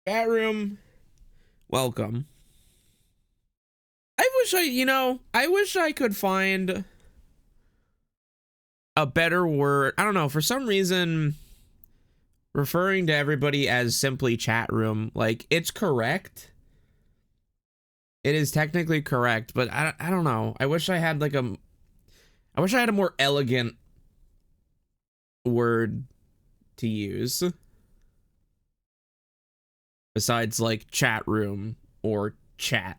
Chat room, welcome. I wish I could find a better word. I don't know, for some reason, referring to everybody as simply chat room, like, it's correct. It is technically correct, but I don't know. I wish I had a more elegant word to use besides like chat room or chat.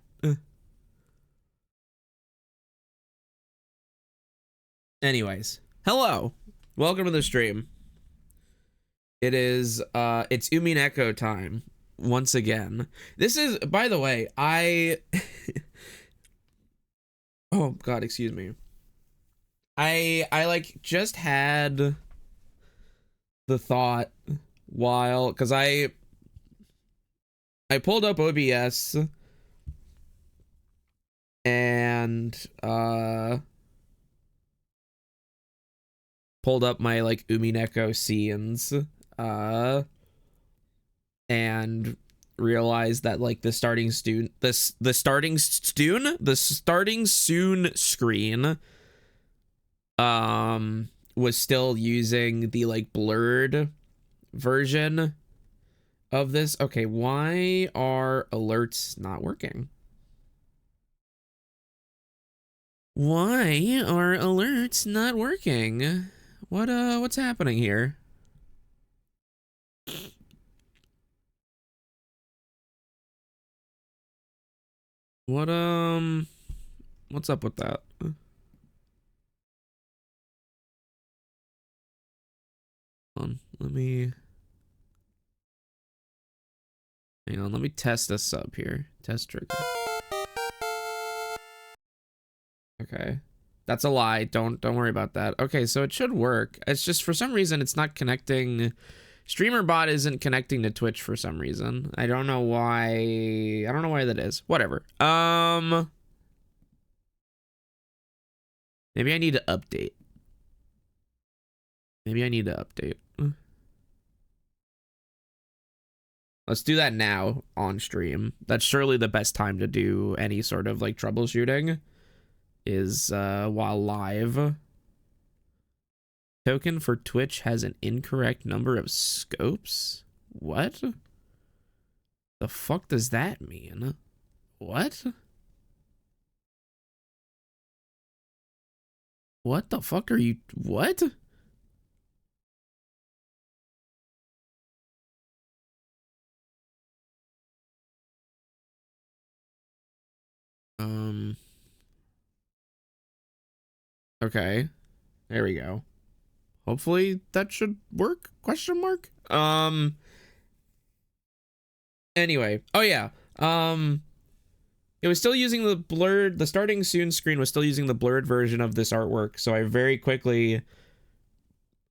Anyways, hello. Welcome to the stream. It's Umineko time once again. This is, by the way, oh god, excuse me. I like just had the thought cuz I pulled up OBS and pulled up my like Umineko scenes and realized that like the starting soon screen was still using the like blurred version of this. Okay, why are alerts not working? Why are alerts not working? What's happening here? What's up with that? Let me hang on, let me test this up here. Test trigger. Okay. That's a lie. Don't worry about that. Okay, so it should work. It's just for some reason it's not connecting. StreamerBot isn't connecting to Twitch for some reason. I don't know why. I don't know why that is. Whatever. Maybe I need to update. Let's do that now on stream. That's surely the best time to do any sort of like troubleshooting is while live. Token for Twitch has an incorrect number of scopes? What? The fuck does that mean? What? What the fuck are you? What? Okay. There we go. Hopefully that should work? Question mark? Anyway. Oh yeah. It was still using the starting soon screen was still using the blurred version of this artwork, so I very quickly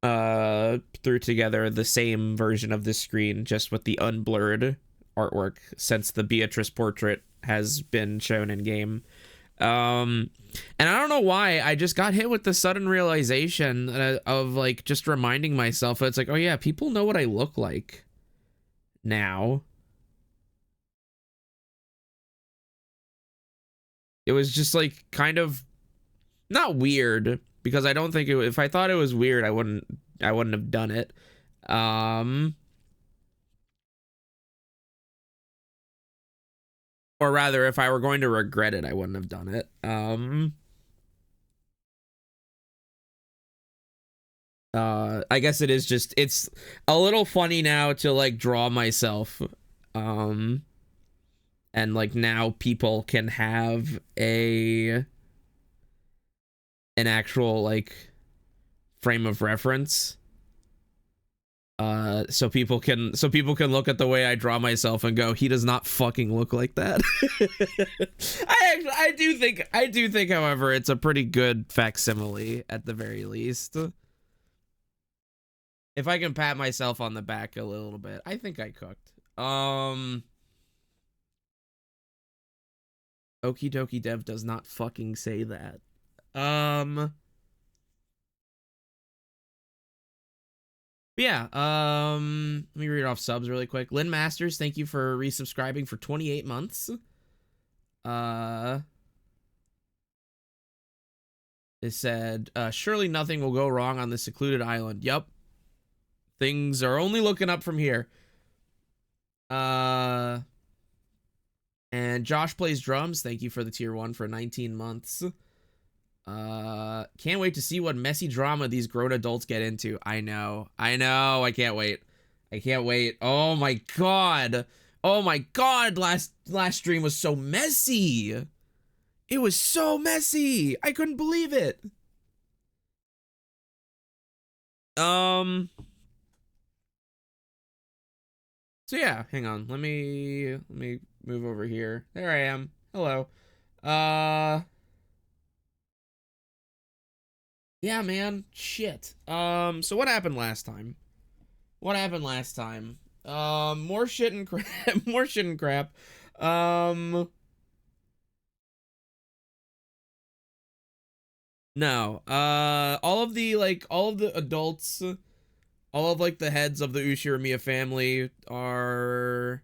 threw together the same version of this screen just with the unblurred artwork since the Beatrice portrait has been shown in game. And I don't know why I just got hit with the sudden realization of like just reminding myself it's like, oh yeah, people know what I look like now. It was just like kind of not weird because I don't think it, if I thought it was weird, I wouldn't have done it. Or rather, if I were going to regret it, I wouldn't have done it. I guess it is just, it's a little funny now to like draw myself. And like now people can have an actual like frame of reference. So people can look at the way I draw myself and go, he does not fucking look like that. I do think, however, it's a pretty good facsimile at the very least. If I can pat myself on the back a little bit, I think I cooked. Okie dokie dev does not fucking say that. But yeah, let me read off subs really quick. Lynn Masters, thank you for resubscribing for 28 months. Uh, it said, surely nothing will go wrong on this secluded island. Yup. Things are only looking up from here. Uh, and Josh plays drums. Thank you for the tier 1 for 19 months. Can't wait to see what messy drama these grown adults get into. I know. I can't wait. I can't wait. Oh my god. Oh my god. Last stream was so messy. It was so messy. I couldn't believe it. Um. So yeah, hang on. Let me move over here. There I am. Hello. Uh. Yeah, man. Shit. So what happened last time? What happened last time? More shit and crap. More shit and crap. Um, no. All of the adults, all of like the heads of the Ushiramiya family are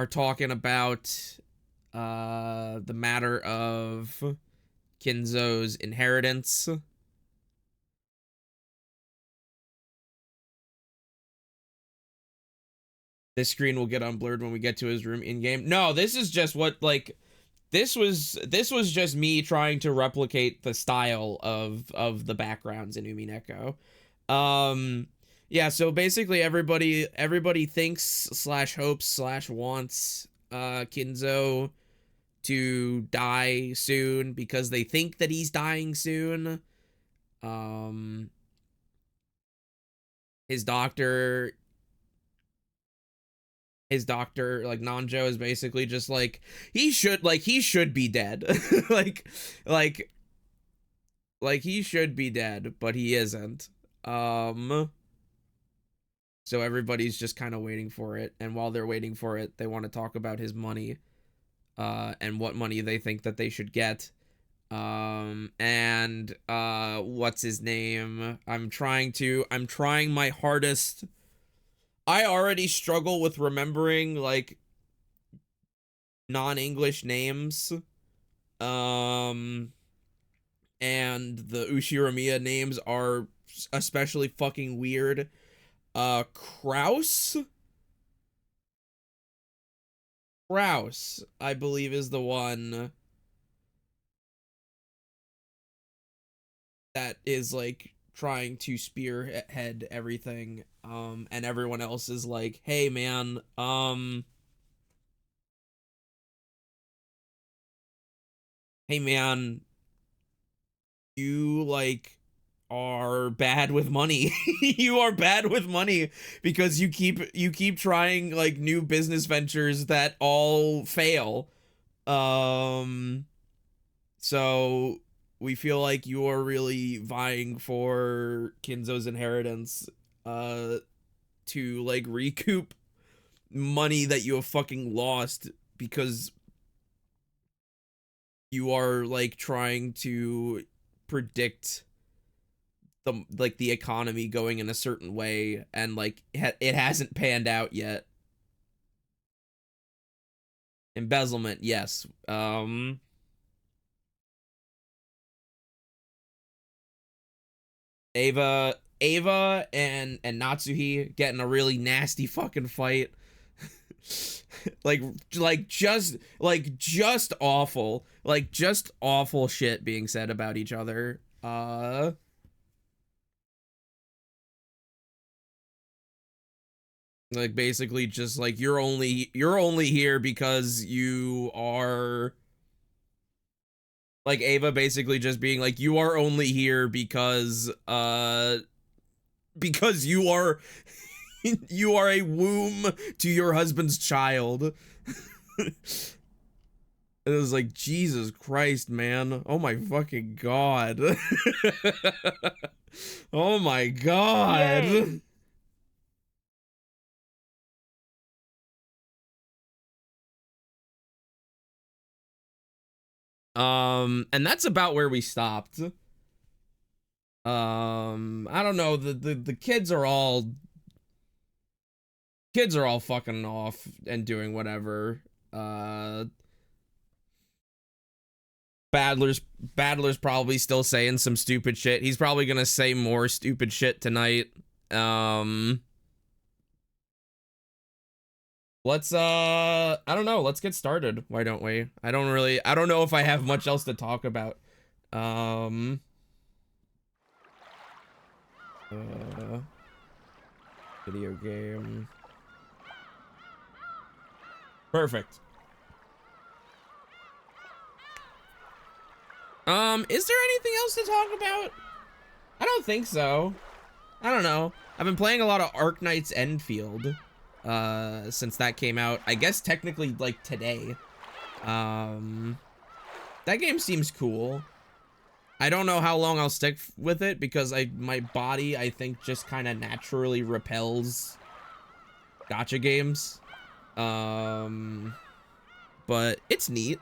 talking about the matter of Kinzo's inheritance. This screen will get unblurred when we get to his room in game. No, this is just what like this was just me trying to replicate the style of the backgrounds in Umineko. Um yeah, so basically everybody thinks slash hopes slash wants Kinzo to die soon because they think that he's dying soon. Um his doctor his doctor like Nanjo is basically just like he should be dead. like like he should be dead, but he isn't. Um so everybody's just kind of waiting for it, and while they're waiting for it, they want to talk about his money and what money they think that they should get. And what's his name? I'm trying my hardest. I already struggle with remembering like non-English names. Um, and the Ushiramiya names are especially fucking weird. Kraus? Kraus, I believe, is the one that is like trying to spearhead everything. And everyone else is like, hey man, hey man, you like are bad with money. You are bad with money because you keep trying like new business ventures that all fail. Um so we feel like you're really vying for Kinzo's inheritance to like recoup money that you have fucking lost because you are like trying to predict the economy going in a certain way, and like it hasn't panned out yet. Embezzlement, yes. Ava and Natsuhi getting a really nasty fucking fight. like just awful. Like just awful shit being said about each other. Like basically just like you're only here because you are like Ava basically just being like you are only here because you are you are a womb to your husband's child. It was like, Jesus Christ, man. Oh my fucking god. Oh my god. Yay. And that's about where we stopped. I don't know. The kids are all fucking off and doing whatever. Battler's probably still saying some stupid shit. He's probably gonna say more stupid shit tonight. Let's I don't know, let's get started. Why don't we? I don't know if I have much else to talk about. Video game. Perfect. Is there anything else to talk about? I don't think so. I don't know. I've been playing a lot of Arknight's Enfield since that came out. I guess technically like today. That game seems cool. I don't know how long I'll stick with it because my body I think just kind of naturally repels gacha games. But it's neat.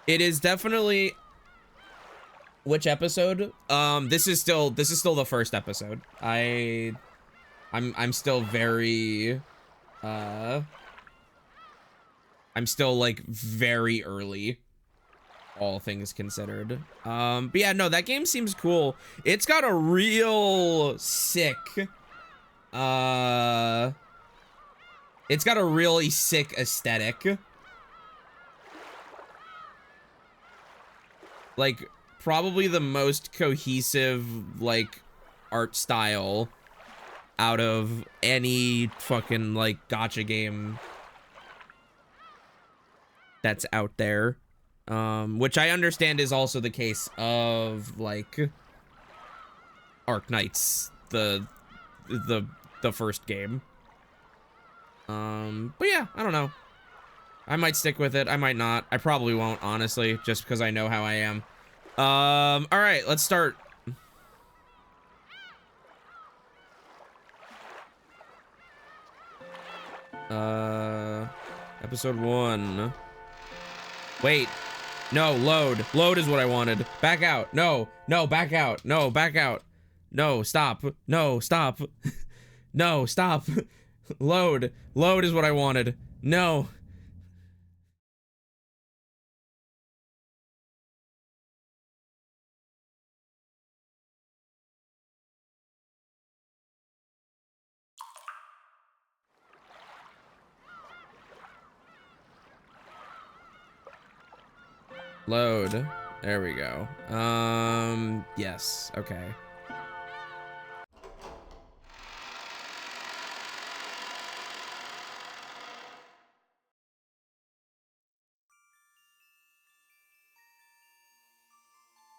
It is definitely. Which episode? This is still the first episode. I'm still very I'm still like very early, all things considered. But yeah, no, that game seems cool. It's got a real sick it's got a really sick aesthetic. Like probably the most cohesive like art style out of any fucking like gacha game that's out there. Which I understand is also the case of like Arknights, the first game. But yeah, I don't know. I might stick with it. I might not. I probably won't, honestly, just because I know how I am. All right, let's start. Episode 1. Wait. No, load. Load is what I wanted. Back out. No, back out. No, back out. No, stop. No, stop. No, stop. Load. Load is what I wanted. No. Load. There we go. Yes. Okay.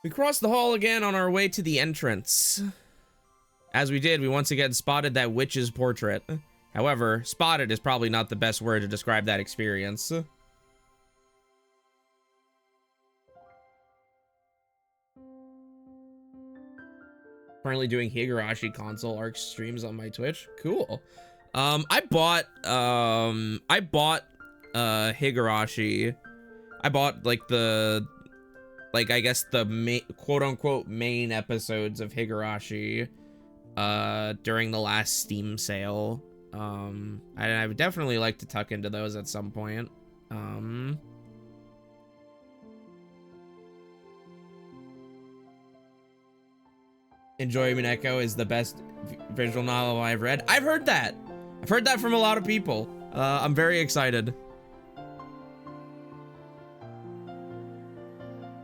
We crossed the hall again on our way to the entrance. As we did, we once again spotted that witch's portrait. However, spotted is probably not the best word to describe that experience. Currently doing Higurashi console arc streams on my Twitch. Cool. I bought Higurashi. I bought like I guess the quote unquote main episodes of Higurashi during the last Steam sale. I would definitely like to tuck into those at some point. Enjoy Umineko is the best visual novel I've read. I've heard that. I've heard that from a lot of people. I'm very excited.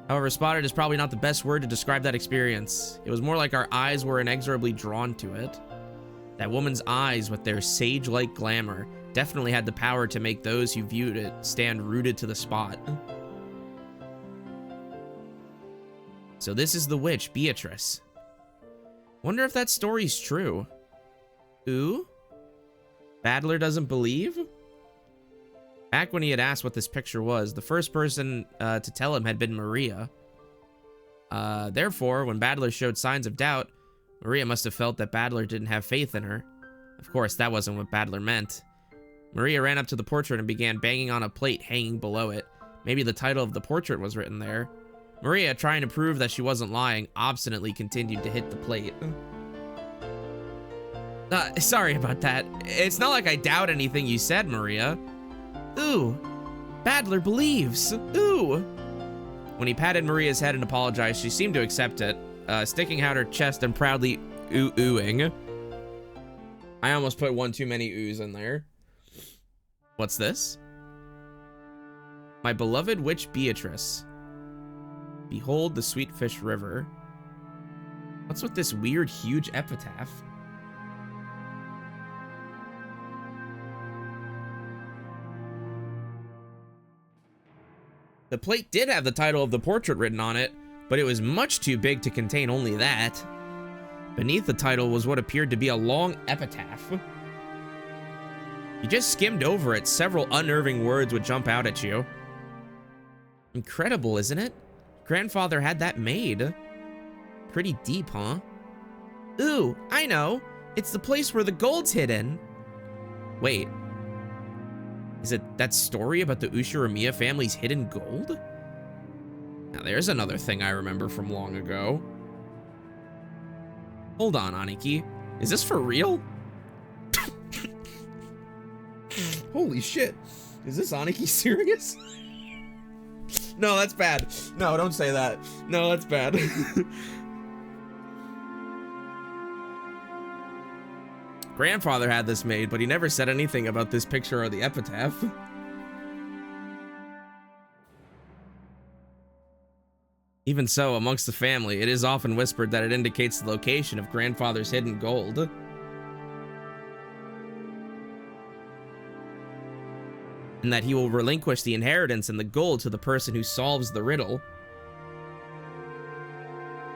However, spotted is probably not the best word to describe that experience. It was more like our eyes were inexorably drawn to it. That woman's eyes, with their sage-like glamour, definitely had the power to make those who viewed it stand rooted to the spot. So this is the witch, Beatrice. Wonder if that story's true. Ooh? Battler doesn't believe? Back when he had asked what this picture was, the first person to tell him had been Maria. Therefore, when Battler showed signs of doubt, Maria must have felt that Battler didn't have faith in her. Of course, that wasn't what Battler meant. Maria ran up to the portrait and began banging on a plate hanging below it. Maybe the title of the portrait was written there. Maria, trying to prove that she wasn't lying, obstinately continued to hit the plate. Sorry about that. It's not like I doubt anything you said, Maria. Ooh, Badler believes. Ooh. When he patted Maria's head and apologized, she seemed to accept it, sticking out her chest and proudly oohing. I almost put one too many oohs in there. What's this? My beloved witch Beatrice. Behold the Sweetfish River. What's with this weird, huge epitaph? The plate did have the title of the portrait written on it, but it was much too big to contain only that. Beneath the title was what appeared to be a long epitaph. You just skimmed over it, several unnerving words would jump out at you. Incredible, isn't it? Grandfather had that made. Pretty deep, huh? Ooh, I know. It's the place where the gold's hidden. Wait. Is it that story about the Ushiromiya family's hidden gold? Now there's another thing I remember from long ago. Hold on, Aniki. Is this for real? Holy shit. Is this Aniki serious? No, that's bad. No, don't say that. No, that's bad. Grandfather had this made, but he never said anything about this picture or the epitaph. Even so, amongst the family, it is often whispered that it indicates the location of Grandfather's hidden gold. And that he will relinquish the inheritance and the gold to the person who solves the riddle.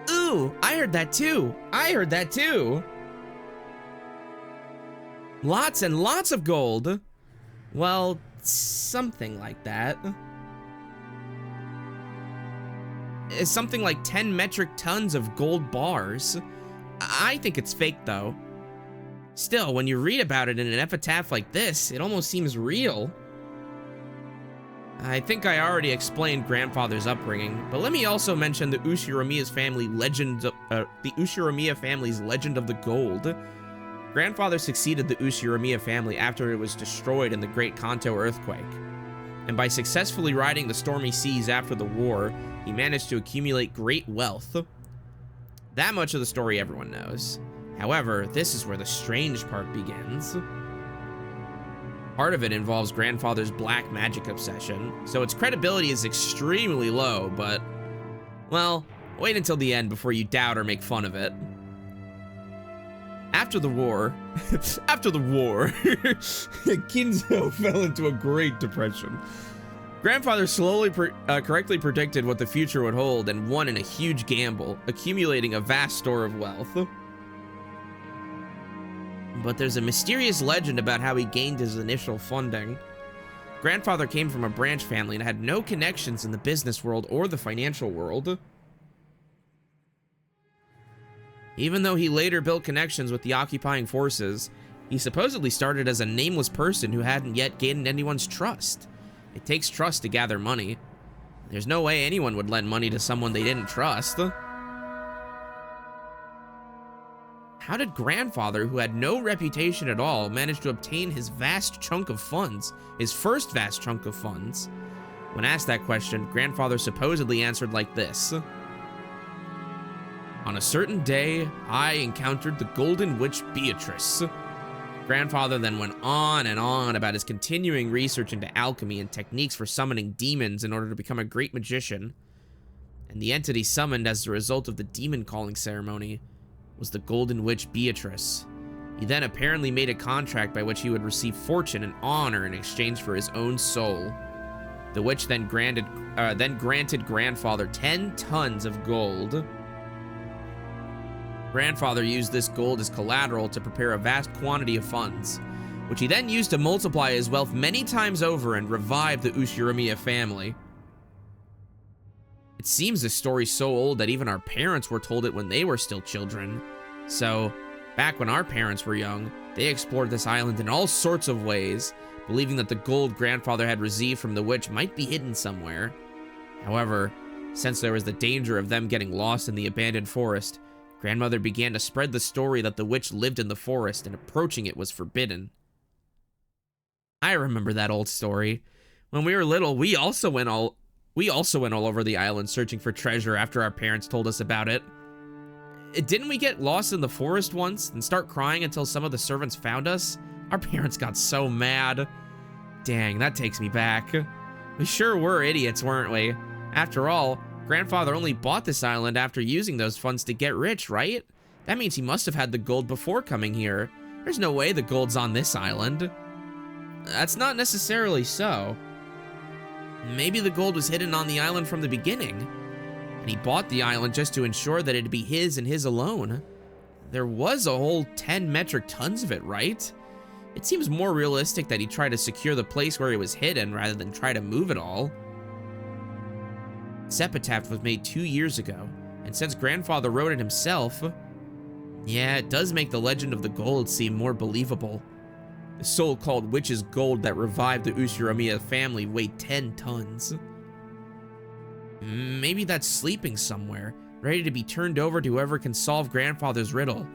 Ooh, I heard that too. I heard that too. Lots and lots of gold. Well, something like that. It's something like 10 metric tons of gold bars. I think it's fake though. Still, when you read about it in an epitaph like this, it almost seems real. I think I already explained Grandfather's upbringing, but let me also mention the Ushiromiya's family legend, the Ushiromiya family's legend of the gold. Grandfather succeeded the Ushiromiya family after it was destroyed in the Great Kanto earthquake. And by successfully riding the stormy seas after the war, he managed to accumulate great wealth. That much of the story everyone knows. However, this is where the strange part begins. Part of it involves Grandfather's black magic obsession, so its credibility is extremely low, but, well, wait until the end before you doubt or make fun of it. After the war, Kinzo fell into a great depression. Grandfather slowly correctly predicted what the future would hold and won in a huge gamble, accumulating a vast store of wealth. But there's a mysterious legend about how he gained his initial funding. Grandfather came from a branch family and had no connections in the business world or the financial world. Even though he later built connections with the occupying forces, he supposedly started as a nameless person who hadn't yet gained anyone's trust. It takes trust to gather money. There's no way anyone would lend money to someone they didn't trust. How did Grandfather, who had no reputation at all, manage to obtain his vast chunk of funds, his first vast chunk of funds? When asked that question, Grandfather supposedly answered like this. On a certain day, I encountered the golden witch Beatrice. Grandfather then went on and on about his continuing research into alchemy and techniques for summoning demons in order to become a great magician. And the entity summoned as a result of the demon calling ceremony was the golden witch Beatrice. He then apparently made a contract by which he would receive fortune and honor in exchange for his own soul. The witch then granted Grandfather 10 tons of gold. Grandfather used this gold as collateral to prepare a vast quantity of funds, which he then used to multiply his wealth many times over and revive the Ushiromiya family. It seems this story's so old that even our parents were told it when they were still children. So, back when our parents were young, they explored this island in all sorts of ways, believing that the gold grandfather had received from the witch might be hidden somewhere. However, since there was the danger of them getting lost in the abandoned forest, grandmother began to spread the story that the witch lived in the forest and approaching it was forbidden. I remember that old story. When we were little, we also went all over the island searching for treasure after our parents told us about it. Didn't we get lost in the forest once and start crying until some of the servants found us? Our parents got so mad. Dang, that takes me back. We sure were idiots, weren't we? After all, grandfather only bought this island after using those funds to get rich, right? That means he must have had the gold before coming here. There's no way the gold's on this island. That's not necessarily so. Maybe the gold was hidden on the island from the beginning, and he bought the island just to ensure that it'd be his and his alone. There was a whole 10 metric tons of it, right? It seems more realistic that he tried to secure the place where it was hidden rather than try to move it all. This epitaph was made 2 years ago, and since grandfather wrote it himself, yeah, it does make the legend of the gold seem more believable. The so-called witch's gold that revived the Ushiromiya family weighed 10 tons. Maybe that's sleeping somewhere, ready to be turned over to whoever can solve grandfather's riddle.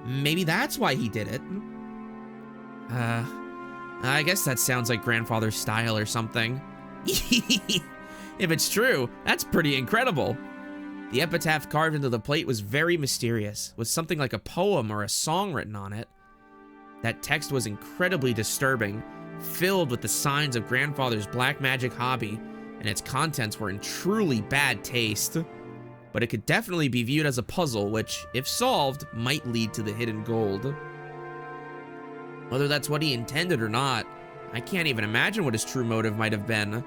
Maybe that's why he did it. I guess that sounds like grandfather's style or something. If it's true, that's pretty incredible. The epitaph carved into the plate was very mysterious, with something like a poem or a song written on it. That text was incredibly disturbing, filled with the signs of grandfather's black magic hobby, and its contents were in truly bad taste. But it could definitely be viewed as a puzzle, which, if solved, might lead to the hidden gold. Whether that's what he intended or not, I can't even imagine what his true motive might have been.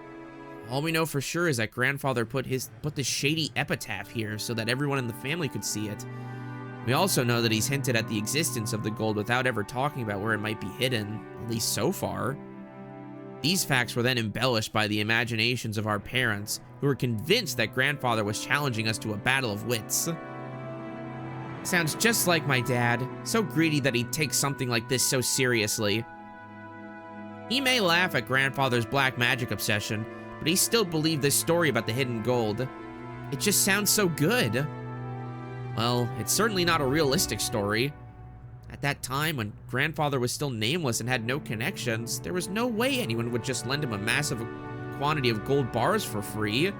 All we know for sure is that grandfather put this shady epitaph here so that everyone in the family could see it. We also know that he's hinted at the existence of the gold without ever talking about where it might be hidden, at least so far. These facts were then embellished by the imaginations of our parents, who were convinced that grandfather was challenging us to a battle of wits. Sounds just like my dad, so greedy that he'd take something like this so seriously. He may laugh at grandfather's black magic obsession, but he still believed this story about the hidden gold. It just sounds so good. Well, it's certainly not a realistic story. At that time, when grandfather was still nameless and had no connections, there was no way anyone would just lend him a massive quantity of gold bars for free.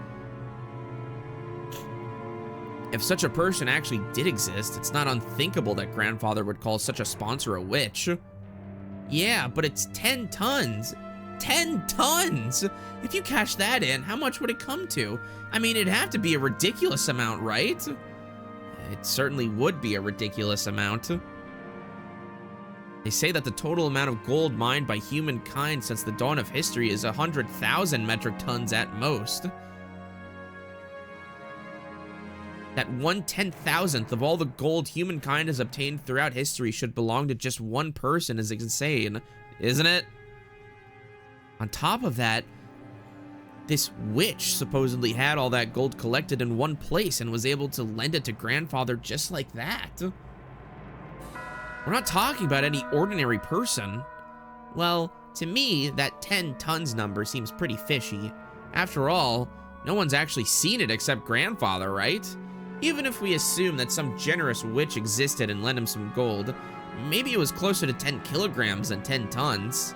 If such a person actually did exist, it's not unthinkable that grandfather would call such a sponsor a witch. Yeah, but it's 10 tons. 10 tons! If you cash that in, how much would it come to? I mean, it'd have to be a ridiculous amount, right? It certainly would be a ridiculous amount. They say that the total amount of gold mined by humankind since the dawn of history is 100,000 metric tons at most. That 1/10,000th of all the gold humankind has obtained throughout history should belong to just one person is insane, isn't it? On top of that, this witch supposedly had all that gold collected in one place and was able to lend it to grandfather just like that. We're not talking about any ordinary person. Well, to me, that 10 tons number seems pretty fishy. After all, no one's actually seen it except grandfather, right? Even if we assume that some generous witch existed and lent him some gold, maybe it was closer to 10 kilograms than 10 tons.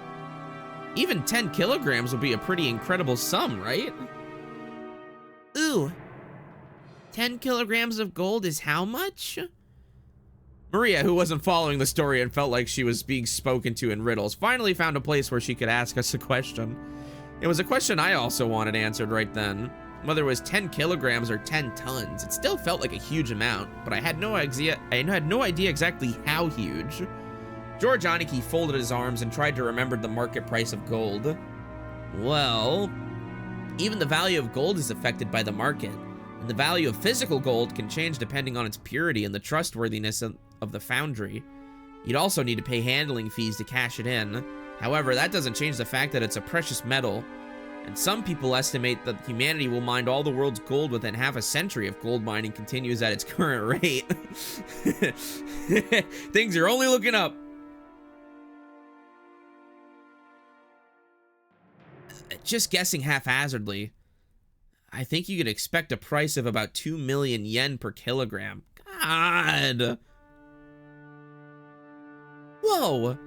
Even 10 kilograms would be a pretty incredible sum, right? Ooh. 10 kilograms of gold is how much? Maria, who wasn't following the story and felt like she was being spoken to in riddles, finally found a place where she could ask us a question. It was a question I also wanted answered right then. Whether it was 10 kilograms or 10 tons, it still felt like a huge amount, but I had no idea exactly how huge. George Aniki folded his arms and tried to remember the market price of gold. Well, even the value of gold is affected by the market, and the value of physical gold can change depending on its purity and the trustworthiness of the foundry. You'd also need to pay handling fees to cash it in. However, that doesn't change the fact that it's a precious metal, and some people estimate that humanity will mine all the world's gold within half a century if gold mining continues at its current rate. Things are only looking up. just guessing haphazardly, I think you could expect a price of about 2 million yen per kilogram. God. Whoa.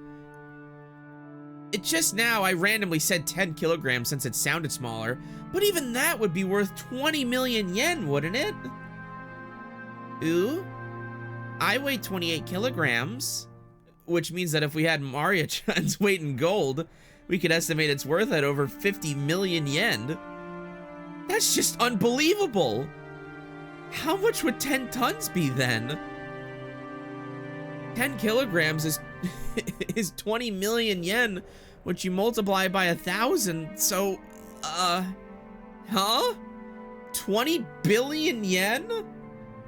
It just now I randomly said 10 kilograms since it sounded smaller, but even that would be worth 20 million yen, wouldn't it? Ooh. I weigh 28 kilograms, which means that if we had Maria-chan's weight in gold, we could estimate its worth at over 50 million yen. That's just unbelievable. How much would 10 tons be then? 10 kilograms is is 20 million yen, which you multiply by 1,000. So, huh? 20 billion yen?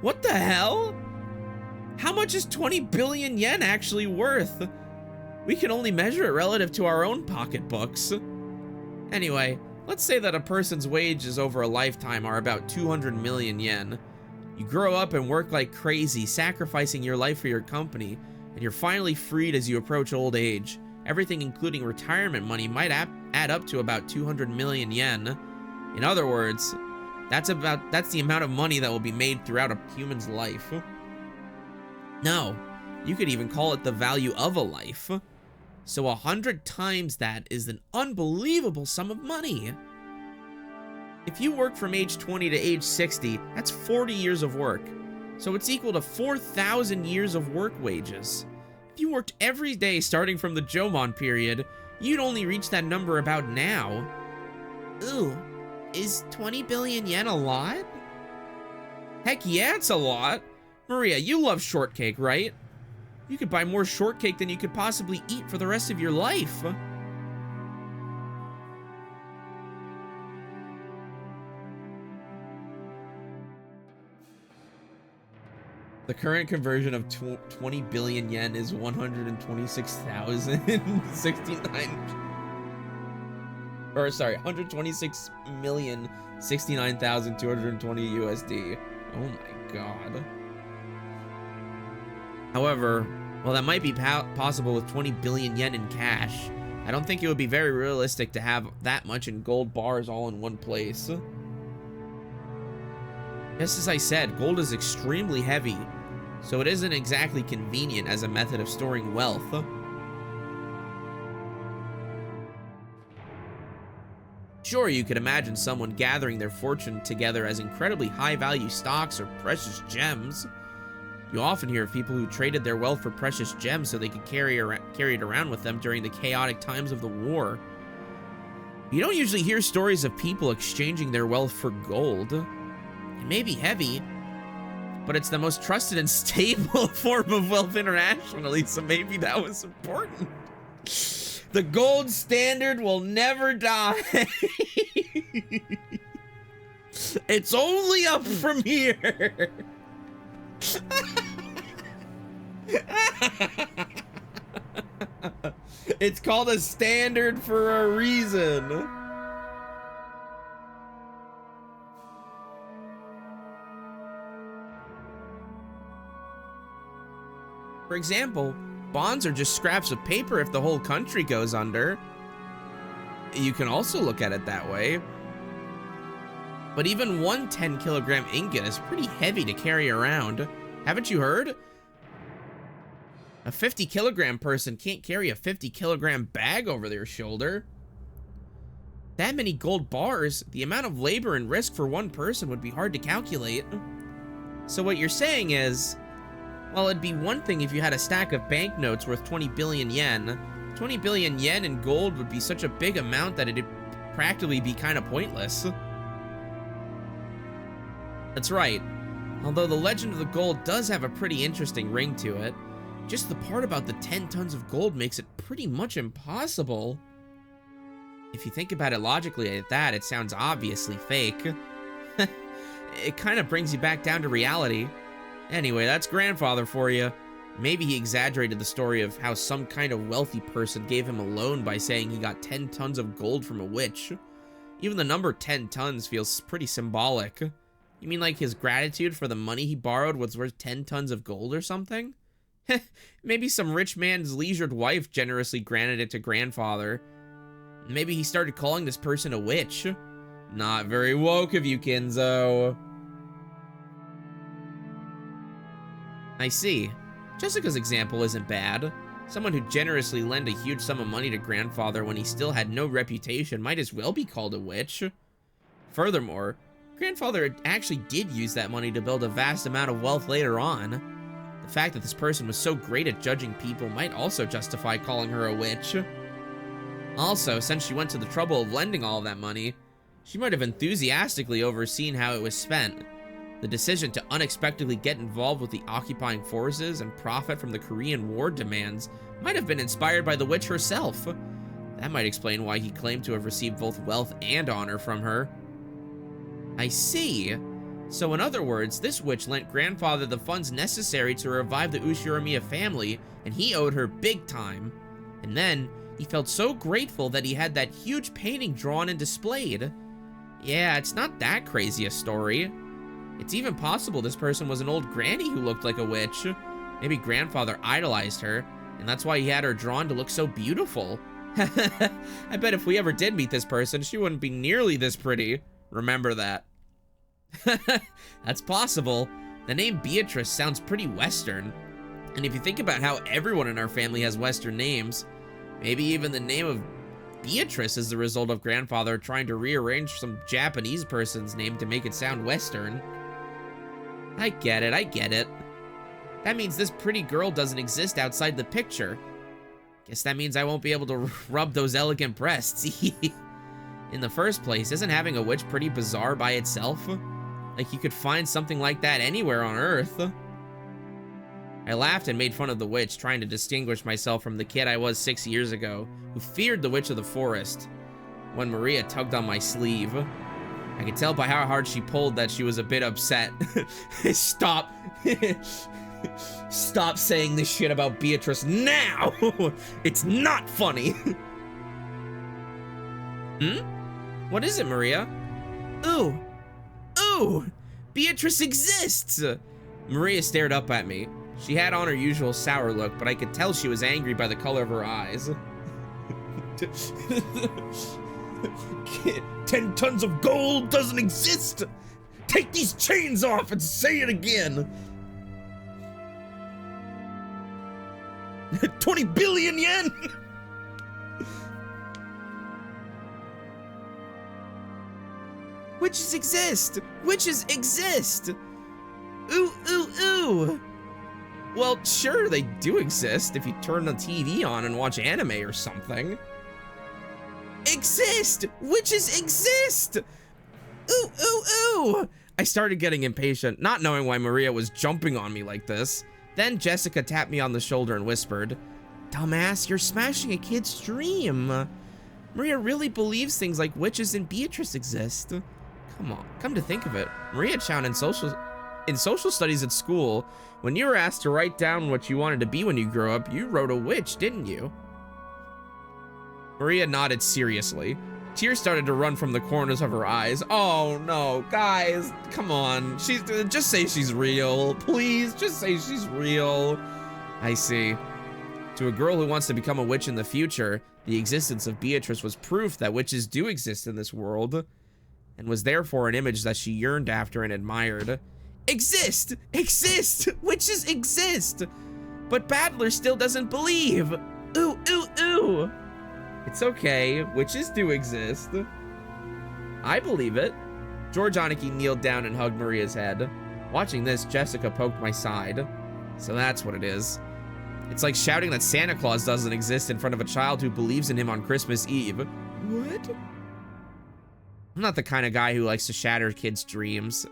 What the hell? How much is 20 billion yen actually worth? We can only measure it relative to our own pocketbooks. Anyway, let's say that a person's wages over a lifetime are about 200 million yen. You grow up and work like crazy, sacrificing your life for your company, and you're finally freed as you approach old age. Everything including retirement money might add up to about 200 million yen. In other words, that's the amount of money that will be made throughout a human's life. No, you could even call it the value of a life. So 100 times that is an unbelievable sum of money. If you work from age 20 to age 60, that's 40 years of work. So it's equal to 4,000 years of work wages. If you worked every day starting from the Jomon period, you'd only reach that number about now. Ooh, is 20 billion yen a lot? Heck yeah, it's a lot. Maria, you love shortcake, right? You could buy more shortcake than you could possibly eat for the rest of your life. The current conversion of 20 billion yen is 126,069 or sorry, 126,069,220 USD. Oh my god. However, while that might be possible with 20 billion yen in cash, I don't think it would be very realistic to have that much in gold bars all in one place. Just as I said, gold is extremely heavy, so it isn't exactly convenient as a method of storing wealth. Sure, you could imagine someone gathering their fortune together as incredibly high-value stocks or precious gems. You often hear of people who traded their wealth for precious gems so they could carry it around with them during the chaotic times of the war. You don't usually hear stories of people exchanging their wealth for gold. It may be heavy, but it's the most trusted and stable form of wealth internationally, so maybe that was important. The gold standard will never die. It's only up from here. It's called a standard for a reason. For example, bonds are just scraps of paper if the whole country goes under. You can also look at it that way. But even one 10-kilogram ingot is pretty heavy to carry around. Haven't you heard? A 50-kilogram person can't carry a 50-kilogram bag over their shoulder. That many gold bars, the amount of labor and risk for one person would be hard to calculate. So what you're saying is, well, it'd be one thing if you had a stack of banknotes worth 20 billion yen. 20 billion yen in gold would be such a big amount that it'd practically be kind of pointless. That's right. Although the legend of the gold does have a pretty interesting ring to it, just the part about the 10 tons of gold makes it pretty much impossible. If you think about it logically at that, it sounds obviously fake. It kind of brings you back down to reality. Anyway, that's grandfather for you. Maybe he exaggerated the story of how some kind of wealthy person gave him a loan by saying he got 10 tons of gold from a witch. Even the number 10 tons feels pretty symbolic. You mean like his gratitude for the money he borrowed was worth 10 tons of gold or something? Maybe some rich man's leisured wife generously granted it to grandfather. Maybe he started calling this person a witch. Not very woke of you, Kinzo. I see. Jessica's example isn't bad. Someone who generously lent a huge sum of money to grandfather when he still had no reputation might as well be called a witch. Furthermore, grandfather actually did use that money to build a vast amount of wealth later on. The fact that this person was so great at judging people might also justify calling her a witch. Also, since she went to the trouble of lending all of that money, she might have enthusiastically overseen how it was spent. The decision to unexpectedly get involved with the occupying forces and profit from the Korean War demands might have been inspired by the witch herself. That might explain why he claimed to have received both wealth and honor from her. I see. So in other words, this witch lent grandfather the funds necessary to revive the Ushiramiya family, and he owed her big time. And then, he felt so grateful that he had that huge painting drawn and displayed. Yeah, it's not that crazy a story. It's even possible this person was an old granny who looked like a witch. Maybe grandfather idolized her, and that's why he had her drawn to look so beautiful. I bet if we ever did meet this person, she wouldn't be nearly this pretty. Remember that. That's possible. The name Beatrice sounds pretty Western. And if you think about how everyone in our family has Western names, maybe even the name of Beatrice is the result of grandfather trying to rearrange some Japanese person's name to make it sound Western. I get it, I get it. That means this pretty girl doesn't exist outside the picture. Guess that means I won't be able to rub those elegant breasts. In the first place, isn't having a witch pretty bizarre by itself? Like you could find something like that anywhere on Earth. I laughed and made fun of the witch, trying to distinguish myself from the kid I was 6 years ago, who feared the witch of the forest. When Maria tugged on my sleeve, I could tell by how hard she pulled that she was a bit upset. Stop. Stop saying this shit about Beatrice now! It's not funny! What is it, Maria? Ooh! Ooh! Beatrice exists! Maria stared up at me. She had on her usual sour look, but I could tell she was angry by the color of her eyes. 10 tons of gold doesn't exist! Take these chains off and say it again! 20 billion yen! Witches exist! Witches exist! Ooh, ooh, ooh! Well, sure, they do exist if you turn the TV on and watch anime or something. Exist! Witches exist! Ooh, ooh, ooh! I started getting impatient, not knowing why Maria was jumping on me like this. Then Jessica tapped me on the shoulder and whispered, "Dumbass, you're smashing a kid's dream. Maria really believes things like witches and Beatrice exist." Come on, come to think of it, Maria-chan in social studies at school, when you were asked to write down what you wanted to be when you grew up, you wrote a witch, didn't you? Maria nodded seriously. Tears started to run from the corners of her eyes. Oh no, guys, come on. Just say she's real. Please, just say she's real. I see. To a girl who wants to become a witch in the future, the existence of Beatrice was proof that witches do exist in this world, and was therefore an image that she yearned after and admired. Exist! Exist! Witches exist! But Badler still doesn't believe. Ooh, ooh, ooh! It's okay, witches do exist. I believe it. George Aniki kneeled down and hugged Maria's head. Watching this, Jessica poked my side. So that's what it is. It's like shouting that Santa Claus doesn't exist in front of a child who believes in him on Christmas Eve. What? I'm not the kind of guy who likes to shatter kids' dreams.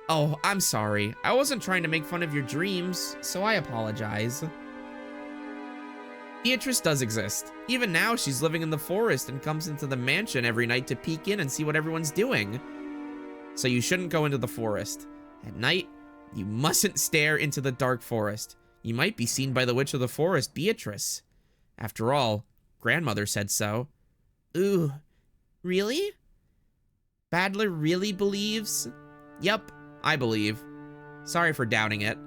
Oh, I'm sorry. I wasn't trying to make fun of your dreams, so I apologize. Beatrice does exist. Even now, she's living in the forest and comes into the mansion every night to peek in and see what everyone's doing. So you shouldn't go into the forest. At night, you mustn't stare into the dark forest. You might be seen by the witch of the forest, Beatrice. After all, grandmother said so. Ooh, really? Badler really believes? Yup, I believe. Sorry for doubting it.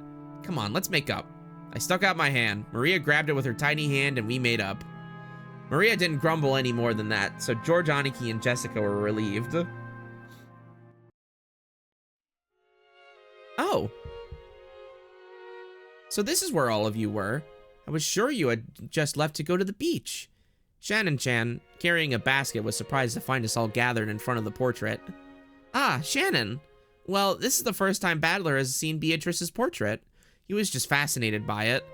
Come on, let's make up. I stuck out my hand. Maria grabbed it with her tiny hand and we made up. Maria didn't grumble any more than that, so George, Aniki, and Jessica were relieved. Oh. So this is where all of you were. I was sure you had just left to go to the beach. Shannon-chan, carrying a basket, was surprised to find us all gathered in front of the portrait. Ah, Shannon. Well, this is the first time Badler has seen Beatrice's portrait. He was just fascinated by it.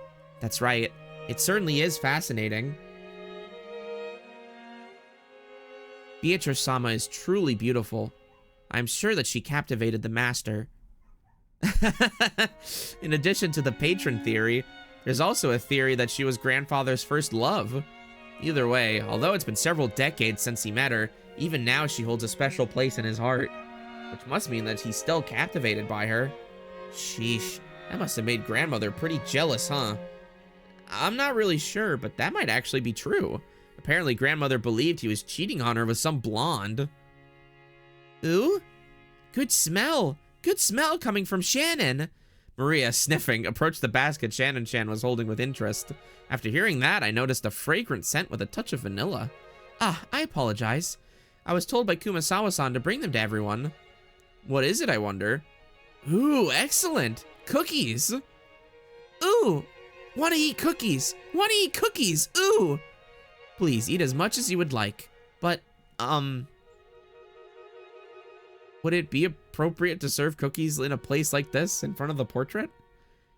That's right. It certainly is fascinating. Beatrice-sama is truly beautiful. I'm sure that she captivated the master. In addition to the patron theory, there's also a theory that she was grandfather's first love. Either way, although it's been several decades since he met her, even now she holds a special place in his heart. Which must mean that he's still captivated by her. Sheesh, that must have made grandmother pretty jealous, huh? I'm not really sure, but that might actually be true. Apparently grandmother believed he was cheating on her with some blonde. Ooh, good smell. Good smell coming from Shannon. Maria, sniffing, approached the basket Shannon-chan was holding with interest. After hearing that, I noticed a fragrant scent with a touch of vanilla. Ah, I apologize. I was told by Kumasawa-san to bring them to everyone. What is it, I wonder? Ooh, excellent. Cookies. Ooh, wanna eat cookies. Wanna eat cookies. Ooh. Please, eat as much as you would like. But, would it be appropriate to serve cookies in a place like this, in front of the portrait?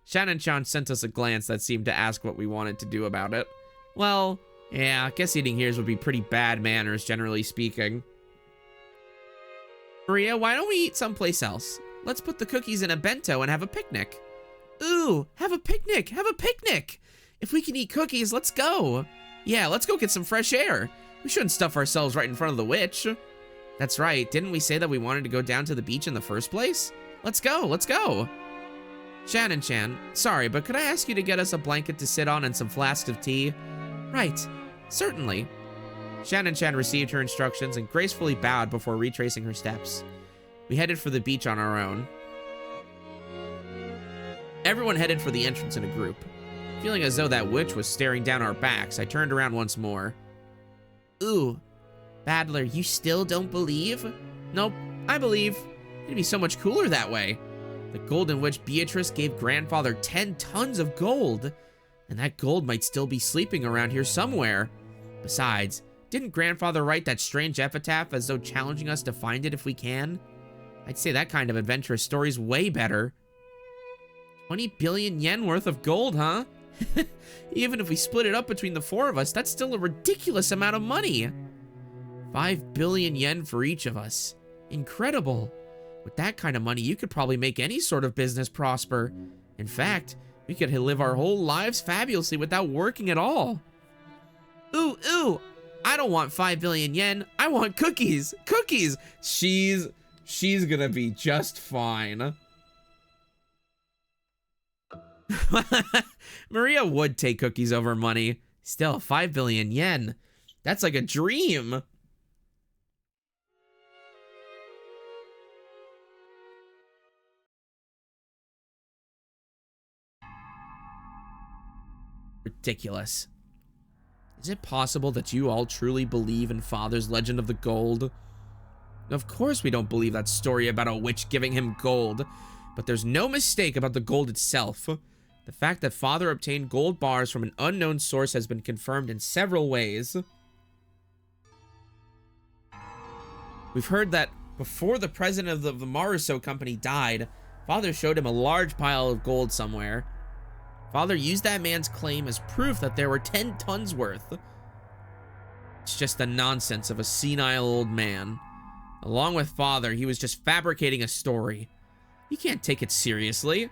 Shannon-chan sent us a glance that seemed to ask what we wanted to do about it. Well, yeah, I guess eating here would be pretty bad manners, generally speaking. Maria, why don't we eat someplace else? Let's put the cookies in a bento and have a picnic. Ooh, have a picnic, have a picnic! If we can eat cookies, let's go. Yeah, let's go get some fresh air. We shouldn't stuff ourselves right in front of the witch. That's right, didn't we say that we wanted to go down to the beach in the first place? Let's go, let's go. Shannon-chan, sorry, but could I ask you to get us a blanket to sit on and some flasks of tea? Right, certainly. Shannon-chan received her instructions and gracefully bowed before retracing her steps. We headed for the beach on our own. Everyone headed for the entrance in a group. Feeling as though that witch was staring down our backs, I turned around once more. Ooh, Badler, you still don't believe? Nope, I believe. It'd be so much cooler that way. The Golden Witch Beatrice gave grandfather 10 tons of gold. And that gold might still be sleeping around here somewhere. Besides, didn't grandfather write that strange epitaph as though challenging us to find it if we can? I'd say that kind of adventurous story's way better. 20 billion yen worth of gold, huh? Even if we split it up between the four of us, that's still a ridiculous amount of money. 5 billion yen for each of us. Incredible. With that kind of money, you could probably make any sort of business prosper. In fact, we could live our whole lives fabulously without working at all. Ooh, ooh, I don't want 5 billion yen. I want cookies, cookies. She's gonna be just fine. Maria would take cookies over money. Still, 5 billion yen. That's like a dream. Ridiculous. Is it possible that you all truly believe in Father's legend of the gold? Of course we don't believe that story about a witch giving him gold, but there's no mistake about the gold itself. The fact that Father obtained gold bars from an unknown source has been confirmed in several ways. We've heard that before the president of the Maruso company died, Father showed him a large pile of gold somewhere. Father used that man's claim as proof that there were 10 tons worth. It's just the nonsense of a senile old man. Along with Father, he was just fabricating a story. You can't take it seriously.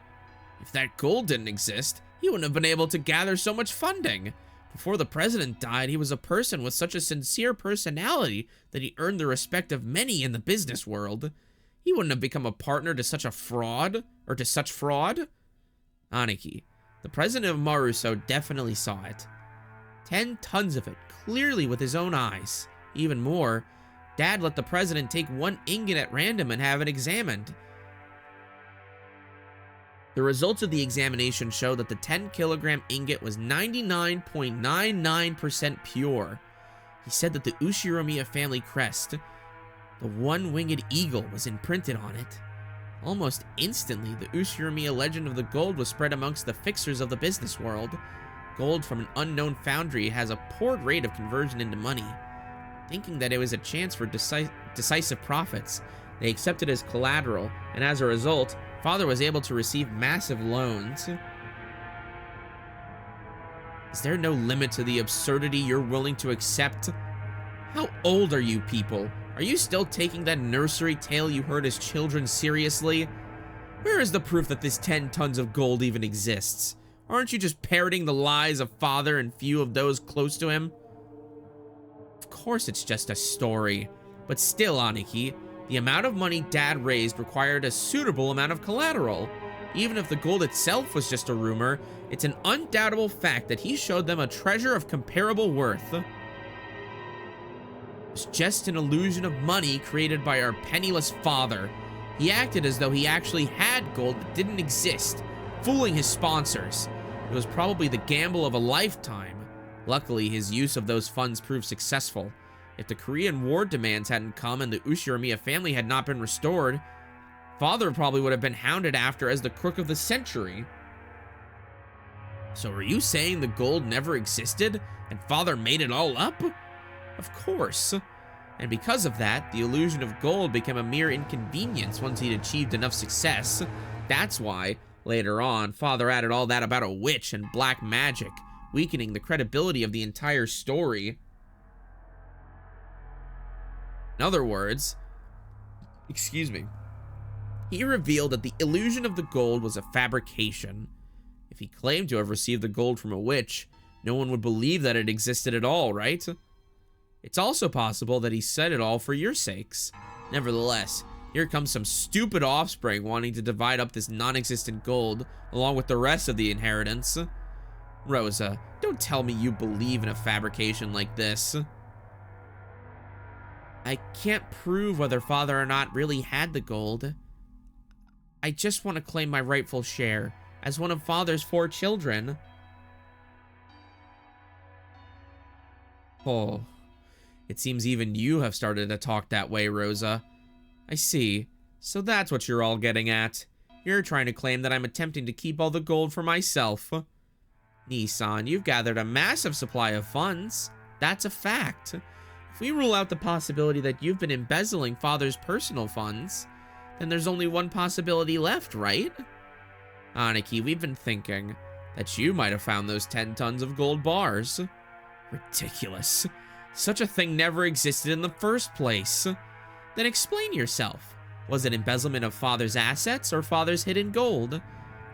If that gold didn't exist, he wouldn't have been able to gather so much funding. Before the president died, he was a person with such a sincere personality that he earned the respect of many in the business world. He wouldn't have become a partner to such a fraud, or to such fraud. Aniki, the president of Maruso definitely saw it. 10 tons of it, clearly with his own eyes. Even more, Dad let the president take 1 ingot at random and have it examined. The results of the examination show that the 10-kilogram ingot was 99.99% pure. He said that the Ushiromiya family crest, the one-winged eagle, was imprinted on it. Almost instantly, the Ushiromiya legend of the gold was spread amongst the fixers of the business world. Gold from an unknown foundry has a poor rate of conversion into money. Thinking that it was a chance for decisive profits, they accepted as collateral, and as a result, Father was able to receive massive loans. Is there no limit to the absurdity you're willing to accept? How old are you people? Are you still taking that nursery tale you heard as children seriously? Where is the proof that this 10 tons of gold even exists? Aren't you just parroting the lies of Father and few of those close to him? Of course it's just a story. But still, Aniki, the amount of money Dad raised required a suitable amount of collateral. Even if the gold itself was just a rumor, it's an undoubtable fact that he showed them a treasure of comparable worth. It was just an illusion of money created by our penniless father. He acted as though he actually had gold that didn't exist, fooling his sponsors. It was probably the gamble of a lifetime. Luckily, his use of those funds proved successful. If the Korean War demands hadn't come and the Ushiromiya family had not been restored, Father probably would have been hounded after as the crook of the century. So are you saying the gold never existed and Father made it all up? Of course. And because of that, the illusion of gold became a mere inconvenience once he'd achieved enough success. That's why, later on, Father added all that about a witch and black magic, weakening the credibility of the entire story. In other words, he revealed that the illusion of the gold was a fabrication. If he claimed to have received the gold from a witch, no one would believe that it existed at all, right? It's also possible that he said it all for your sakes. Nevertheless, here comes some stupid offspring wanting to divide up this non-existent gold along with the rest of the inheritance. Rosa, don't tell me you believe in a fabrication like this. I can't prove whether Father or not really had the gold. I just want to claim my rightful share as one of Father's 4 children. Oh, it seems even you have started to talk that way, Rosa. I see. So that's what you're all getting at. You're trying to claim that I'm attempting to keep all the gold for myself. Nissan, you've gathered a massive supply of funds. That's a fact. If we rule out the possibility that you've been embezzling Father's personal funds, then there's only one possibility left, right? Aniki, we've been thinking that you might have found those 10 tons of gold bars. Ridiculous. Such a thing never existed in the first place. Then explain yourself. Was it embezzlement of Father's assets or Father's hidden gold?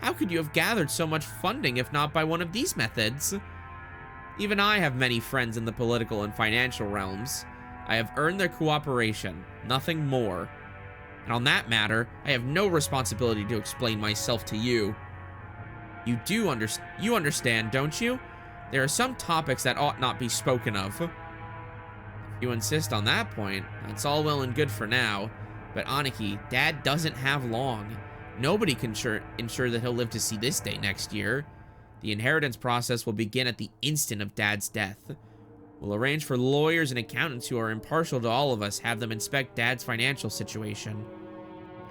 How could you have gathered so much funding if not by one of these methods? Even I have many friends in the political and financial realms. I have earned their cooperation, nothing more. And on that matter, I have no responsibility to explain myself to you. You understand, don't you? There are some topics that ought not be spoken of. If you insist on that point, that's all well and good for now. But Aniki, Dad doesn't have long. Nobody can ensure that he'll live to see this day next year. The inheritance process will begin at the instant of Dad's death. We'll arrange for lawyers and accountants who are impartial to all of us, have them inspect Dad's financial situation.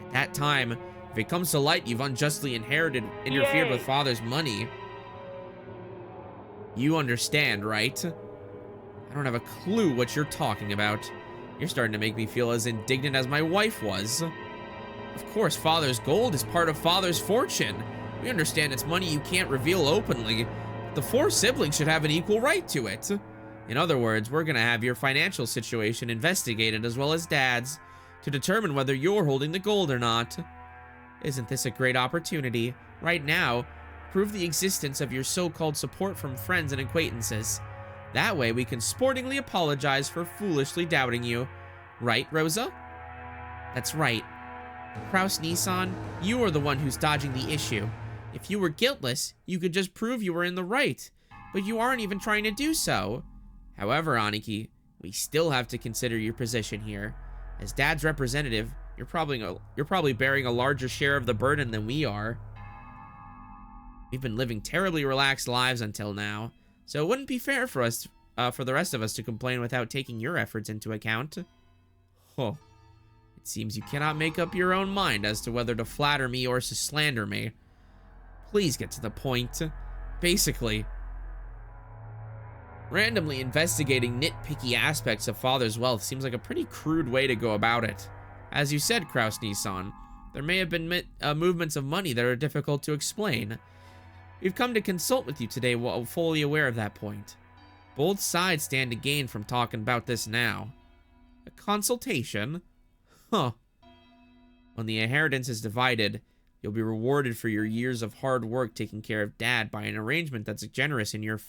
At that time, if it comes to light you've unjustly interfered with Father's money, you understand, right? I don't have a clue what you're talking about. You're starting to make me feel as indignant as my wife was. Of course, Father's gold is part of Father's fortune. We understand it's money you can't reveal openly. The 4 siblings should have an equal right to it. In other words, we're gonna have your financial situation investigated as well as Dad's to determine whether you're holding the gold or not. Isn't this a great opportunity? Right now, prove the existence of your so-called support from friends and acquaintances. That way we can sportingly apologize for foolishly doubting you. Right, Rosa? That's right. Kraus Nissan, you are the one who's dodging the issue. If you were guiltless, you could just prove you were in the right, but you aren't even trying to do so. However, Aniki, we still have to consider your position here. As Dad's representative, you're probably bearing a larger share of the burden than we are. We've been living terribly relaxed lives until now, so it wouldn't be fair for us for the rest of us to complain without taking your efforts into account. Oh, it seems you cannot make up your own mind as to whether to flatter me or to slander me. Please get to the point. Basically, randomly investigating nitpicky aspects of Father's wealth seems like a pretty crude way to go about it. As you said, Kraus Nissan, there may have been movements of money that are difficult to explain. We've come to consult with you today while fully aware of that point. Both sides stand to gain from talking about this now. A consultation? Huh. When the inheritance is divided, you'll be rewarded for your years of hard work taking care of Dad by an arrangement that's generous in your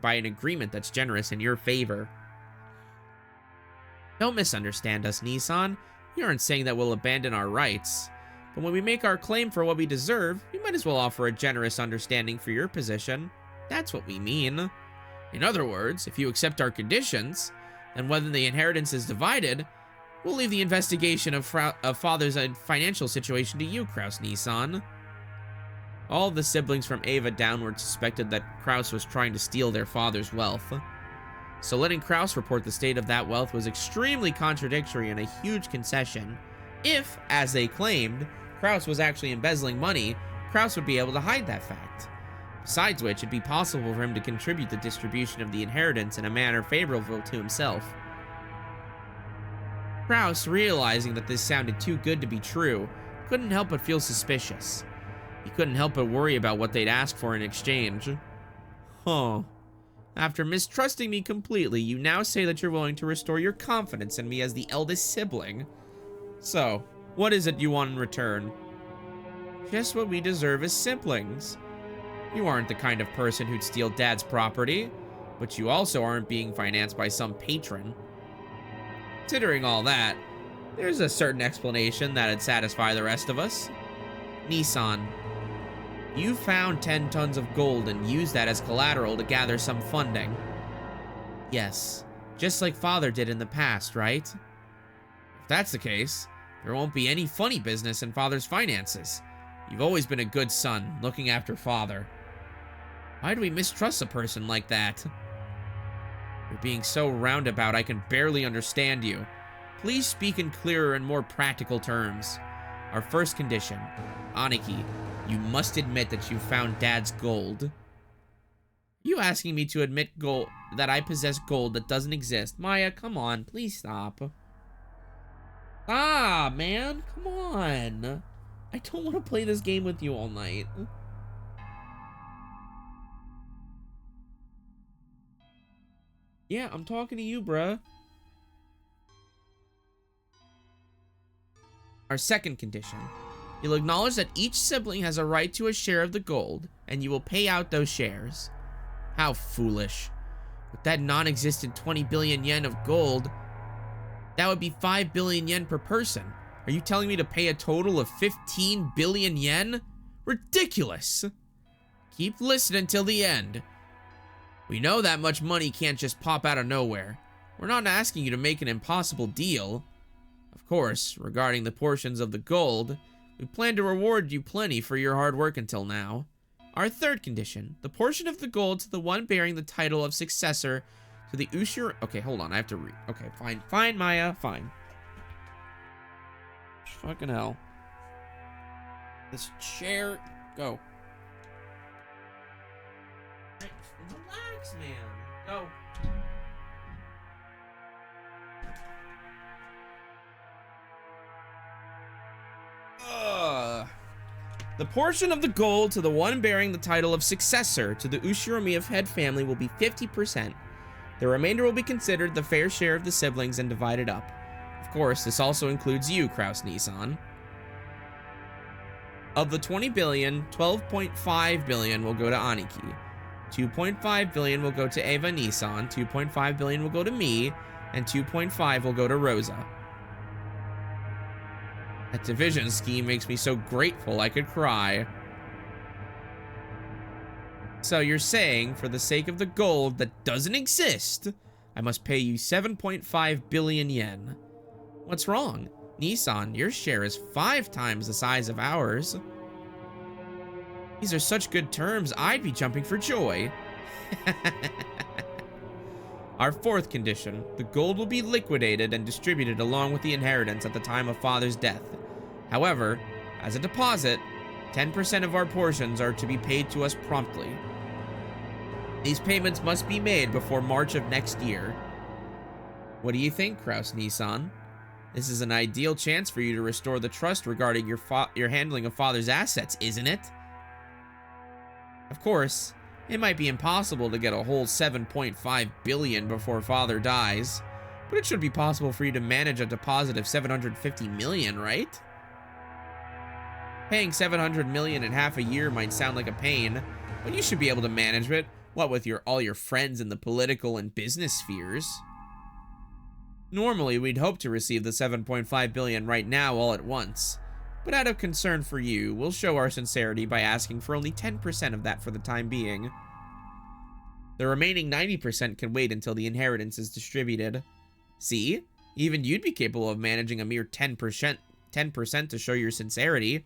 by an agreement that's generous in your favor. Don't misunderstand us, Nissan. We aren't saying that we'll abandon our rights. But when we make our claim for what we deserve, we might as well offer a generous understanding for your position. That's what we mean. In other words, if you accept our conditions, then when the inheritance is divided, we'll leave the investigation of Father's financial situation to you, Kraus Nissan. All of the siblings from Ava downward suspected that Kraus was trying to steal their father's wealth. So letting Kraus report the state of that wealth was extremely contradictory and a huge concession. If, as they claimed, Kraus was actually embezzling money, Kraus would be able to hide that fact. Besides which, it'd be possible for him to contribute the distribution of the inheritance in a manner favorable to himself. Kraus, realizing that this sounded too good to be true, couldn't help but feel suspicious. He couldn't help but worry about what they'd ask for in exchange. Huh. After mistrusting me completely, you now say that you're willing to restore your confidence in me as the eldest sibling. So, what is it you want in return? Just what we deserve as siblings. You aren't the kind of person who'd steal Dad's property, but you also aren't being financed by some patron. Considering all that, there's a certain explanation that'd satisfy the rest of us. Nissan, you found 10 tons of gold and used that as collateral to gather some funding. Yes, just like Father did in the past, right? If that's the case, there won't be any funny business in Father's finances. You've always been a good son, looking after Father. Why do we mistrust a person like that? You're being so roundabout I can barely understand you. Please speak in clearer and more practical terms. Our first condition, Aniki, you must admit that you found Dad's gold. Are you asking me to admit that I possess gold that doesn't exist? Maya, come on, please stop. Ah, man, come on. I don't want to play this game with you all night. Yeah, I'm talking to you, bruh. Our second condition. You'll acknowledge that each sibling has a right to a share of the gold, and you will pay out those shares. How foolish. With that non-existent 20 billion yen of gold, that would be 5 billion yen per person. Are you telling me to pay a total of 15 billion yen? Ridiculous! Keep listening till the end. We know that much money can't just pop out of nowhere. We're not asking you to make an impossible deal. Of course, regarding the portions of the gold, we plan to reward you plenty for your hard work until now. Our third condition, the portion of the gold to the one bearing the title of successor to the Ushiro... Okay, hold on, I have to read. Okay, fine. Fine, Maya, fine. Fucking hell. This chair... Go. Relax, man. Go. The portion of the gold to the one bearing the title of successor to the Ushiromi of head family will be 50%. The remainder will be considered the fair share of the siblings and divided up. Of course, this also includes you, Kraus Nissan. Of the 20 billion, 12.5 billion will go to Aniki. 2.5 billion will go to Eva Nissan, 2.5 billion will go to me, and 2.5 will go to Rosa. That division scheme makes me so grateful I could cry. So you're saying, for the sake of the gold that doesn't exist, I must pay you 7.5 billion yen. What's wrong? Nissan, your share is 5 times the size of ours. These are such good terms, I'd be jumping for joy. Our fourth condition, the gold will be liquidated and distributed along with the inheritance at the time of father's death. However, as a deposit, 10% of our portions are to be paid to us promptly. These payments must be made before March of next year. What do you think, Kraus Nissan? This is an ideal chance for you to restore the trust regarding your handling of father's assets, isn't it? Of course, it might be impossible to get a whole 7.5 billion before father dies, but it should be possible for you to manage a deposit of 750 million, right? Paying 700 million in half a year might sound like a pain, but you should be able to manage it, what with all your friends in the political and business spheres. Normally, we'd hope to receive the 7.5 billion right now all at once, but out of concern for you, we'll show our sincerity by asking for only 10% of that for the time being. The remaining 90% can wait until the inheritance is distributed. See? Even you'd be capable of managing a mere 10% to show your sincerity.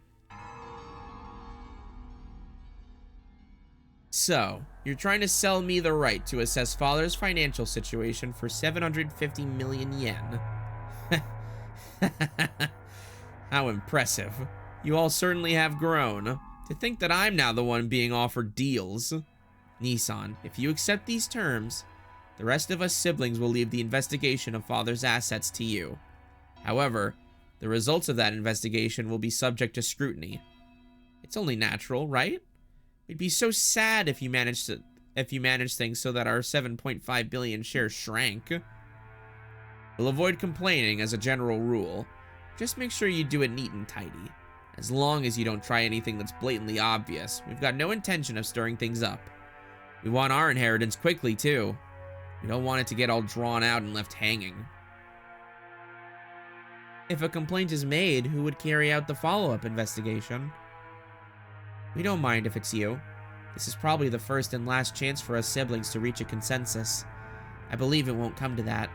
So, you're trying to sell me the right to assess father's financial situation for 750 million yen. How impressive. You all certainly have grown. To think that I'm now the one being offered deals. Nissan, if you accept these terms, the rest of us siblings will leave the investigation of father's assets to you. However, the results of that investigation will be subject to scrutiny. It's only natural, right? We'd be so sad if you managed things so that our 7.5 billion shares shrank. We'll avoid complaining as a general rule. Just make sure you do it neat and tidy. As long as you don't try anything that's blatantly obvious, we've got no intention of stirring things up. We want our inheritance quickly, too. We don't want it to get all drawn out and left hanging. If a complaint is made, who would carry out the follow-up investigation? We don't mind if it's you. This is probably the first and last chance for us siblings to reach a consensus. I believe it won't come to that.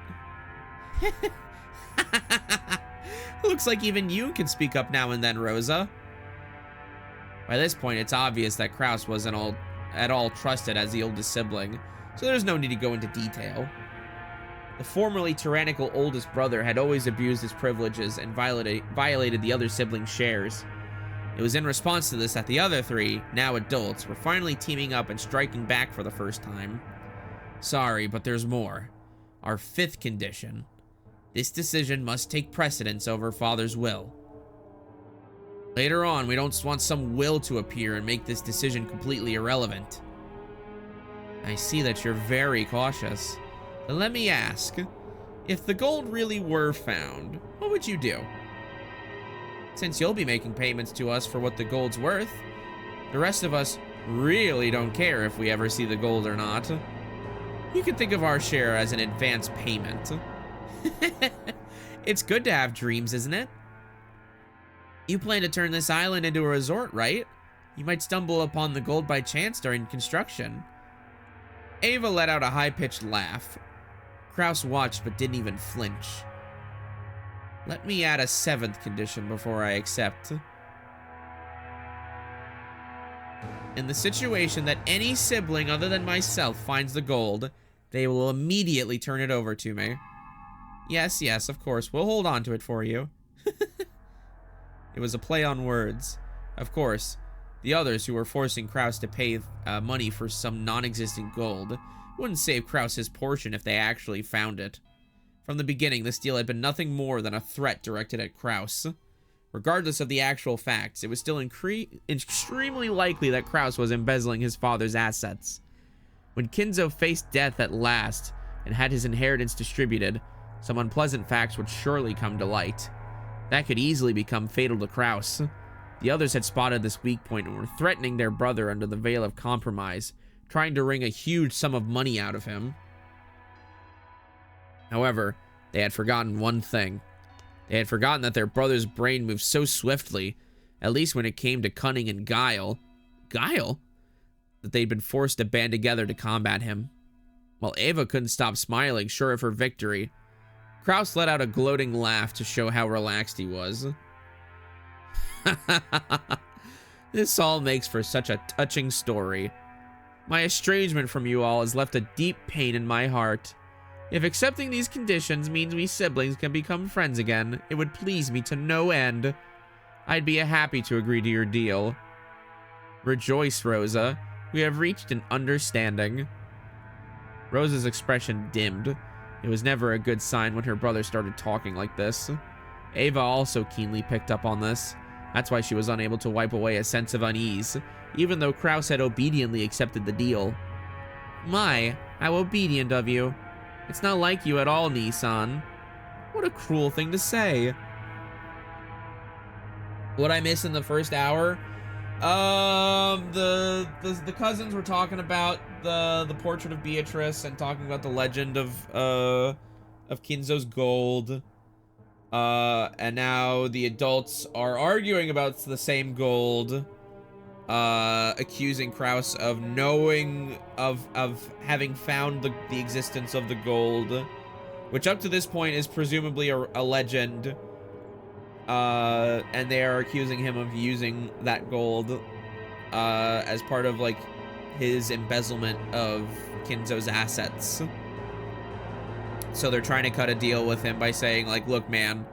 Looks like even you can speak up now and then, Rosa. By this point, it's obvious that Kraus wasn't at all trusted as the oldest sibling, so there's no need to go into detail. The formerly tyrannical oldest brother had always abused his privileges and violated the other siblings' shares. It was in response to this that the other three, now adults, were finally teaming up and striking back for the first time. Sorry, but there's more. Our fifth condition. This decision must take precedence over father's will. Later on, we don't want some will to appear and make this decision completely irrelevant. I see that you're very cautious. But let me ask, if the gold really were found, what would you do? Since you'll be making payments to us for what the gold's worth, the rest of us really don't care if we ever see the gold or not. You can think of our share as an advance payment. It's good to have dreams, isn't it? You plan to turn this island into a resort, right? You might stumble upon the gold by chance during construction. Ava let out a high-pitched laugh. Kraus watched but didn't even flinch. Let me add a seventh condition before I accept. In the situation that any sibling other than myself finds the gold, they will immediately turn it over to me. Yes, of course, we'll hold on to it for you. It was a play on words. Of course, the others who were forcing Kraus to pay money for some non-existent gold wouldn't save Kraus his portion if they actually found it. From the beginning, this deal had been nothing more than a threat directed at Kraus. Regardless of the actual facts, it was still extremely likely that Kraus was embezzling his father's assets. When Kinzo faced death at last and had his inheritance distributed, some unpleasant facts would surely come to light. That could easily become fatal to Kraus. The others had spotted this weak point and were threatening their brother under the veil of compromise, trying to wring a huge sum of money out of him. However, they had forgotten one thing. They had forgotten that their brother's brain moved so swiftly, at least when it came to cunning and guile, that they'd been forced to band together to combat him. While Ava couldn't stop smiling, sure of her victory, Kraus let out a gloating laugh to show how relaxed he was. This all makes for such a touching story. My estrangement from you all has left a deep pain in my heart. If accepting these conditions means we siblings can become friends again, it would please me to no end. I'd be happy to agree to your deal. Rejoice, Rosa. We have reached an understanding. Rosa's expression dimmed. It was never a good sign when her brother started talking like this. Ava also keenly picked up on this. That's why she was unable to wipe away a sense of unease, even though Kraus had obediently accepted the deal. My, how obedient of you. It's not like you at all, Nissan. What a cruel thing to say. What I missed in the first hour? The cousins were talking about the portrait of Beatrice and talking about the legend of Kinzo's gold. And now the adults are arguing about the same gold, accusing Kraus of knowing of having found the existence of the gold, which up to this point is presumably a legend. And they are accusing him of using that gold as part of like his embezzlement of Kinzo's assets. So they're trying to cut a deal with him by saying like, look, man,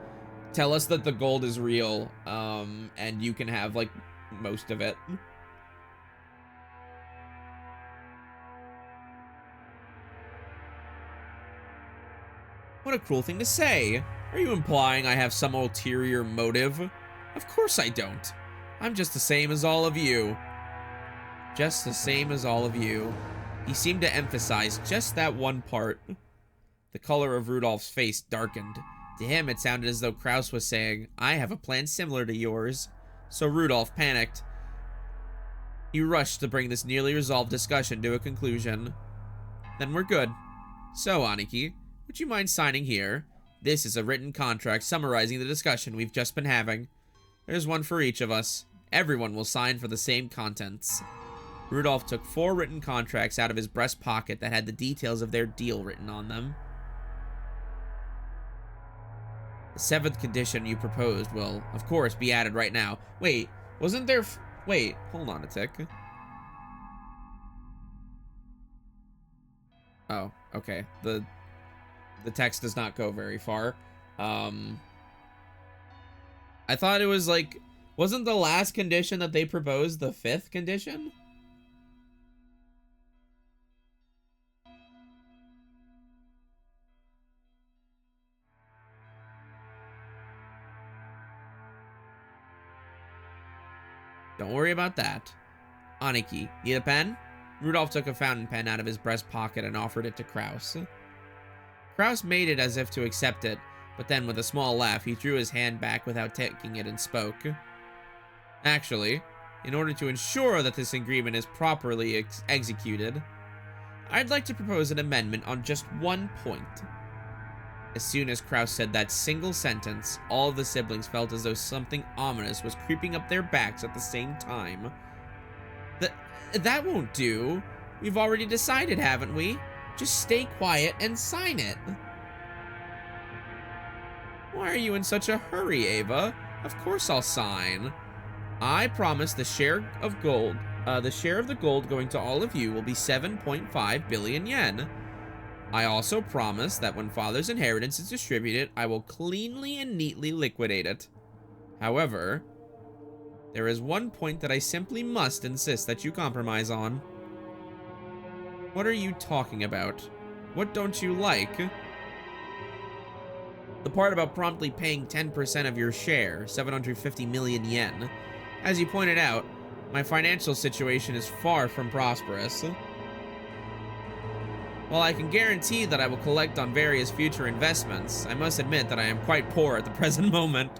tell us that the gold is real, and you can have like most of it. What a cruel thing to say. Are you implying I have some ulterior motive? Of course I don't. I'm just the same as all of you. Just the same as all of you. He seemed to emphasize just that one part. The color of Rudolph's face darkened. To him, it sounded as though Kraus was saying, I have a plan similar to yours. So Rudolph panicked. He rushed to bring this nearly resolved discussion to a conclusion. Then we're good. So, Aniki, would you mind signing here? This is a written contract summarizing the discussion we've just been having. There's one for each of us. Everyone will sign for the same contents. Rudolph took 4 written contracts out of his breast pocket that had the details of their deal written on them. The 7th condition you proposed will, of course, be added right now. Wait, wasn't there... Wait, hold on a tick. Oh, okay. The text does not go very far. I thought it was like, wasn't the last condition that they proposed the 5th condition? Don't worry about that. Aniki, need a pen? Rudolph took a fountain pen out of his breast pocket and offered it to Kraus. Kraus made it as if to accept it, but then with a small laugh, he threw his hand back without taking it and spoke. Actually, in order to ensure that this agreement is properly executed, I'd like to propose an amendment on just one point. As soon as Kraus said that single sentence, all of the siblings felt as though something ominous was creeping up their backs at the same time. That won't do. We've already decided, haven't we? Just stay quiet and sign it. Why are you in such a hurry, Ava? Of course I'll sign. I promise the share of gold, the gold going to all of you will be 7.5 billion yen. I also promise that when Father's inheritance is distributed, I will cleanly and neatly liquidate it. However, there is one point that I simply must insist that you compromise on. What are you talking about? What don't you like? The part about promptly paying 10% of your share, 750 million yen. As you pointed out, my financial situation is far from prosperous. While I can guarantee that I will collect on various future investments, I must admit that I am quite poor at the present moment.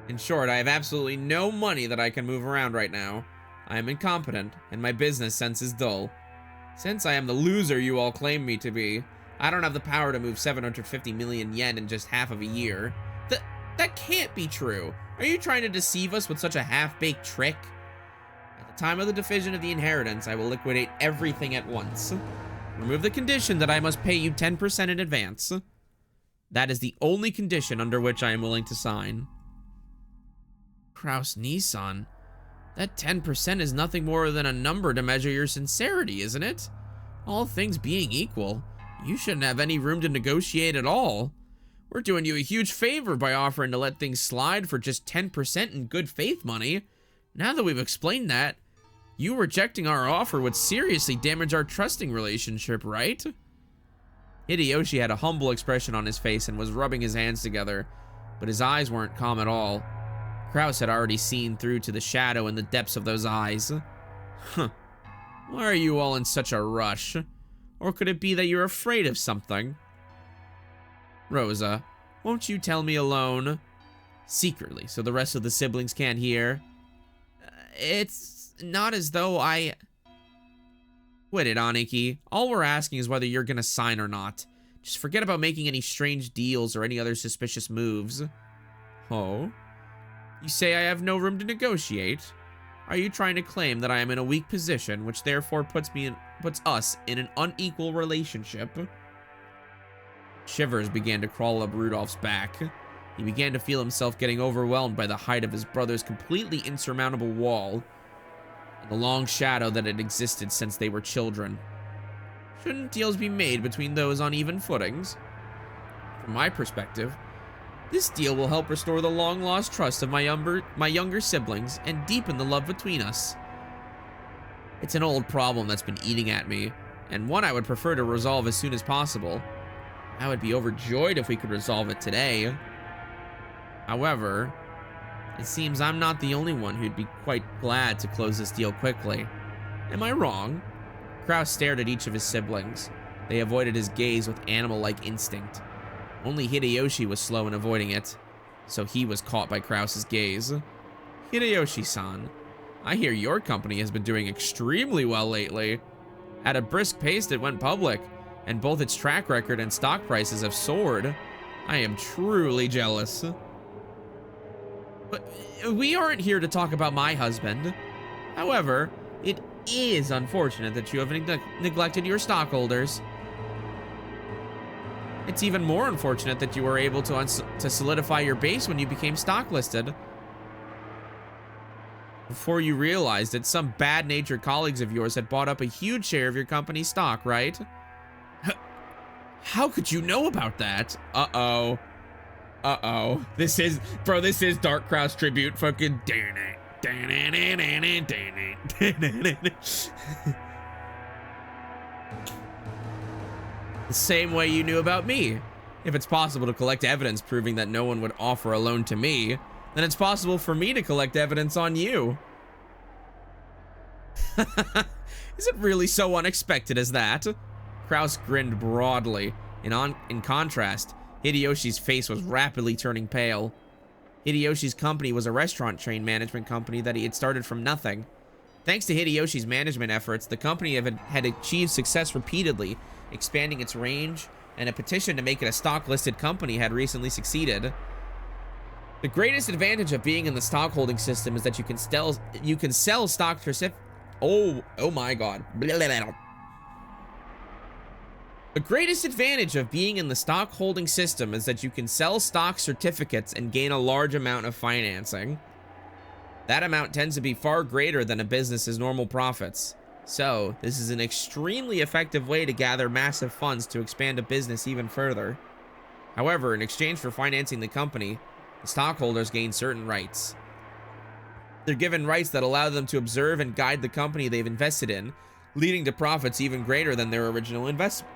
In short, I have absolutely no money that I can move around right now. I am incompetent, and my business sense is dull. Since I am the loser you all claim me to be, I don't have the power to move 750 million yen in just half of a year. That can't be true. Are you trying to deceive us with such a half-baked trick? At the time of the division of the inheritance, I will liquidate everything at once. Remove the condition that I must pay you 10% in advance. That is the only condition under which I am willing to sign. Kraus Nissan, that 10% is nothing more than a number to measure your sincerity, isn't it? All things being equal, You shouldn't have any room to negotiate at all. We're doing you a huge favor by offering to let things slide for just 10% in good faith money. Now that we've explained that, you rejecting our offer would seriously damage our trusting relationship, right? Hideyoshi had a humble expression on his face and was rubbing his hands together, but his eyes weren't calm at all. Kraus had already seen through to the shadow in the depths of those eyes. Huh. Why are you all in such a rush? Or could it be that you're afraid of something? Rosa, won't you tell me alone? Secretly, so the rest of the siblings can't hear. It's not as though I... Quit it, Aniki. All we're asking is whether you're gonna sign or not. Just forget about making any strange deals or any other suspicious moves. Oh? You say I have no room to negotiate? Are you trying to claim that I am in a weak position, which therefore puts us in an unequal relationship? Shivers began to crawl up Rudolph's back. He began to feel himself getting overwhelmed by the height of his brother's completely insurmountable wall, and the long shadow that had existed since they were children. Shouldn't deals be made between those on even footings? From my perspective, this deal will help restore the long-lost trust of my younger siblings and deepen the love between us. It's an old problem that's been eating at me, and one I would prefer to resolve as soon as possible. I would be overjoyed if we could resolve it today. However, it seems I'm not the only one who'd be quite glad to close this deal quickly. Am I wrong? Kraus stared at each of his siblings. They avoided his gaze with animal-like instinct. Only Hideyoshi was slow in avoiding it, so he was caught by Kraus's gaze. Hideyoshi-san, I hear your company has been doing extremely well lately. At a brisk pace it went public, and both its track record and stock prices have soared. I am truly jealous. But we aren't here to talk about my husband. However, it is unfortunate that you have neglected your stockholders. It's even more unfortunate that you were able to solidify your base when you became stock listed. Before you realized it, some bad-natured colleagues of yours had bought up a huge share of your company's stock, right? How could you know about that? Uh-oh. Uh-oh. This is Dark Kraus tribute. Fucking damn it. The same way you knew about me. If it's possible to collect evidence proving that no one would offer a loan to me, then it's possible for me to collect evidence on you. Is it really so unexpected as that? Kraus grinned broadly. In contrast, Hideyoshi's face was rapidly turning pale. Hideyoshi's company was a restaurant chain management company that he had started from nothing. Thanks to Hideyoshi's management efforts, the company had achieved success repeatedly, expanding its range, and a petition to make it a stock-listed company had recently succeeded. The greatest advantage of being in the stockholding system is that you can sell stock certificates. Oh my god. The greatest advantage of being in the stockholding system is that you can sell stock certificates and gain a large amount of financing. That amount tends to be far greater than a business's normal profits. So, this is an extremely effective way to gather massive funds to expand a business even further. However, in exchange for financing the company, the stockholders gain certain rights. They're given rights that allow them to observe and guide the company they've invested in, leading to profits even greater than their original investments.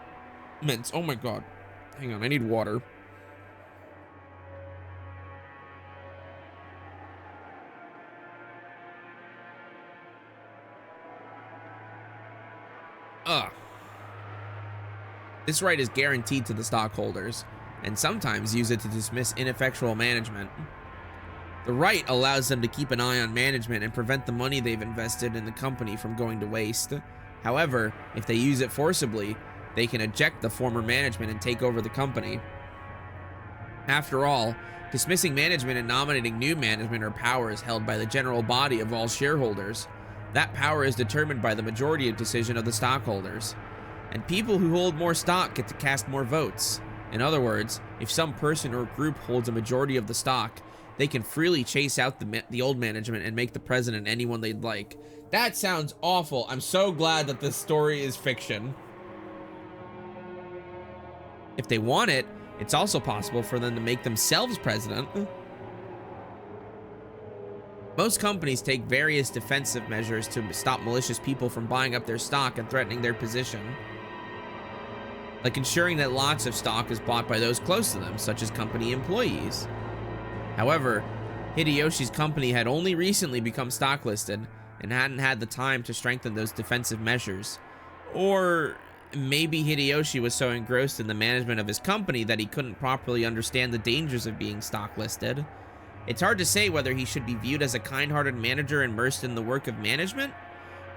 Oh my god. Hang on, I need water. This right is guaranteed to the stockholders, and sometimes use it to dismiss ineffectual management. The right allows them to keep an eye on management and prevent the money they've invested in the company from going to waste. However, if they use it forcibly, they can eject the former management and take over the company. After all, dismissing management and nominating new management are powers held by the general body of all shareholders. That power is determined by the majority decision of the stockholders. And people who hold more stock get to cast more votes. In other words, if some person or group holds a majority of the stock, they can freely chase out the old management and make the president anyone they'd like. That sounds awful. I'm so glad that this story is fiction. If they want it, it's also possible for them to make themselves president. Most companies take various defensive measures to stop malicious people from buying up their stock and threatening their position, like ensuring that lots of stock is bought by those close to them, such as company employees. However, Hideyoshi's company had only recently become stock listed and hadn't had the time to strengthen those defensive measures. Or maybe Hideyoshi was so engrossed in the management of his company that he couldn't properly understand the dangers of being stock listed. It's hard to say whether he should be viewed as a kind-hearted manager immersed in the work of management,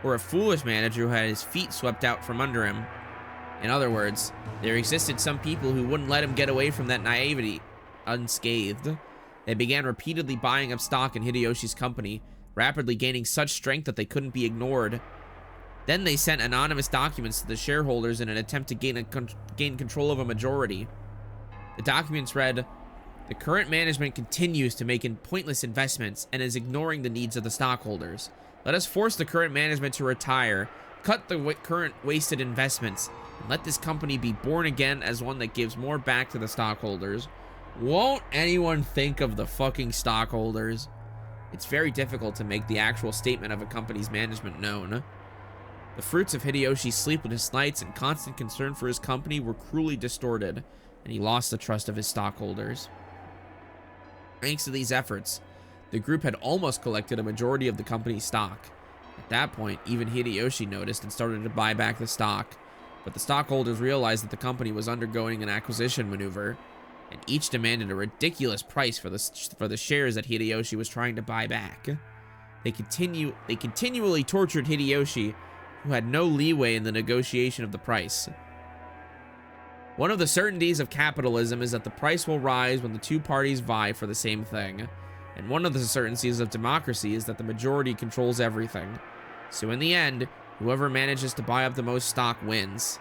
or a foolish manager who had his feet swept out from under him. In other words, there existed some people who wouldn't let him get away from that naivety unscathed. They began repeatedly buying up stock in Hideyoshi's company, rapidly gaining such strength that they couldn't be ignored. Then they sent anonymous documents to the shareholders in an attempt to gain control of a majority. The documents read, "The current management continues to make pointless investments and is ignoring the needs of the stockholders. Let us force the current management to retire, cut the current wasted investments, and let this company be born again as one that gives more back to the stockholders." Won't anyone think of the fucking stockholders? It's very difficult to make the actual statement of a company's management known. The fruits of Hideyoshi's sleepless nights and constant concern for his company were cruelly distorted, and he lost the trust of his stockholders. Thanks to these efforts, the group had almost collected a majority of the company's stock. At that point, even Hideyoshi noticed and started to buy back the stock, but the stockholders realized that the company was undergoing an acquisition maneuver, and each demanded a ridiculous price for the shares that Hideyoshi was trying to buy back. They continually tortured Hideyoshi, who had no leeway in the negotiation of the price. One of the certainties of capitalism is that the price will rise when the two parties vie for the same thing, and one of the certainties of democracy is that the majority controls everything. So in the end, whoever manages to buy up the most stock wins.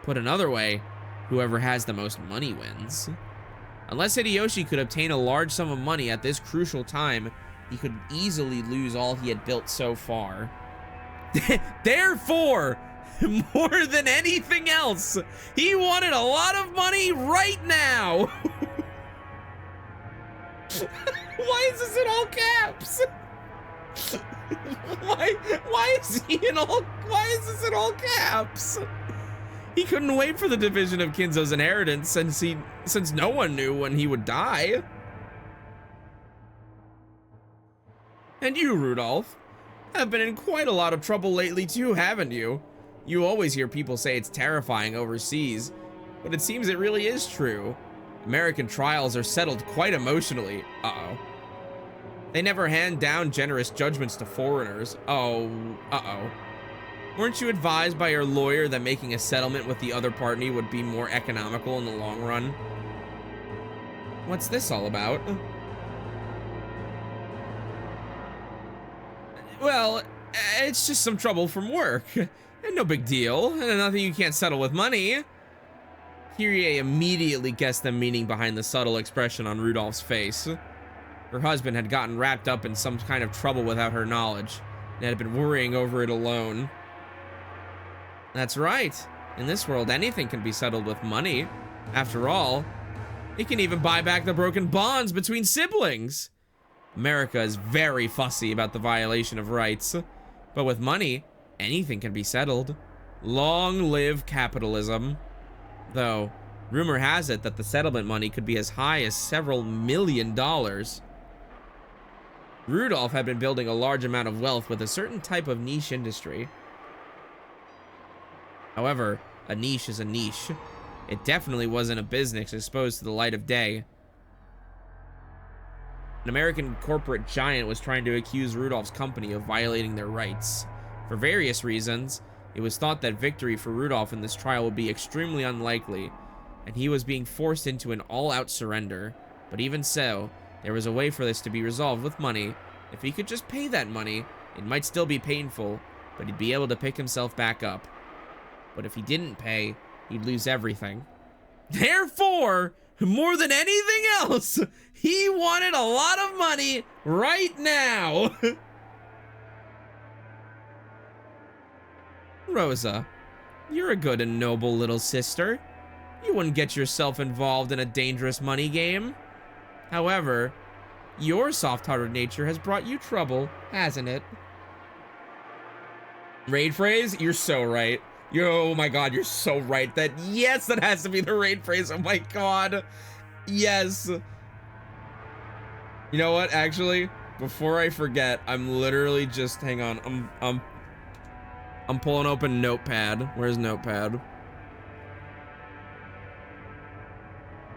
Put another way, whoever has the most money wins. Unless Hideyoshi could obtain a large sum of money at this crucial time, he could easily lose all he had built so far. Therefore, more than anything else, he wanted a lot of money right now. Why is this in all caps? Why is this in all caps? He couldn't wait for the division of Kinzo's inheritance since no one knew when he would die. And you, Rudolph, have been in quite a lot of trouble lately too, haven't you? You always hear people say it's terrifying overseas, but it seems it really is true. American trials are settled quite emotionally. Uh-oh. They never hand down generous judgments to foreigners. Oh, uh-oh. Weren't you advised by your lawyer that making a settlement with the other party would be more economical in the long run? What's this all about? Well, it's just some trouble from work. No big deal, and nothing you can't settle with money. Kyrie immediately guessed the meaning behind the subtle expression on Rudolph's face. Her husband had gotten wrapped up in some kind of trouble without her knowledge, and had been worrying over it alone. That's right. In this world, anything can be settled with money. After all, it can even buy back the broken bonds between siblings. America is very fussy about the violation of rights, but with money, anything can be settled. Long live capitalism. Though, rumor has it that the settlement money could be as high as several $1 million. Rudolph had been building a large amount of wealth with a certain type of niche industry. However, a niche is a niche. It definitely wasn't a business exposed to the light of day. An American corporate giant was trying to accuse Rudolph's company of violating their rights. For various reasons, it was thought that victory for Rudolph in this trial would be extremely unlikely, and he was being forced into an all-out surrender. But even so, there was a way for this to be resolved with money. If he could just pay that money, it might still be painful, but he'd be able to pick himself back up. But if he didn't pay, he'd lose everything. Therefore, more than anything else, he wanted a lot of money right now. Rosa, you're a good and noble little sister. you wouldn't get yourself involved in a dangerous money game. However, your soft-hearted nature has brought you trouble, hasn't it? Raid phrase? You're so right. Oh my god, you're so right. Yes, that has to be the raid phrase. Oh my god. Yes. You know what, actually, before I forget, I'm literally just, hang on, I'm pulling open Notepad. Where's Notepad?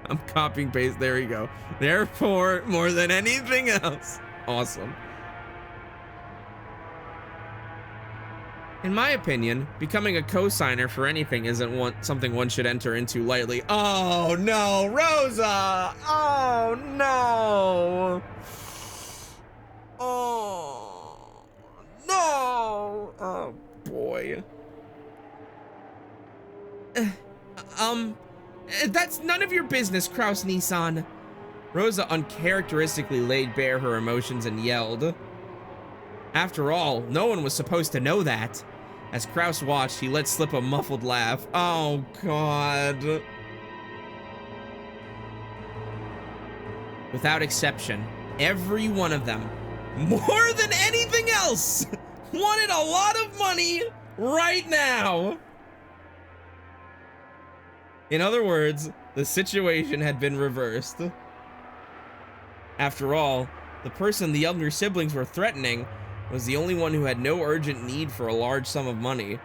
I'm copying paste, there we go. Therefore, more than anything else. Awesome. In my opinion, becoming a co-signer for anything isn't something one should enter into lightly. Oh no, Rosa! Oh no! Oh no! Oh boy. That's none of your business, Kraus-Nissan. Rosa uncharacteristically laid bare her emotions and yelled. After all, no one was supposed to know that. As Kraus watched, he let slip a muffled laugh. Oh, God. Without exception, every one of them, more than anything else, wanted a lot of money right now. In other words, the situation had been reversed. After all, the person the younger siblings were threatening was the only one who had no urgent need for a large sum of money.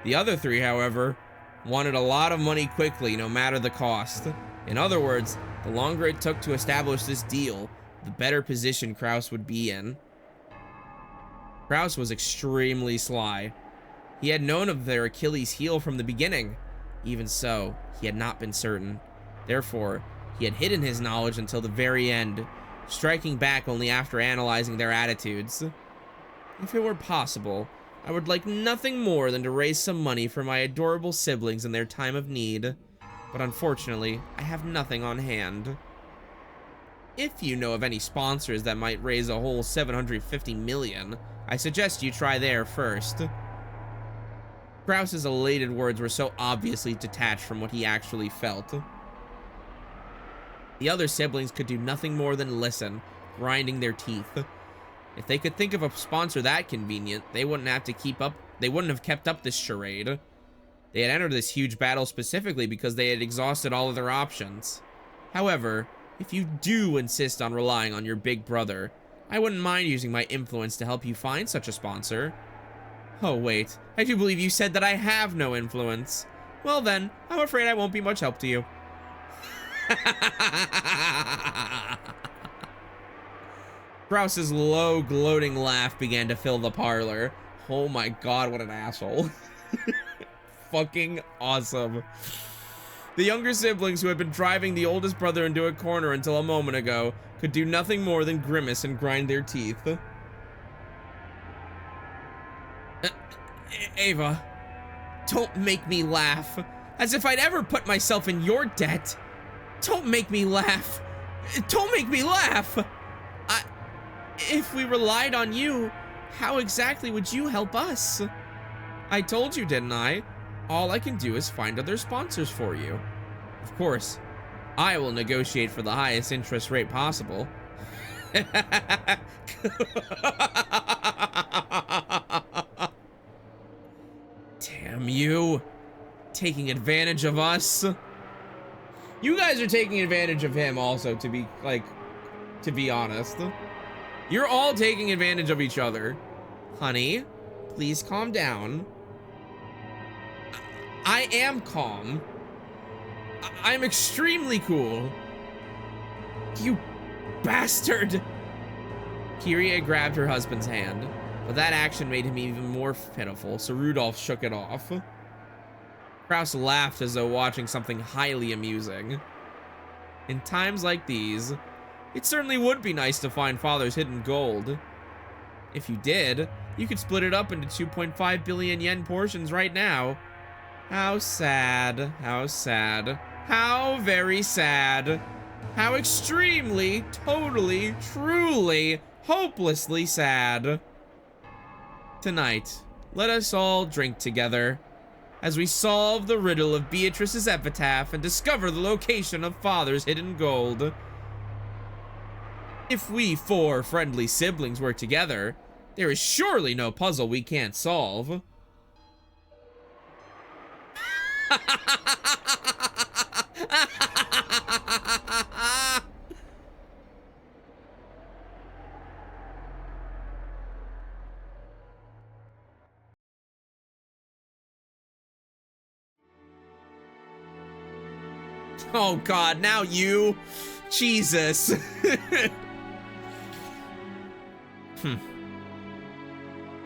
The other three, however, wanted a lot of money quickly, no matter the cost. In other words, the longer it took to establish this deal, the better position Kraus would be in. Kraus was extremely sly. He had known of their Achilles' heel from the beginning. Even so, he had not been certain. Therefore, he had hidden his knowledge until the very end, striking back only after analyzing their attitudes. If it were possible, I would like nothing more than to raise some money for my adorable siblings in their time of need. But unfortunately, I have nothing on hand. If you know of any sponsors that might raise a whole 750 million, I suggest you try there first. Kraus's elated words were so obviously detached from what he actually felt. The other siblings could do nothing more than listen, grinding their teeth. If they could think of a sponsor that convenient, they wouldn't have kept up this charade. They had entered this huge battle specifically because they had exhausted all of their options. However, if you do insist on relying on your big brother, I wouldn't mind using my influence to help you find such a sponsor. Oh wait, I do believe you said that I have no influence. Well then, I'm afraid I won't be much help to you. Kraus's low, gloating laugh began to fill the parlor. Oh my god, what an asshole. Fucking awesome. The younger siblings, who had been driving the oldest brother into a corner until a moment ago, could do nothing more than grimace and grind their teeth. Ava, don't make me laugh. As if I'd ever put myself in your debt. Don't make me laugh. Don't make me laugh. If we relied on you, how exactly would you help us? I told you, didn't I? All I can do is find other sponsors for you. Of course, I will negotiate for the highest interest rate possible. Damn you. Taking advantage of us. You guys are taking advantage of him also, to be honest. You're all taking advantage of each other. Honey, please calm down. I am calm. I'm extremely cool. You bastard! Kyria grabbed her husband's hand, but that action made him even more pitiful, so Rudolph shook it off. Kraus laughed as though watching something highly amusing. In times like these, it certainly would be nice to find Father's hidden gold. If you did, you could split it up into 2.5 billion yen portions right now. How sad, how sad, how very sad, how extremely, totally, truly, hopelessly sad. Tonight, let us all drink together. as we solve the riddle of Beatrice's epitaph and discover the location of Father's hidden gold. If we 4 friendly siblings work together, there is surely no puzzle we can't solve. Oh God, now you. Jesus.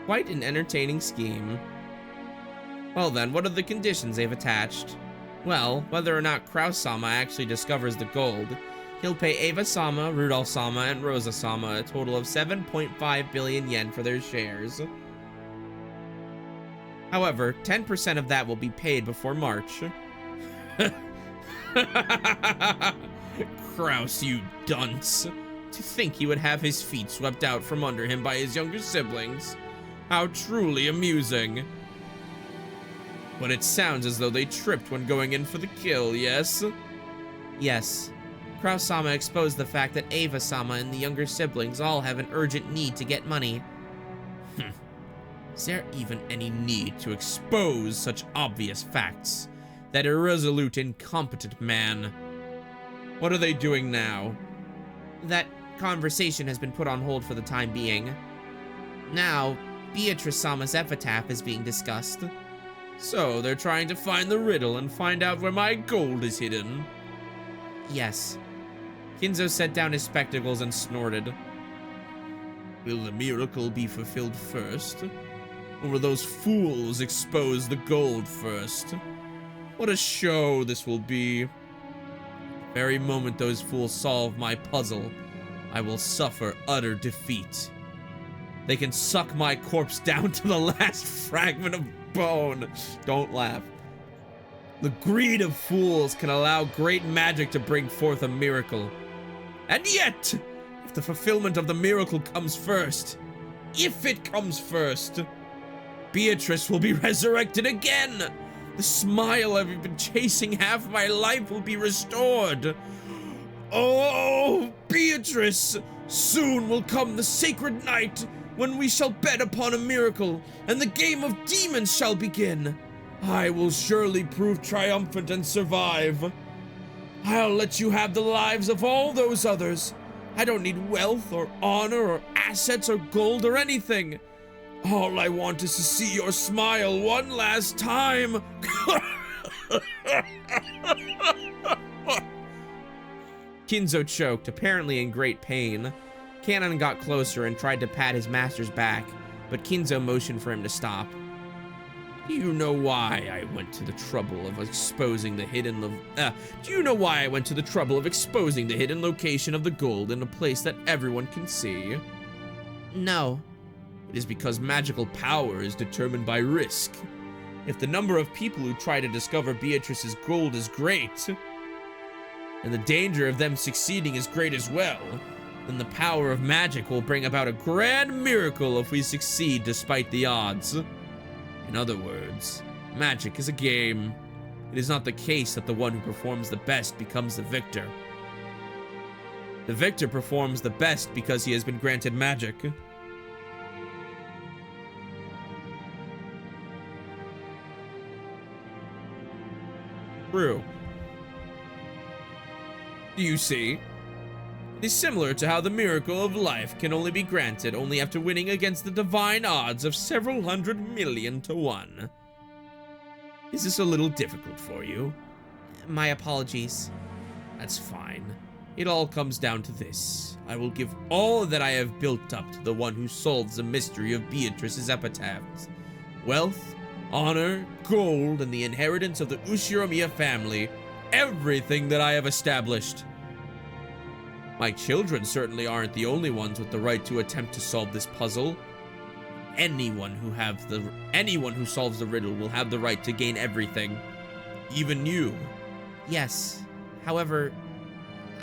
Quite an entertaining scheme. Well then, what are the conditions they've attached? Well, whether or not Kraus-sama actually discovers the gold, he'll pay Eva-sama, Rudolph-sama, and Rosa-sama a total of 7.5 billion yen for their shares. However, 10% of that will be paid before March. Kraus, you dunce. To think he would have his feet swept out from under him by his younger siblings. How truly amusing. But it sounds as though they tripped when going in for the kill, yes? Yes. Kraus-sama exposed the fact that Eva-sama and the younger siblings all have an urgent need to get money. Is there even any need to expose such obvious facts? That irresolute, incompetent man. What are they doing now? That conversation has been put on hold for the time being. Now, Beatrice-sama's epitaph is being discussed. So, they're trying to find the riddle and find out where my gold is hidden? Yes. Kinzo set down his spectacles and snorted. Will the miracle be fulfilled first? Or will those fools expose the gold first? What a show this will be. The very moment those fools solve my puzzle, I will suffer utter defeat. They can suck my corpse down to the last fragment of bone. Don't laugh. The greed of fools can allow great magic to bring forth a miracle. And yet, if the fulfillment of the miracle comes first, if it comes first, Beatrice will be resurrected again. The smile I've been chasing half my life will be restored. Oh, Beatrice! Soon will come the sacred night when we shall bet upon a miracle, and the game of demons shall begin. I will surely prove triumphant and survive. I'll let you have the lives of all those others. I don't need wealth or honor or assets or gold or anything. All I want is to see your smile one last time. Kinzo choked, apparently in great pain. Kanon got closer and tried to pat his master's back, but Kinzo motioned for him to stop. Do you know why I went to the trouble of exposing the hidden location of the gold in a place that everyone can see? No. It is because magical power is determined by risk. If the number of people who try to discover Beatrice's gold is great, and the danger of them succeeding is great as well, then the power of magic will bring about a grand miracle if we succeed despite the odds. In other words, magic is a game. It is not the case that the one who performs the best becomes the victor. The victor performs the best because he has been granted magic. True. Do you see? It is similar to how the miracle of life can only be granted only after winning against the divine odds of several 100 million to 1. Is this a little difficult for you? My apologies. That's fine. It all comes down to this. I will give all that I have built up to the one who solves the mystery of Beatrice's epitaphs. Wealth, honor, gold, and the inheritance of the Ushiromiya family. Everything that I have established. My children certainly aren't the only ones with the right to attempt to solve this puzzle. Anyone who solves the riddle will have the right to gain everything. Even you. Yes. However,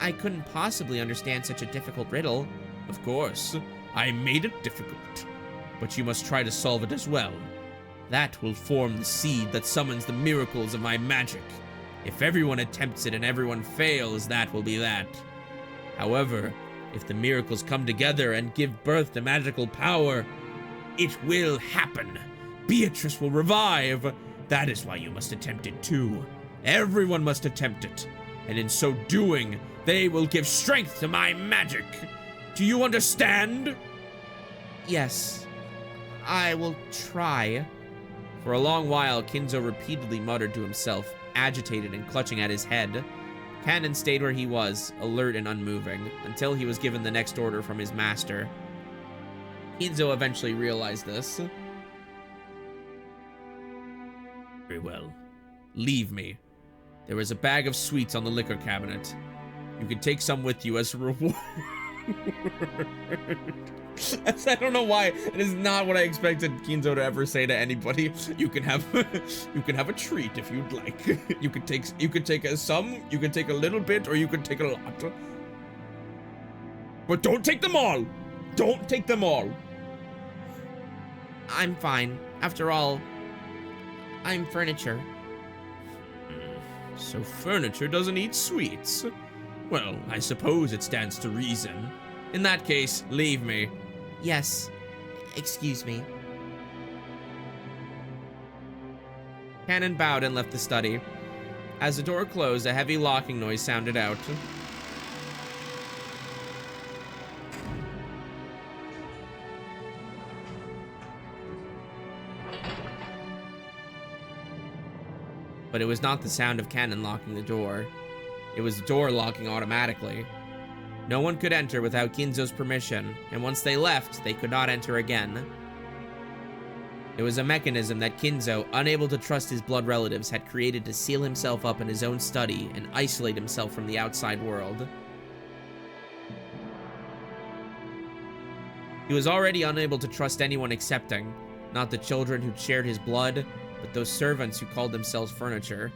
I couldn't possibly understand such a difficult riddle. Of course. I made it difficult. But you must try to solve it as well. That will form the seed that summons the miracles of my magic. If everyone attempts it and everyone fails, that will be that. However, if the miracles come together and give birth to magical power, it will happen. Beatrice will revive. That is why you must attempt it too. Everyone must attempt it. And in so doing, they will give strength to my magic. Do you understand? Yes, I will try. For a long while, Kinzo repeatedly muttered to himself, agitated and clutching at his head. Kanon stayed where he was, alert and unmoving, until he was given the next order from his master. Kinzo eventually realized this. Very well. Leave me. There is a bag of sweets on the liquor cabinet. You can take some with you as a reward. I don't know why. It is not what I expected Kinzo to ever say to anybody. You can have a treat if you'd like. You can take some, you can take a little bit, or you can take a lot. But don't take them all. Don't take them all. I'm fine. After all, I'm furniture. So furniture doesn't eat sweets? Well, I suppose it stands to reason. In that case, leave me. Yes. Excuse me. Kanon bowed and left the study. As the door closed, a heavy locking noise sounded out. But it was not the sound of Kanon locking the door. It was the door locking automatically. No one could enter without Kinzo's permission, and once they left, they could not enter again. It was a mechanism that Kinzo, unable to trust his blood relatives, had created to seal himself up in his own study and isolate himself from the outside world. He was already unable to trust anyone accepting, not the children who shared his blood, but those servants who called themselves furniture.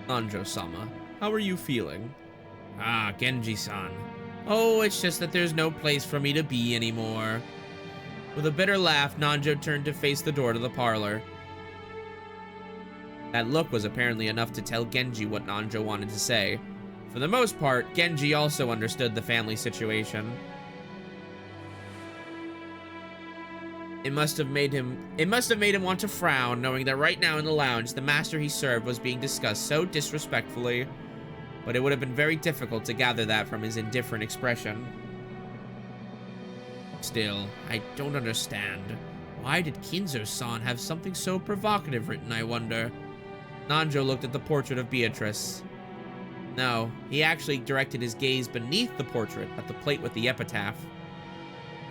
Nanjo-sama, how are you feeling? Ah, Genji-san. Oh, it's just that there's no place for me to be anymore. With a bitter laugh, Nanjo turned to face the door to the parlor. That look was apparently enough to tell Genji what Nanjo wanted to say. For the most part, Genji also understood the family situation. It must have made him want to frown, knowing that right now in the lounge, the master he served was being discussed so disrespectfully. But it would have been very difficult to gather that from his indifferent expression. Still, I don't understand. Why did Kinzo-san have something so provocative written, I wonder? Nanjo looked at the portrait of Beatrice. No, he actually directed his gaze beneath the portrait at the plate with the epitaph.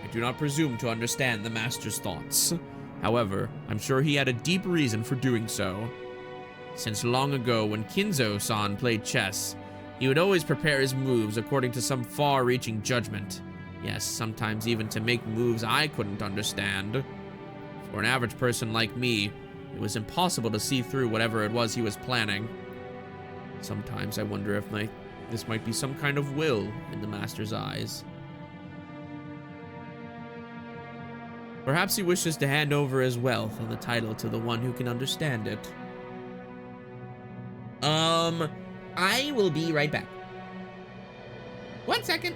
I do not presume to understand the master's thoughts. However, I'm sure he had a deep reason for doing so. Since long ago, when Kinzo-san played chess, he would always prepare his moves according to some far-reaching judgment. Yes, sometimes even to make moves I couldn't understand. For an average person like me, it was impossible to see through whatever it was he was planning. Sometimes I wonder if this might be some kind of will in the master's eyes. Perhaps he wishes to hand over his wealth and the title to the one who can understand it. I will be right back. 1 second.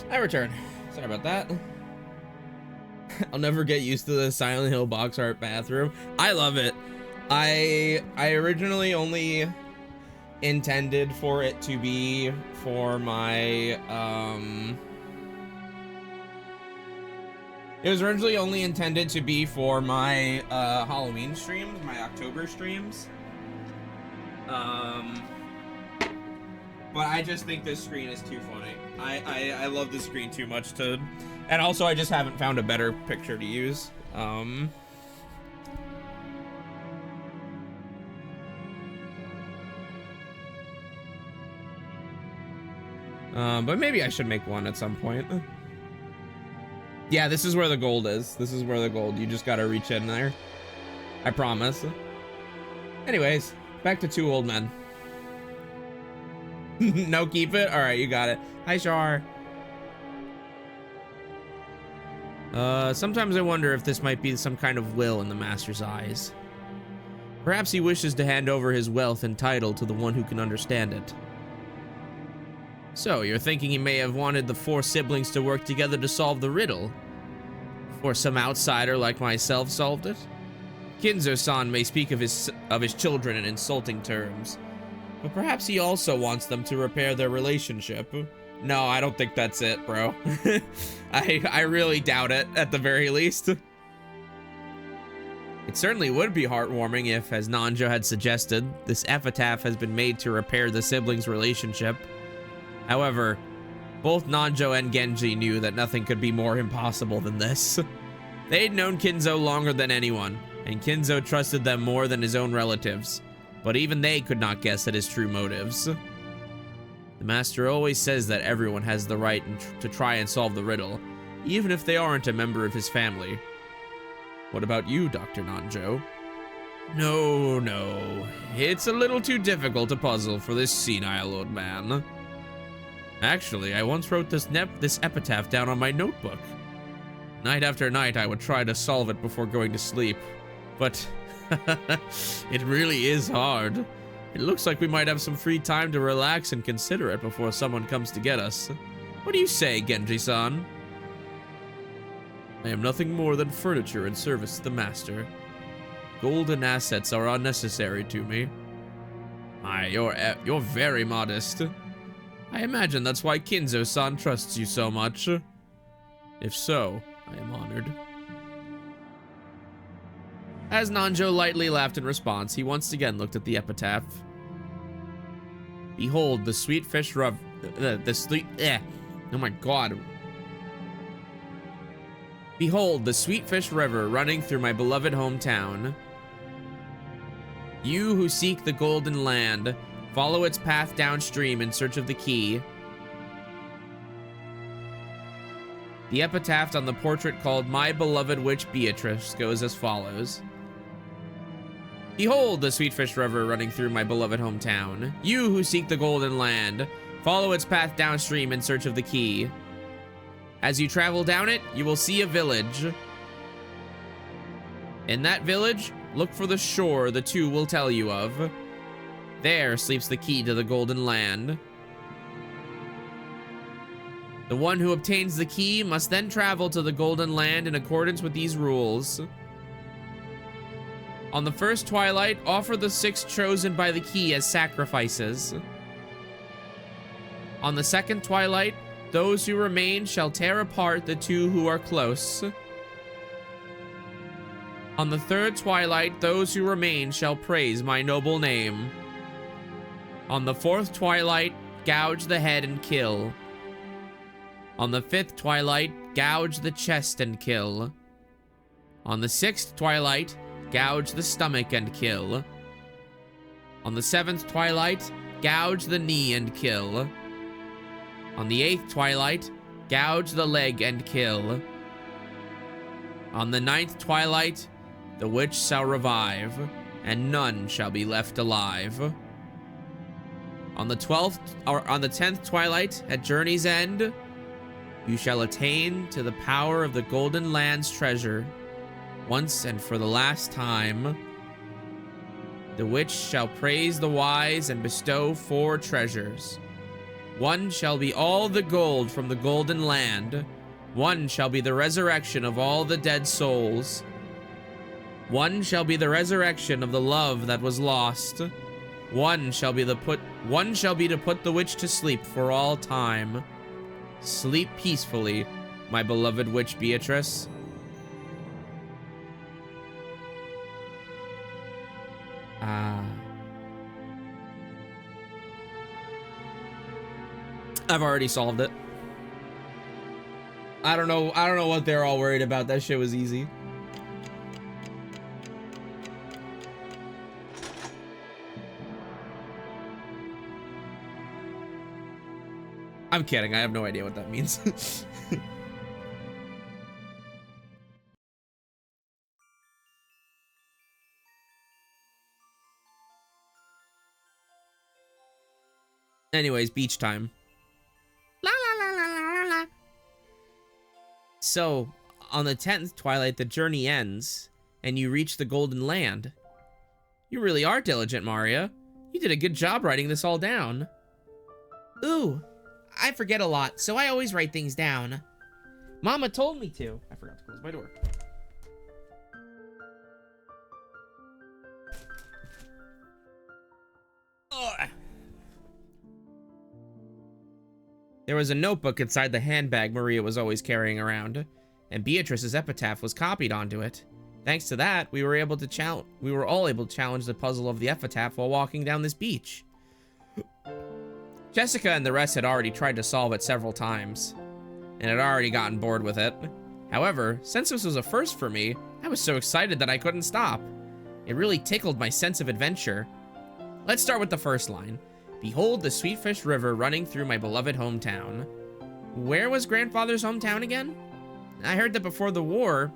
I return. Sorry about that. I'll never get used to the Silent Hill box art bathroom. I love it. I originally only intended for it to be for my it was originally only intended to be for my Halloween streams, my October streams. But I just think this screen is too funny. I love this screen too much to, and also I just haven't found a better picture to use. But maybe I should make one at some point. Yeah, this is where the gold is. This is where the gold, you just gotta reach in there. I promise. Anyways, back to Two Old Men. No, keep it? Alright, you got it. Hi, Shar. Sometimes I wonder if this might be some kind of will in the Master's eyes. Perhaps he wishes to hand over his wealth and title to the one who can understand it. So, you're thinking he may have wanted the four siblings to work together to solve the riddle? Before some outsider like myself solved it? Kinzo-san may speak of his children in insulting terms, but perhaps he also wants them to repair their relationship. No, I don't think that's it, bro. I really doubt it, at the very least. It certainly would be heartwarming if, as Nanjo had suggested, this epitaph has been made to repair the siblings' relationship. However, both Nanjo and Genji knew that nothing could be more impossible than this. They'd known Kinzo longer than anyone, and Kinzo trusted them more than his own relatives, but even they could not guess at his true motives. The Master always says that everyone has the right to try and solve the riddle, even if they aren't a member of his family. What about you, Dr. Nanjo? No, it's a little too difficult a puzzle for this senile old man. Actually, I once wrote this epitaph down on my notebook. Night after night, I would try to solve it before going to sleep. But it really is hard. It looks like we might have some free time to relax and consider it before someone comes to get us. What do you say, Genji-san? I am nothing more than furniture in service to the Master. Golden assets are unnecessary to me. You're very modest. I imagine that's why Kinzo-san trusts you so much. If so, I am honored. As Nanjo lightly laughed in response, he once again looked at the epitaph. Behold, the sweet fish oh my god. Behold, the sweet fish river running through my beloved hometown. You who seek the golden land, follow its path downstream in search of the key. The epitaph on the portrait called My Beloved Witch Beatrice goes as follows. Behold the sweet fish river running through my beloved hometown. You who seek the golden land, follow its path downstream in search of the key. As you travel down it, you will see a village. In that village, look for the shore the two will tell you of. There sleeps the key to the golden land. The one who obtains the key must then travel to the golden land in accordance with these rules. On the first twilight, offer the 6 chosen by the key as sacrifices. On the second twilight, those who remain shall tear apart the 2 who are close. On the third twilight, those who remain shall praise my noble name. On the fourth twilight, gouge the head and kill. On the fifth twilight, gouge the chest and kill. On the sixth twilight, gouge the stomach and kill. On the seventh twilight, gouge the knee and kill. On the eighth twilight, gouge the leg and kill. On the ninth twilight, the witch shall revive, and none shall be left alive. On the 10th twilight, at journey's end, you shall attain to the power of the golden land's treasure. Once and for the last time, the witch shall praise the wise and bestow 4 treasures. One shall be all the gold from the golden land. One shall be the resurrection of all the dead souls. One shall be the resurrection of the love that was lost. One shall be to put the witch to sleep for all time. Sleep peacefully, my beloved witch Beatrice. I've already solved it. I don't know what they're all worried about. That shit was easy. I'm kidding. I have no idea what that means. Anyways, beach time. La la la la la la. So, on the 10th twilight, the journey ends, and you reach the Golden Land. You really are diligent, Maria. You did a good job writing this all down. Ooh, I forget a lot, so I always write things down. Mama told me to. I forgot to close my door. Ugh. There was a notebook inside the handbag Maria was always carrying around, and Beatrice's epitaph was copied onto it. Thanks to that, we were all able to challenge the puzzle of the epitaph while walking down this beach. Jessica and the rest had already tried to solve it several times, and had already gotten bored with it. However, since this was a first for me, I was so excited that I couldn't stop. It really tickled my sense of adventure. Let's start with the first line. Behold the Sweetfish River running through my beloved hometown. Where was grandfather's hometown again? I heard that before the war,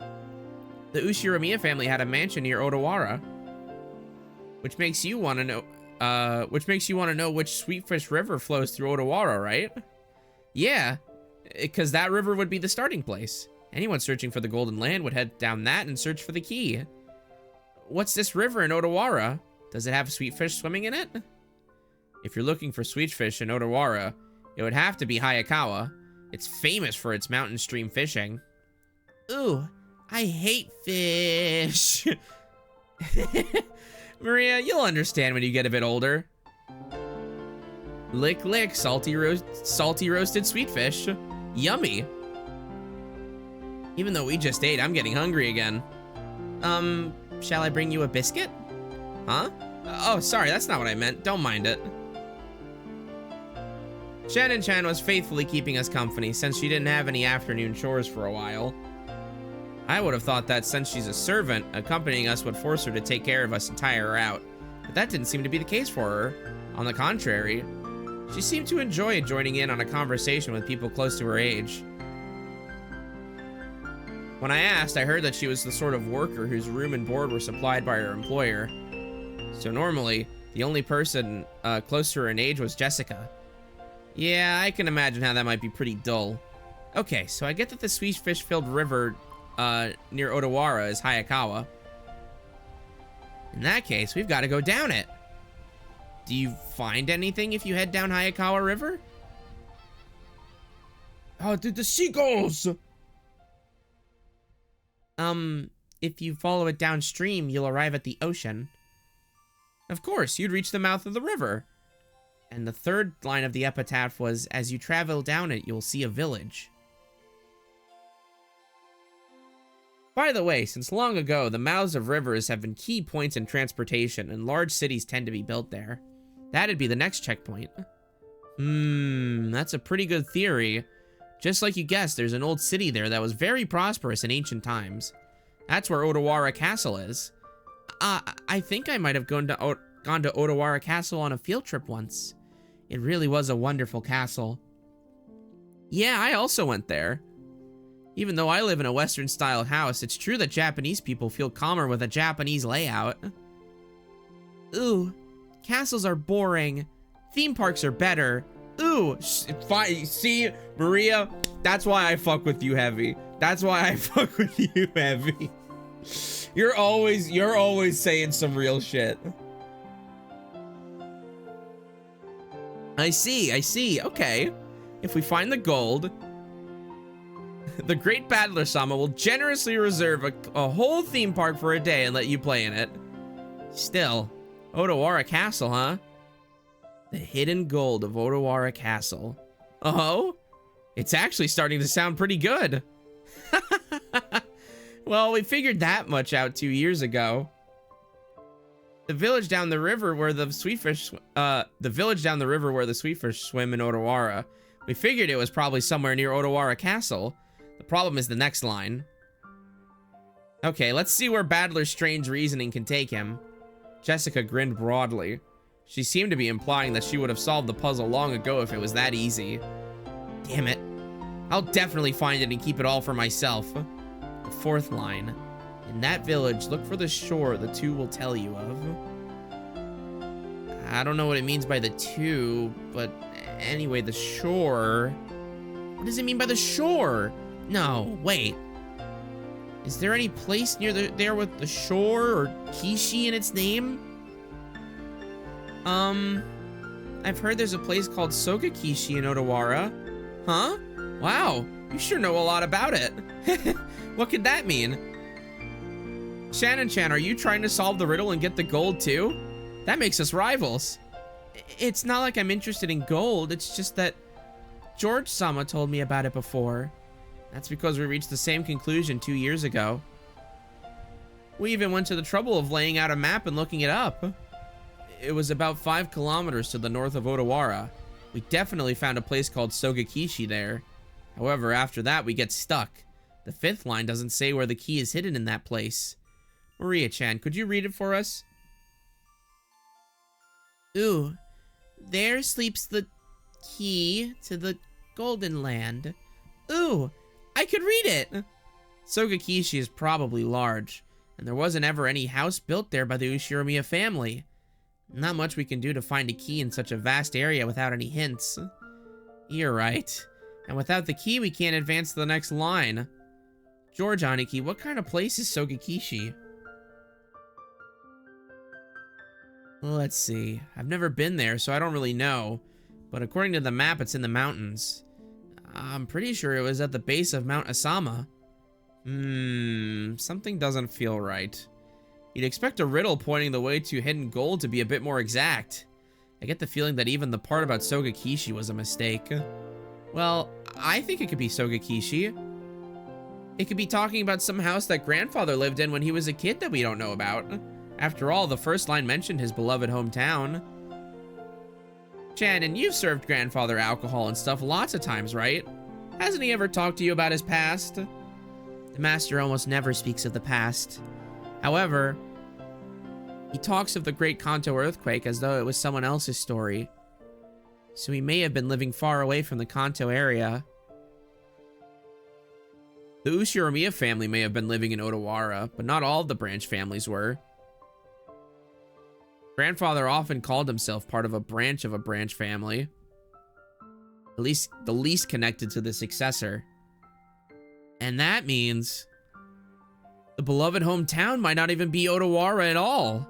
the Ushiramiya family had a mansion near Odawara. Which makes you want to know which Sweetfish River flows through Odawara, right? Yeah, because that river would be the starting place. Anyone searching for the Golden Land would head down that and search for the key. What's this river in Odawara? Does it have sweet fish swimming in it? If you're looking for sweet fish in Odawara, it would have to be Hayakawa. It's famous for its mountain stream fishing. Ooh, I hate fish. Maria, you'll understand when you get a bit older. Lick, lick, salty roasted sweet fish. Yummy. Even though we just ate, I'm getting hungry again. Shall I bring you a biscuit? Huh? Oh, sorry, that's not what I meant. Don't mind it. Shannon-chan was faithfully keeping us company since she didn't have any afternoon chores for a while. I would have thought that since she's a servant, accompanying us would force her to take care of us and tire her out. But that didn't seem to be the case for her. On the contrary, she seemed to enjoy joining in on a conversation with people close to her age. When I asked, I heard that she was the sort of worker whose room and board were supplied by her employer. So normally, the only person close to her in age was Jessica. Yeah, I can imagine how that might be pretty dull. Okay, so I get that the sweet fish-filled river near Odawara is Hayakawa. In that case, we've got to go down it. Do you find anything if you head down Hayakawa River? Oh, dude, the seagulls! If you follow it downstream, you'll arrive at the ocean. Of course, you'd reach the mouth of the river. And the third line of the epitaph was, as you travel down it, you'll see a village. By the way, since long ago, the mouths of rivers have been key points in transportation, and large cities tend to be built there. That'd be the next checkpoint. That's a pretty good theory. Just like you guessed, there's an old city there that was very prosperous in ancient times. That's where Odawara Castle is. I think I might have gone to Odawara Castle on a field trip once. It really was a wonderful castle. Yeah, I also went there. Even though I live in a Western-style house, it's true that Japanese people feel calmer with a Japanese layout. Ooh, castles are boring. Theme parks are better. Ooh, see, Maria, that's why I fuck with you heavy. That's why I fuck with you heavy. You're always saying some real shit. I see. Okay. If we find the gold, the Great Battler Sama will generously reserve a whole theme park for a day and let you play in it. Still, Odawara Castle, huh? The hidden gold of Odawara Castle. Oh? It's actually starting to sound pretty good. Well, we figured that much out 2 years ago. The village down the river where the sweetfish swim in Odawara. We figured it was probably somewhere near Odawara Castle. The problem is the next line. Okay, let's see where Battler's strange reasoning can take him. Jessica grinned broadly. She seemed to be implying that she would have solved the puzzle long ago if it was that easy. Damn it. I'll definitely find it and keep it all for myself. The fourth line. In that village, look for the shore the two will tell you of. I don't know what it means by the two, but anyway, the shore. What does it mean by the shore? No, wait. Is there any place near there with the shore or Kishi in its name? I've heard there's a place called Soga Kishi in Odawara. Huh? Wow, you sure know a lot about it. What could that mean? Shannon-chan, are you trying to solve the riddle and get the gold too? That makes us rivals. It's not like I'm interested in gold, it's just that George-sama told me about it before. That's because we reached the same conclusion 2 years ago. We even went to the trouble of laying out a map and looking it up. It was about 5 kilometers to the north of Odawara. We definitely found a place called Sogakishi there. However, after that, we get stuck. The fifth line doesn't say where the key is hidden in that place. Maria-chan, could you read it for us? Ooh, there sleeps the key to the Golden Land. Ooh, I could read it! Sogakishi is probably large, and there wasn't ever any house built there by the Ushiromiya family. Not much we can do to find a key in such a vast area without any hints. You're right. And without the key, we can't advance to the next line. George Aniki, what kind of place is Sogakishi? Let's see. I've never been there, so I don't really know. But according to the map, it's in the mountains. I'm pretty sure it was at the base of Mount Asama. Something doesn't feel right. You'd expect a riddle pointing the way to hidden gold to be a bit more exact. I get the feeling that even the part about Sogakishi was a mistake. Well, I think it could be Sogakishi. It could be talking about some house that grandfather lived in when he was a kid that we don't know about. After all, the first line mentioned his beloved hometown. Shannon, you've served grandfather alcohol and stuff lots of times, right? Hasn't he ever talked to you about his past? The master almost never speaks of the past. However, he talks of the Great Kanto earthquake as though it was someone else's story. So he may have been living far away from the Kanto area. The Ushiromiya family may have been living in Odawara, but not all of the branch families were. Grandfather often called himself part of a branch family. At least the least connected to the successor. And that means the beloved hometown might not even be Odawara at all.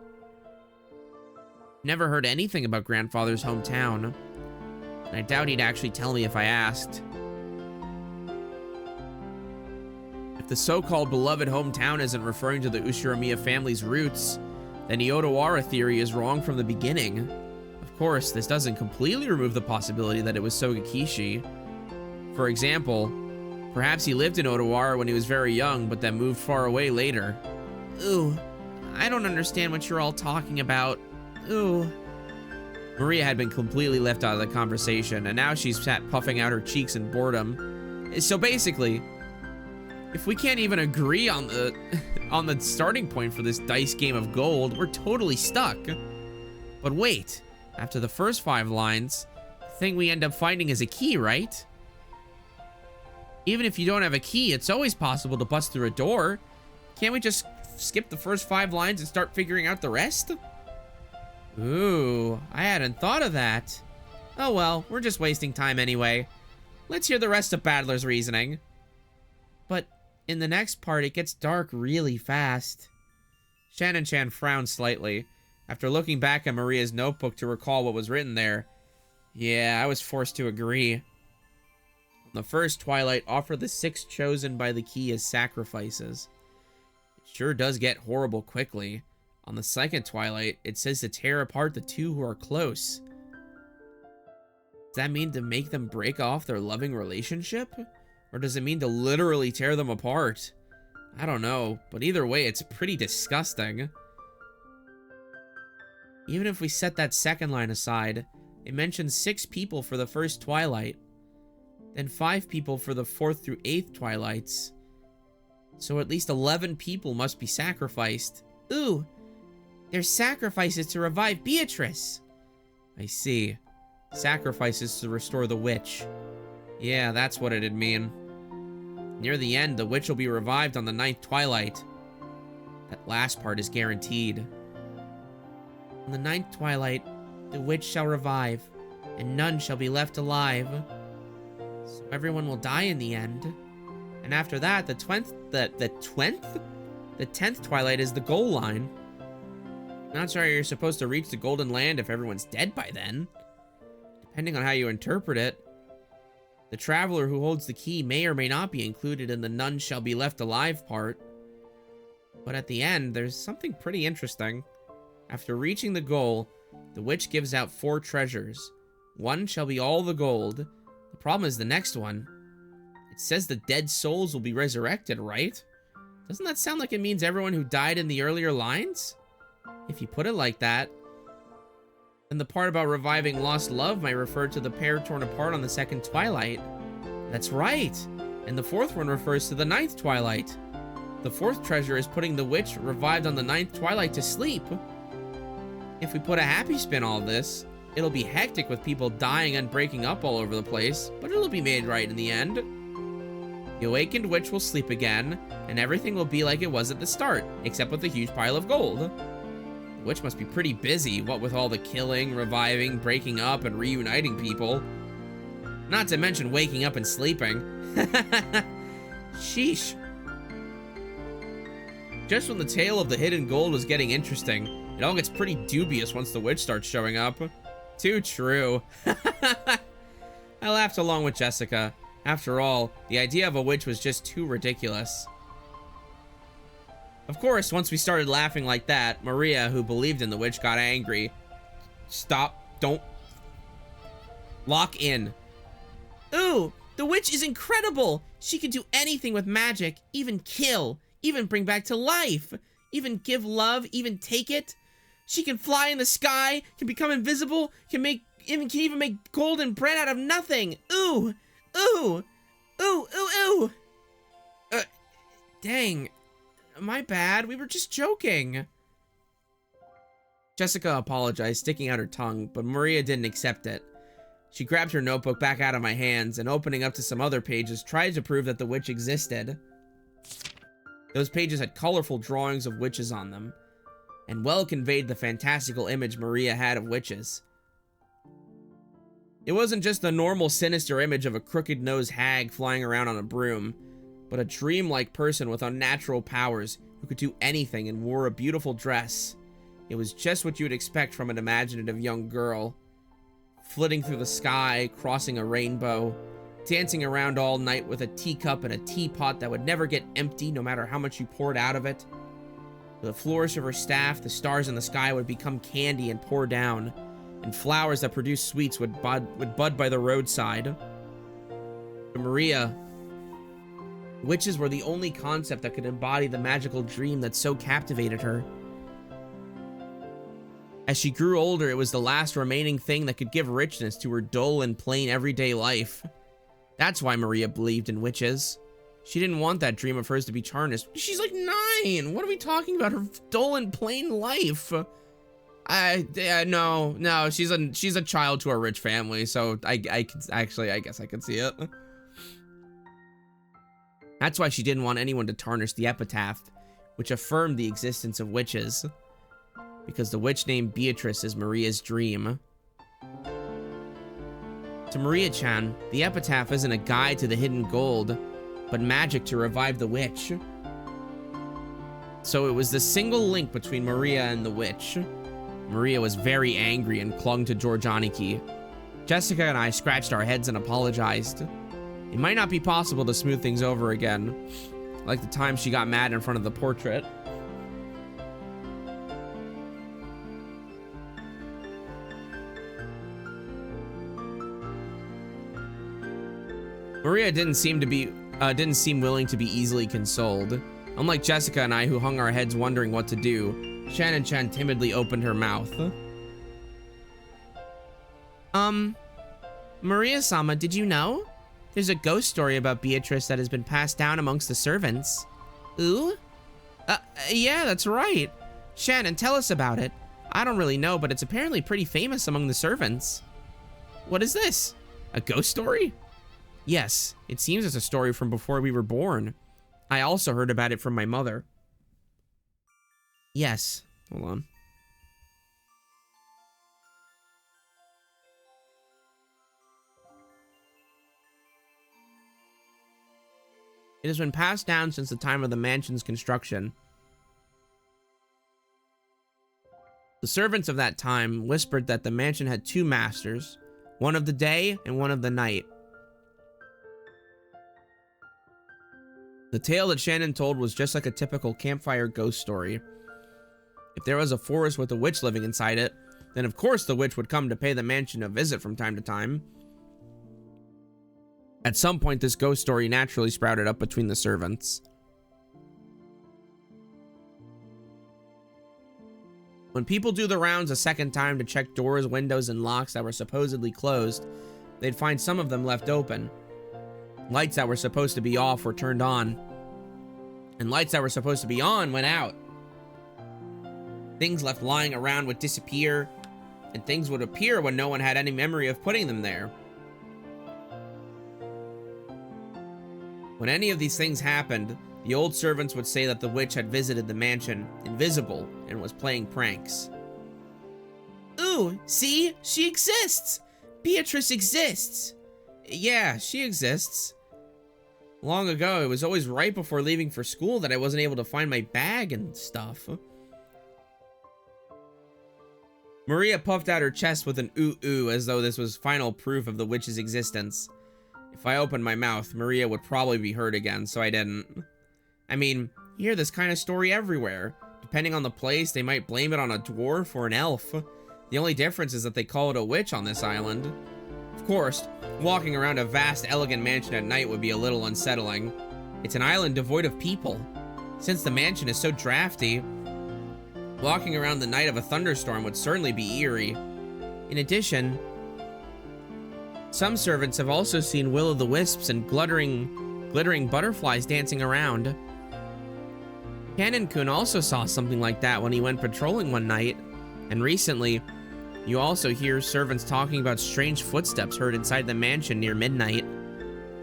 Never heard anything about grandfather's hometown. And I doubt he'd actually tell me if I asked. If the so-called beloved hometown isn't referring to the Ushiromiya family's roots, then the Odawara theory is wrong from the beginning. Of course, this doesn't completely remove the possibility that it was Sogakishi. For example, perhaps he lived in Odawara when he was very young, but then moved far away later. Ooh, I don't understand what you're all talking about. Ooh. Maria had been completely left out of the conversation, and now she's sat puffing out her cheeks in boredom. So basically, if we can't even agree on the starting point for this dice game of gold, we're totally stuck. But wait, after the first 5 lines, the thing we end up finding is a key, right? Even if you don't have a key, it's always possible to bust through a door. Can't we just skip the first 5 lines and start figuring out the rest? Ooh, I hadn't thought of that. Oh well, we're just wasting time anyway. Let's hear the rest of Battler's reasoning. But in the next part, it gets dark really fast. Shannon-chan frowned slightly. After looking back at Maria's notebook to recall what was written there, Yeah, I was forced to agree. On the first twilight, offer the 6 chosen by the key as sacrifices. It sure does get horrible quickly. On the second twilight, it says to tear apart the 2 who are close. Does that mean to make them break off their loving relationship? Or does it mean to literally tear them apart? I don't know, but either way, it's pretty disgusting. Even if we set that second line aside, it mentions 6 people for the first twilight, then 5 people for the 4th through 8th twilights. So at least 11 people must be sacrificed. Ooh, there's sacrifices to revive Beatrice. I see. Sacrifices to restore the witch. Yeah, that's what it'd mean. Near the end, the witch will be revived on the 9th twilight. That last part is guaranteed. On the 9th twilight, the witch shall revive, and none shall be left alive. So everyone will die in the end. And after that, the 10th twilight is the goal line. Not sure you're supposed to reach the Golden Land if everyone's dead by then. Depending on how you interpret it. The traveler who holds the key may or may not be included in the none shall be left alive part. But at the end, there's something pretty interesting. After reaching the goal, the witch gives out 4 treasures. One shall be all the gold. The problem is the next one. It says the dead souls will be resurrected, right? Doesn't that sound like it means everyone who died in the earlier lines? If you put it like that, then the part about reviving lost love might refer to the pair torn apart on the 2nd twilight. That's right! And the 4th one refers to the 9th twilight. The 4th treasure is putting the witch revived on the 9th twilight to sleep. If we put a happy spin on all this, it'll be hectic with people dying and breaking up all over the place, but it'll be made right in the end. The awakened witch will sleep again, and everything will be like it was at the start, except with a huge pile of gold. The witch must be pretty busy, what with all the killing, reviving, breaking up, and reuniting people. Not to mention waking up and sleeping. Sheesh. Just when the tale of the hidden gold was getting interesting, it all gets pretty dubious once the witch starts showing up. Too true. I laughed along with Jessica. After all, the idea of a witch was just too ridiculous. Of course, once we started laughing like that, Maria, who believed in the witch, got angry. Stop. Don't. Lock in. Ooh, the witch is incredible. She can do anything with magic, even kill, even bring back to life, even give love, even take it. She can fly in the sky, can become invisible, can even make golden bread out of nothing. Ooh, ooh, ooh, ooh, ooh. Dang. My bad, we were just joking. Jessica apologized, sticking out her tongue, but Maria didn't accept it. She grabbed her notebook back out of my hands and, opening up to some other pages, tried to prove that the witch existed. Those pages had colorful drawings of witches on them, and well conveyed the fantastical image Maria had of witches. It wasn't just the normal sinister image of a crooked-nosed hag flying around on a broom, but a dreamlike person with unnatural powers who could do anything and wore a beautiful dress. It was just what you would expect from an imaginative young girl. Flitting through the sky, crossing a rainbow, dancing around all night with a teacup and a teapot that would never get empty no matter how much you poured out of it. With a flourish of her staff, the stars in the sky would become candy and pour down, and flowers that produced sweets would bud by the roadside. To Maria, witches were the only concept that could embody the magical dream that so captivated her. As she grew older, it was the last remaining thing that could give richness to her dull and plain everyday life. That's why Maria believed in witches. She didn't want that dream of hers to be tarnished. She's like 9! What are we talking about? Her dull and plain life. No, she's a child to a rich family, so I guess I could see it. That's why she didn't want anyone to tarnish the epitaph, which affirmed the existence of witches. Because the witch named Beatrice is Maria's dream. To Maria-chan, the epitaph isn't a guide to the hidden gold, but magic to revive the witch. So it was the single link between Maria and the witch. Maria was very angry and clung to Georgianiki. Jessica and I scratched our heads and apologized. It might not be possible to smooth things over again, like the time she got mad in front of the portrait. Maria didn't seem willing to be easily consoled. Unlike Jessica and I, who hung our heads wondering what to do, Shannon-chan timidly opened her mouth. Maria-sama, did you know? There's a ghost story about Beatrice that has been passed down amongst the servants. Ooh? Yeah, that's right. Shannon, tell us about it. I don't really know, but it's apparently pretty famous among the servants. What is this? A ghost story? Yes, it seems it's a story from before we were born. I also heard about it from my mother. Yes. Hold on. It has been passed down since the time of the mansion's construction. The servants of that time whispered that the mansion had two masters, one of the day and one of the night. The tale that Shannon told was just like a typical campfire ghost story. If there was a forest with a witch living inside it, then of course the witch would come to pay the mansion a visit from time to time. At some point, this ghost story naturally sprouted up between the servants. When people do the rounds a second time to check doors, windows, and locks that were supposedly closed, they'd find some of them left open. Lights that were supposed to be off were turned on, and lights that were supposed to be on went out. Things left lying around would disappear, and things would appear when no one had any memory of putting them there. When any of these things happened, the old servants would say that the witch had visited the mansion, invisible, and was playing pranks. Ooh, see? She exists! Beatrice exists! Yeah, she exists. Long ago, it was always right before leaving for school that I wasn't able to find my bag and stuff. Maria puffed out her chest with an ooh-ooh as though this was final proof of the witch's existence. If I opened my mouth, Maria would probably be hurt again, so I didn't. I mean, you hear this kind of story everywhere. Depending on the place, they might blame it on a dwarf or an elf. The only difference is that they call it a witch on this island. Of course, walking around a vast, elegant mansion at night would be a little unsettling. It's an island devoid of people. Since the mansion is so drafty, walking around the night of a thunderstorm would certainly be eerie. In addition, some servants have also seen will-o'-the-wisps and glittering butterflies dancing around. Cannon-kun also saw something like that when he went patrolling one night, and recently, you also hear servants talking about strange footsteps heard inside the mansion near midnight.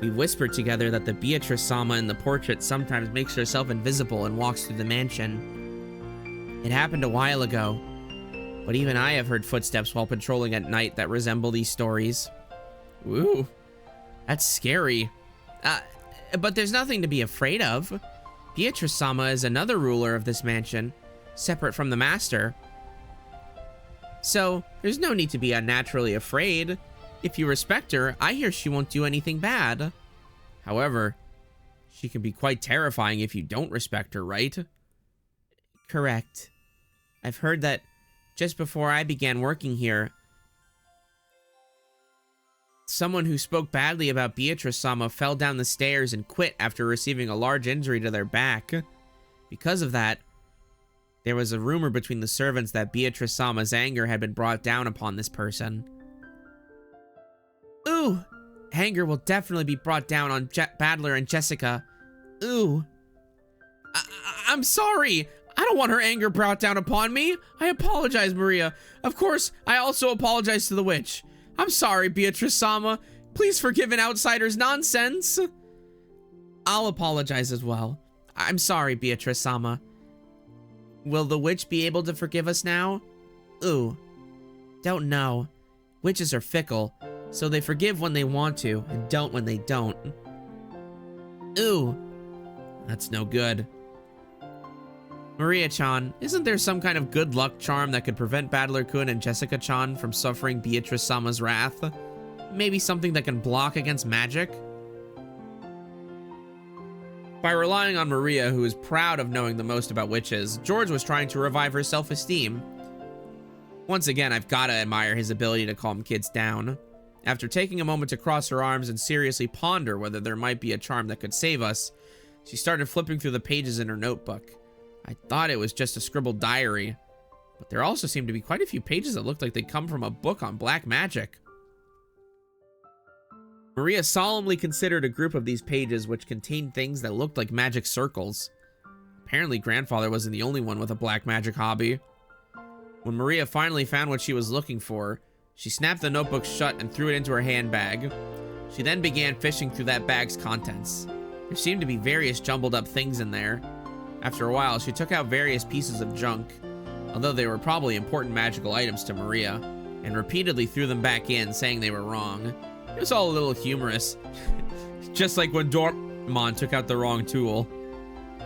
We whispered together that the Beatrice-sama in the portrait sometimes makes herself invisible and walks through the mansion. It happened a while ago, but even I have heard footsteps while patrolling at night that resemble these stories. Ooh, that's scary. But there's nothing to be afraid of. Beatrice-sama is another ruler of this mansion, separate from the master. So, there's no need to be unnaturally afraid. If you respect her, I hear she won't do anything bad. However, she can be quite terrifying if you don't respect her, right? Correct. I've heard that just before I began working here, someone who spoke badly about Beatrice-sama fell down the stairs and quit after receiving a large injury to their back. Because of that, there was a rumor between the servants that Beatrice-sama's anger had been brought down upon this person. Ooh! Anger will definitely be brought down on Badler and Jessica. Ooh. I'm sorry! I don't want her anger brought down upon me! I apologize, Maria. Of course, I also apologize to the witch. I'm sorry, Beatrice-sama. Please forgive an outsider's nonsense. I'll apologize as well. I'm sorry, Beatrice-sama. Will the witch be able to forgive us now? Ooh. Don't know. Witches are fickle, so they forgive when they want to, and don't when they don't. Ooh. That's no good. Maria-chan, isn't there some kind of good luck charm that could prevent Badler-kun and Jessica-chan from suffering Beatrice-sama's wrath? Maybe something that can block against magic? By relying on Maria, who is proud of knowing the most about witches, George was trying to revive her self-esteem. Once again, I've gotta admire his ability to calm kids down. After taking a moment to cross her arms and seriously ponder whether there might be a charm that could save us, she started flipping through the pages in her notebook. I thought it was just a scribbled diary, but there also seemed to be quite a few pages that looked like they come from a book on black magic. Maria solemnly considered a group of these pages which contained things that looked like magic circles. Apparently, grandfather wasn't the only one with a black magic hobby. When Maria finally found what she was looking for, she snapped the notebook shut and threw it into her handbag. She then began fishing through that bag's contents. There seemed to be various jumbled up things in there. After a while, she took out various pieces of junk, although they were probably important magical items to Maria, and repeatedly threw them back in, saying they were wrong. It was all a little humorous. Just like when Dortmund took out the wrong tool.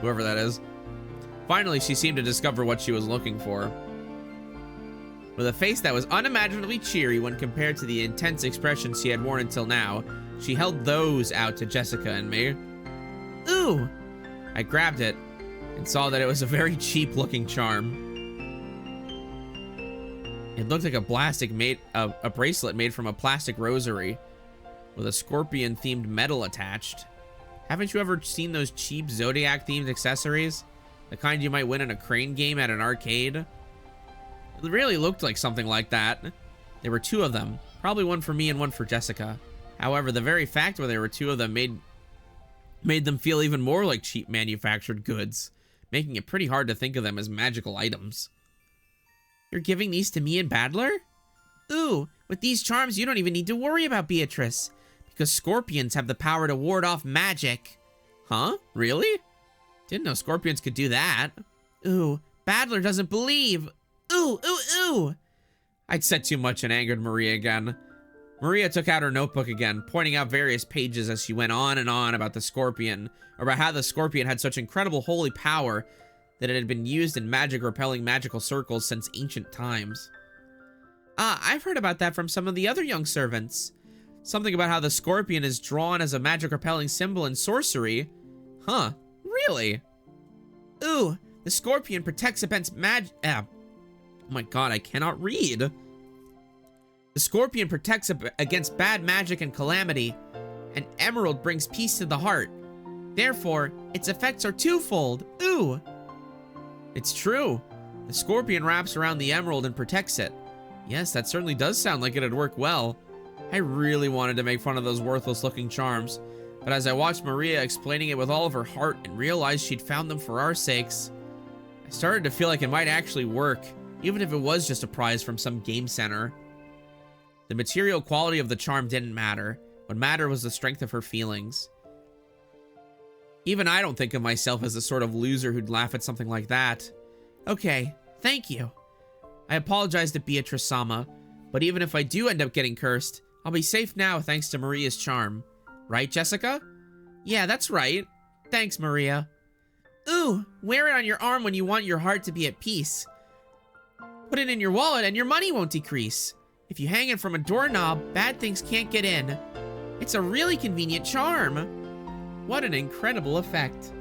Whoever that is. Finally, she seemed to discover what she was looking for. With a face that was unimaginably cheery when compared to the intense expression she had worn until now, she held those out to Jessica and me. Ooh! I grabbed it and saw that it was a very cheap looking charm. It looked like a bracelet made from a plastic rosary with a scorpion themed medal attached. Haven't you ever seen those cheap Zodiac themed accessories? The kind you might win in a crane game at an arcade? It really looked like something like that. There were two of them, probably one for me and one for Jessica. However, the very fact that there were two of them made them feel even more like cheap manufactured goods, making it pretty hard to think of them as magical items. You're giving these to me and Badler? Ooh, with these charms you don't even need to worry about Beatrice, because scorpions have the power to ward off magic. Huh? Really? Didn't know scorpions could do that. Ooh, Badler doesn't believe. Ooh, ooh, ooh. I'd said too much and angered Maria again. Maria took out her notebook again, pointing out various pages as she went on and on about the scorpion, or about how the scorpion had such incredible holy power that it had been used in magic-repelling magical circles since ancient times. I've heard about that from some of the other young servants. Something about how the scorpion is drawn as a magic-repelling symbol in sorcery. Huh, really? Ooh, the scorpion protects against oh my god, I cannot read. The scorpion protects against bad magic and calamity. An emerald brings peace to the heart. Therefore, its effects are twofold. Ooh. It's true. The scorpion wraps around the emerald and protects it. Yes, that certainly does sound like it'd work well. I really wanted to make fun of those worthless looking charms, but as I watched Maria explaining it with all of her heart and realized she'd found them for our sakes, I started to feel like it might actually work, even if it was just a prize from some game center. The material quality of the charm didn't matter. What mattered was the strength of her feelings. Even I don't think of myself as the sort of loser who'd laugh at something like that. Okay, thank you. I apologize to Beatrice-sama, but even if I do end up getting cursed, I'll be safe now thanks to Maria's charm. Right, Jessica? Yeah, that's right. Thanks, Maria. Ooh, wear it on your arm when you want your heart to be at peace. Put it in your wallet and your money won't decrease. If you hang it from a doorknob, bad things can't get in. It's a really convenient charm. What an incredible effect.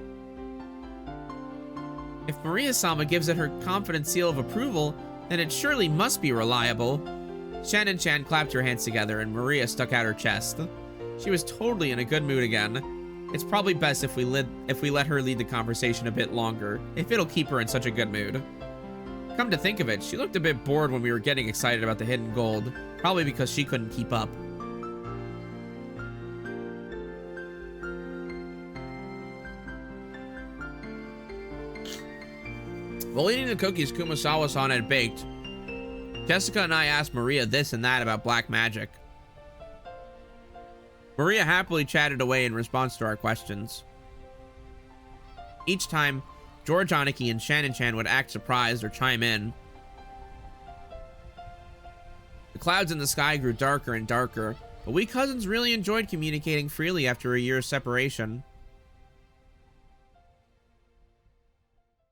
If Maria-sama gives it her confident seal of approval, then it surely must be reliable. Shan clapped her hands together and Maria stuck out her chest. She was totally in a good mood again. It's probably best if we let her lead the conversation a bit longer, if it'll keep her in such a good mood. Come to think of it, she looked a bit bored when we were getting excited about the hidden gold, probably because she couldn't keep up. While eating the cookies Kumasawa-san had baked, Jessica and I asked Maria this and that about black magic. Maria happily chatted away in response to our questions. Each time, George Aniki and Shan would act surprised or chime in. The clouds in the sky grew darker and darker, but we cousins really enjoyed communicating freely after a year's separation.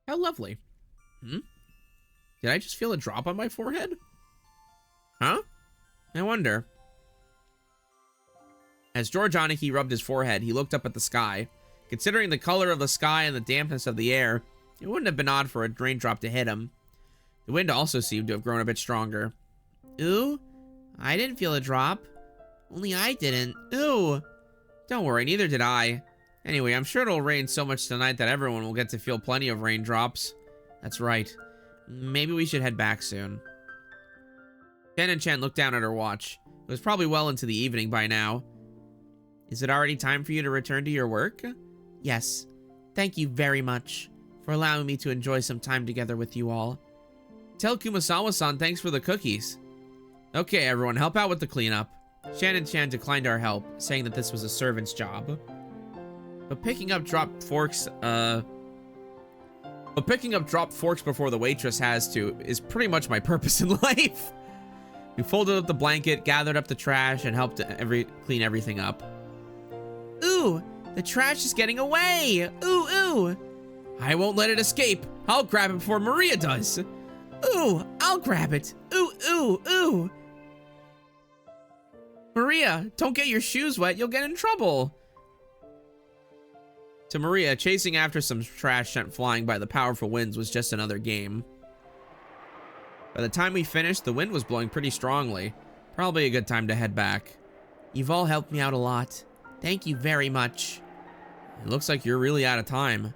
How lovely. Did I just feel a drop on my forehead? Huh? I wonder. As George Aniki rubbed his forehead, he looked up at the sky. Considering the color of the sky and the dampness of the air, it wouldn't have been odd for a raindrop to hit him. The wind also seemed to have grown a bit stronger. Ooh, I didn't feel a drop. Only I didn't. Ooh. Don't worry, neither did I. Anyway, I'm sure it'll rain so much tonight that everyone will get to feel plenty of raindrops. That's right. Maybe we should head back soon. Chen looked down at her watch. It was probably well into the evening by now. Is it already time for you to return to your work? Yes. Thank you very much for allowing me to enjoy some time together with you all. Tell Kumasawa-san thanks for the cookies. Okay, everyone, help out with the cleanup. Shannon-chan declined our help, saying that this was a servant's job. But picking up dropped forks before the waitress has to is pretty much my purpose in life. We folded up the blanket, gathered up the trash, and helped clean everything up. Ooh, the trash is getting away! Ooh, ooh! I won't let it escape. I'll grab it before Maria does. Ooh, I'll grab it. Ooh, ooh, ooh. Maria, don't get your shoes wet. You'll get in trouble. To Maria, chasing after some trash sent flying by the powerful winds was just another game. By the time we finished, the wind was blowing pretty strongly. Probably a good time to head back. You've all helped me out a lot. Thank you very much. It looks like you're really out of time.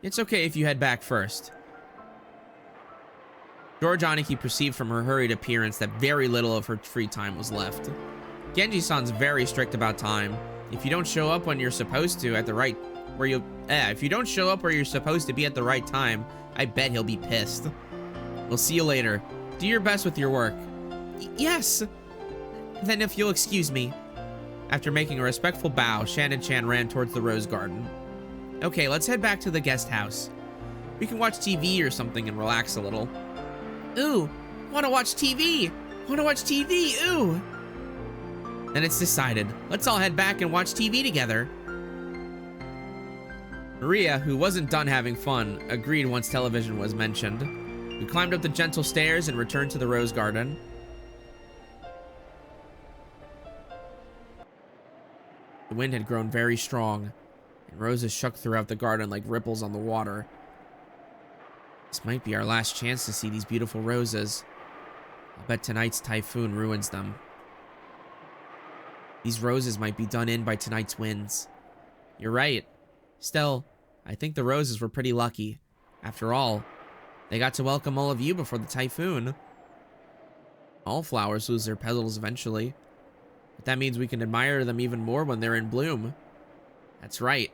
It's okay if you head back first. George Aniki perceived from her hurried appearance that very little of her free time was left. Genji-san's very strict about time. If you don't show up when you're supposed to at the right if you don't show up where you're supposed to be at the right time, I bet he'll be pissed. We'll see you later. Do your best with your work. Yes. Then if you'll excuse me. After making a respectful bow, Shannon-chan ran towards the rose garden. Okay, let's head back to the guest house. We can watch TV or something and relax a little. Ooh, wanna watch TV? Wanna watch TV? Ooh. Then it's decided. Let's all head back and watch TV together. Maria, who wasn't done having fun, agreed once television was mentioned. We climbed up the gentle stairs and returned to the rose garden. The wind had grown very strong, and roses shook throughout the garden like ripples on the water. This might be our last chance to see these beautiful roses. I'll bet tonight's typhoon ruins them. These roses might be done in by tonight's winds. You're right. Still, I think the roses were pretty lucky. After all, they got to welcome all of you before the typhoon. All flowers lose their petals eventually. But that means we can admire them even more when they're in bloom. That's right.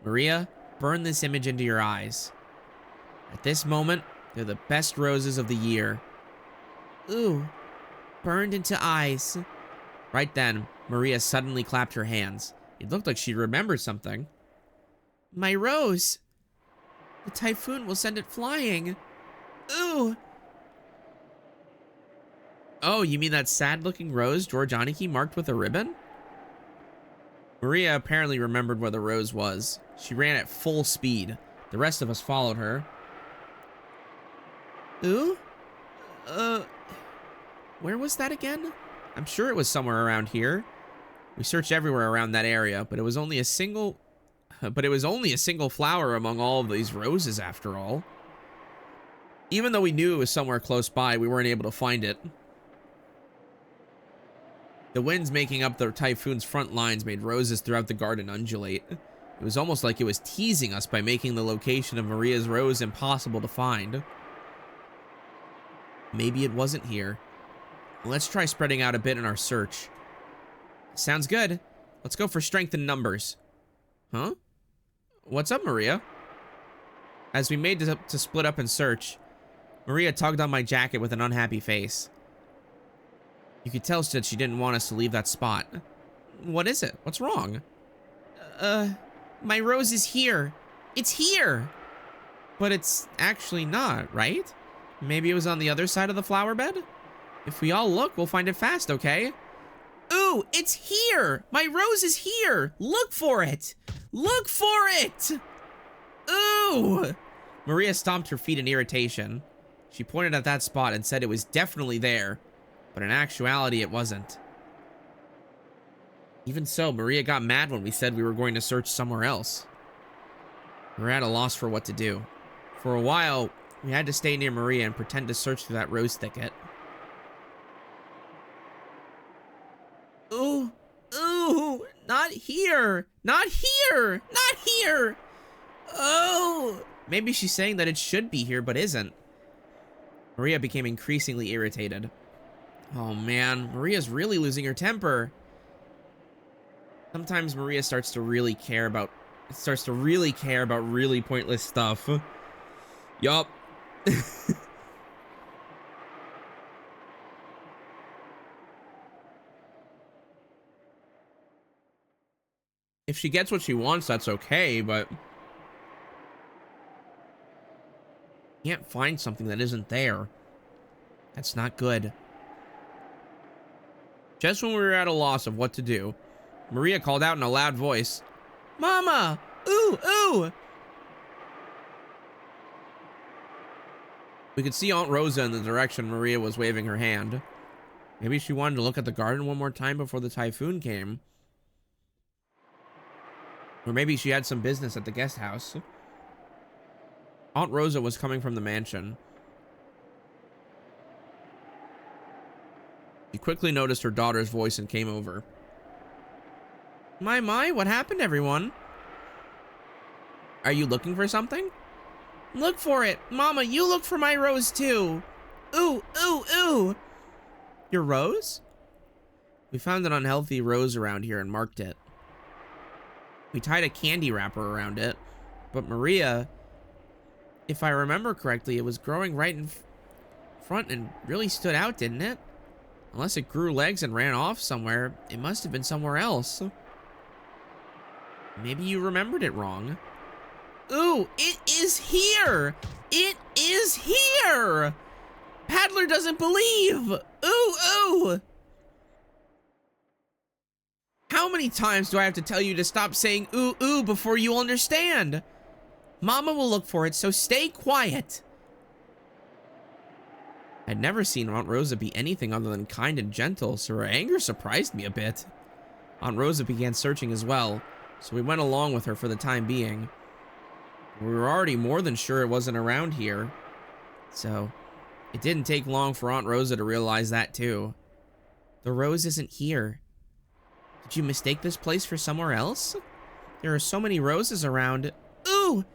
Maria, burn this image into your eyes. At this moment, they're the best roses of the year. Ooh, burned into eyes. Right then, Maria suddenly clapped her hands. It looked like she remembered something. My rose. The typhoon will send it flying. Ooh. Oh, you mean that sad-looking rose George Aniki marked with a ribbon? Maria apparently remembered where the rose was. She ran at full speed. The rest of us followed her. Ooh? Where was that again? I'm sure it was somewhere around here. We searched everywhere around that area, but it was only a single flower among all of these roses after all. Even though we knew it was somewhere close by, we weren't able to find it. The winds making up the typhoon's front lines made roses throughout the garden undulate. It was almost like it was teasing us by making the location of Maria's rose impossible to find. Maybe it wasn't here. Let's try spreading out a bit in our search. Sounds good. Let's go for strength in numbers. Huh? What's up, Maria? As we made to split up and search, Maria tugged on my jacket with an unhappy face. You could tell that she didn't want us to leave that spot. What is it? What's wrong? My rose is here. It's here! But it's actually not, right? Maybe it was on the other side of the flower bed? If we all look, we'll find it fast, okay? Ooh, it's here! My rose is here! Look for it! Look for it! Ooh! Maria stomped her feet in irritation. She pointed at that spot and said it was definitely there, but in actuality it wasn't. Even so, Maria got mad when we said we were going to search somewhere else. We were at a loss for what to do. For a while, we had to stay near Maria and pretend to search through that rose thicket. Ooh, ooh, not here, not here, not here. Oh, maybe she's saying that it should be here, but isn't. Maria became increasingly irritated. Oh man, Maria's really losing her temper. Sometimes Maria starts to really care about really pointless stuff. Yup. If she gets what she wants, that's okay, but can't find something that isn't there. That's not good. Just when we were at a loss of what to do, Maria called out in a loud voice, "Mama! Ooh, ooh!" We could see Aunt Rosa in the direction Maria was waving her hand. Maybe she wanted to look at the garden one more time before the typhoon came. Or maybe she had some business at the guest house. Aunt Rosa was coming from the mansion. She quickly noticed her daughter's voice and came over. My, what happened, everyone? Are you looking for something? Look for it. Mama, you look for my rose too. Ooh, ooh, ooh. Your rose? We found an unhealthy rose around here and marked it. We tied a candy wrapper around it, but Maria, if I remember correctly, it was growing right in front and really stood out, didn't it? Unless it grew legs and ran off somewhere, it must have been somewhere else. Maybe you remembered it wrong. Ooh, it is here! It is here! Paddler doesn't believe! Ooh, ooh! How many times do I have to tell you to stop saying ooh, ooh before you understand? Mama will look for it, so stay quiet. I'd never seen Aunt Rosa be anything other than kind and gentle, so her anger surprised me a bit. Aunt Rosa began searching as well, so we went along with her for the time being. We were already more than sure it wasn't around here, so it didn't take long for Aunt Rosa to realize that too. The rose isn't here. Did you mistake this place for somewhere else? There are so many roses around. Ooh!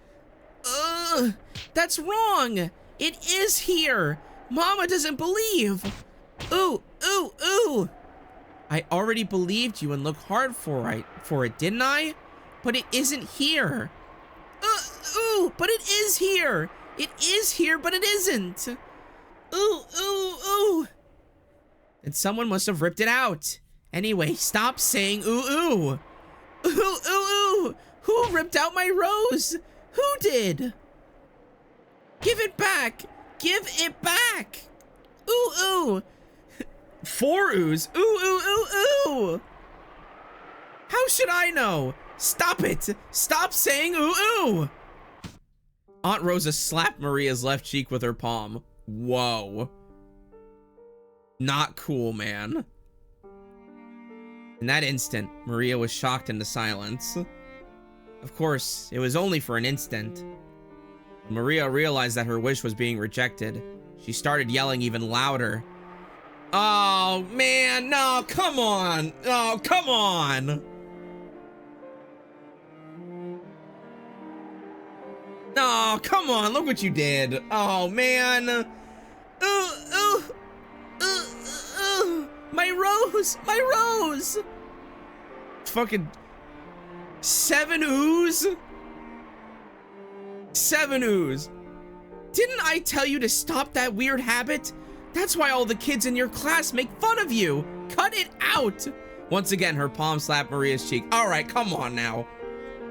That's wrong! It is here! Mama doesn't believe! Ooh, ooh, ooh! I already believed you and looked hard for it, didn't I? But it isn't here. Ooh, but it is here! It is here, but it isn't! Ooh, ooh, ooh! And someone must have ripped it out. Anyway, stop saying ooh, ooh! Ooh, ooh, ooh! Who ripped out my rose? Who did? Give it back! Give it back! Ooh, ooh! 4 oohs? Ooh, ooh, ooh, ooh! How should I know? Stop it! Stop saying ooh, ooh! Aunt Rosa slapped Maria's left cheek with her palm. Whoa. Not cool, man. In that instant, Maria was shocked into silence. Of course, it was only for an instant. When Maria realized that her wish was being rejected, she started yelling even louder. Oh, man, no, come on! Oh, come on! Oh, come on, look what you did. Oh, man. My rose! My rose! Fucking 7 oohs? 7 oohs. Didn't I tell you to stop that weird habit? That's why all the kids in your class make fun of you. Cut it out. Once again, her palm slapped Maria's cheek. All right, come on now.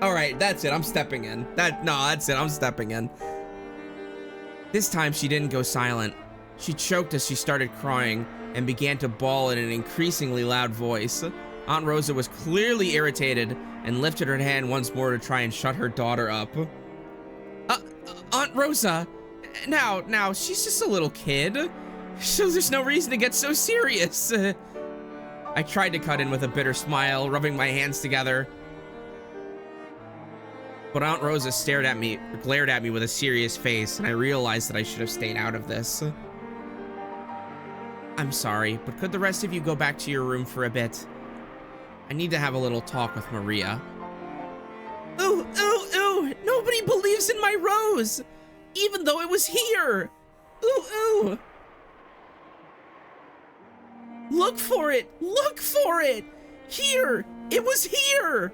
All right, that's it. I'm stepping in. That's it. I'm stepping in. This time, she didn't go silent. She choked as she started crying and began to bawl in an increasingly loud voice. Aunt Rosa was clearly irritated and lifted her hand once more to try and shut her daughter up. Aunt Rosa, now, she's just a little kid, so there's no reason to get so serious. I tried to cut in with a bitter smile, rubbing my hands together. But Aunt Rosa glared at me with a serious face, and I realized that I should have stayed out of this. I'm sorry, but could the rest of you go back to your room for a bit? I need to have a little talk with Maria. Ooh, ooh, ooh! Nobody believes in my rose! Even though it was here! Ooh, ooh! Look for it! Look for it! Here! It was here!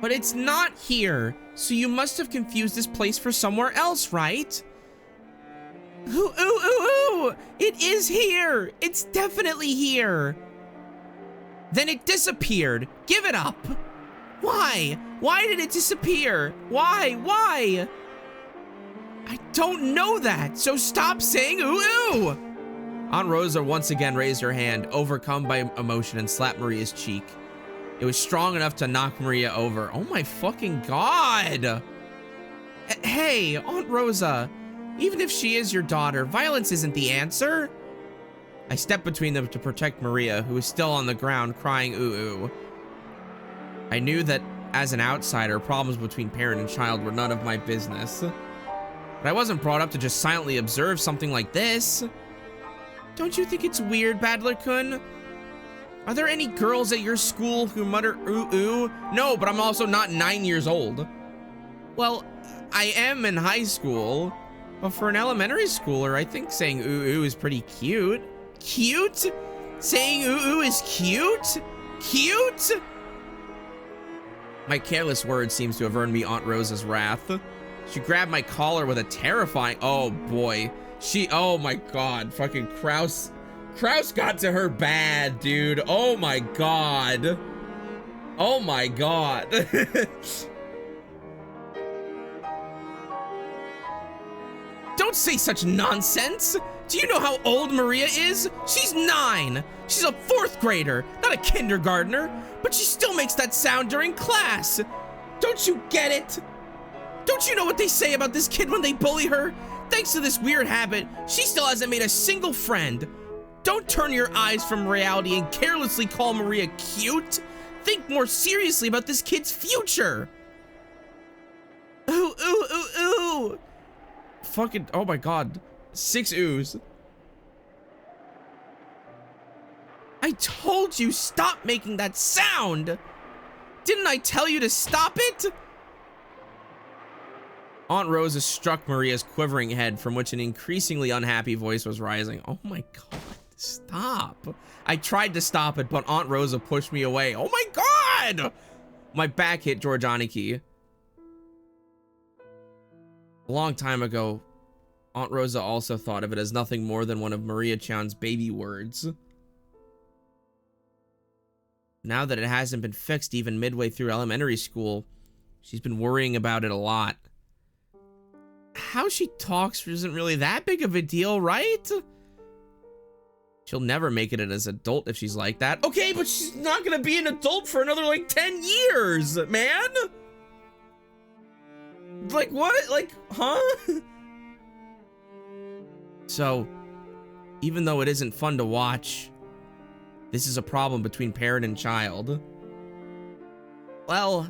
But it's not here, so you must have confused this place for somewhere else, right? Ooh, ooh, ooh, ooh! It is here! It's definitely here! Then it disappeared. Give it up! Why? Why did it disappear? Why? Why? I don't know that, so stop saying ooh, ooh! Aunt Rosa once again raised her hand, overcome by emotion, and slapped Maria's cheek. It was strong enough to knock Maria over. Oh my fucking god! Hey, Aunt Rosa, even if she is your daughter, violence isn't the answer. I stepped between them to protect Maria, who was still on the ground crying ooh ooh. I knew that as an outsider, problems between parent and child were none of my business. But I wasn't brought up to just silently observe something like this. Don't you think it's weird, Badler-kun? Are there any girls at your school who mutter ooh ooh? No, but I'm also not 9 years old. Well, I am in high school, but for an elementary schooler, I think saying ooh ooh is pretty cute. Cute? Saying ooh ooh is cute? Cute? My careless word seems to have earned me Aunt Rosa's wrath. She grabbed my collar with a terrifying, oh boy. Oh my god, fucking Kraus got to her bad, dude. Oh my god. Oh my god. Don't say such nonsense. Do you know how old Maria is? She's 9. She's a 4th grader, not a kindergartner, but she still makes that sound during class. Don't you get it? Don't you know what they say about this kid when they bully her? Thanks to this weird habit, she still hasn't made a single friend. Don't turn your eyes from reality and carelessly call Maria cute. Think more seriously about this kid's future. Ooh, ooh, ooh, ooh. Fucking, oh my god. 6 oohs. I told you stop making that sound. Didn't I tell you to stop it? Aunt Rosa struck Maria's quivering head, from which an increasingly unhappy voice was rising. Oh my god, stop. I tried to stop it, but Aunt Rosa pushed me away. Oh my god! My back hit George Aniki. A long time ago, Aunt Rosa also thought of it as nothing more than one of Maria-chan's baby words. Now that it hasn't been fixed even midway through elementary school, she's been worrying about it a lot. How she talks isn't really that big of a deal, right? She'll never make it as an adult if she's like that. Okay, but she's not gonna be an adult for another, like, 10 years, man! Like, what? Like, huh? So, even though it isn't fun to watch, this is a problem between parent and child. Well,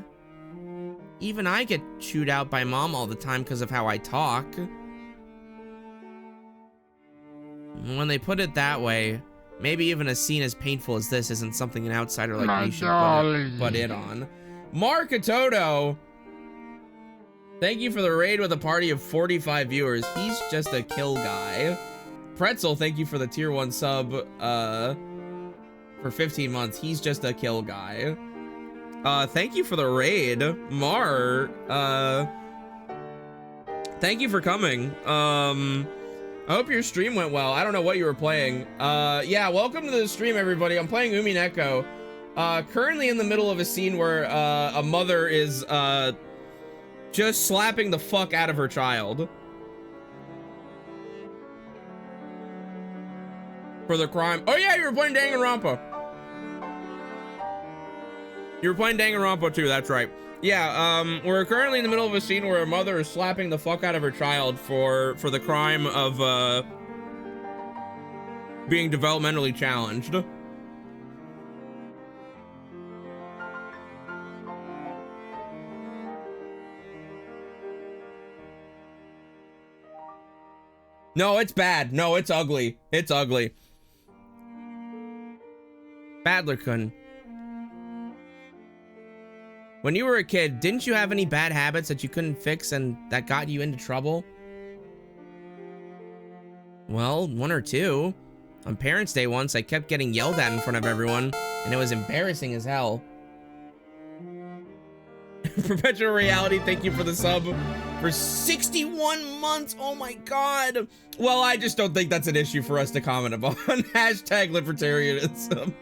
even I get chewed out by mom all the time because of how I talk. When they put it that way, maybe even a scene as painful as this isn't something an outsider like me should put it on. Mark Atoto, thank you for the raid with a party of 45 viewers. He's just a kill guy. Pretzel, thank you for the tier 1 sub for 15 months. He's just a kill guy. Thank you for the raid, Mar. Thank you for coming. I hope your stream went well. I don't know what you were playing. Yeah, welcome to the stream, everybody. I'm playing Umineko. Currently in the middle of a scene where a mother is Just slapping the fuck out of her child. For the crime. Oh yeah, you were playing Danganronpa. You were playing Danganronpa too, that's right. Yeah, we're currently in the middle of a scene where a mother is slapping the fuck out of her child for the crime of, being developmentally challenged. No, it's bad. No, it's ugly. It's ugly. Badler-kun. When you were a kid, didn't you have any bad habits that you couldn't fix and that got you into trouble? Well, one or two. On Parents' Day once, I kept getting yelled at in front of everyone, and it was embarrassing as hell. Perpetual Reality, thank you for the sub for 61 months. Oh my god. Well, I just don't think that's an issue for us to comment upon. Hashtag libertarianism.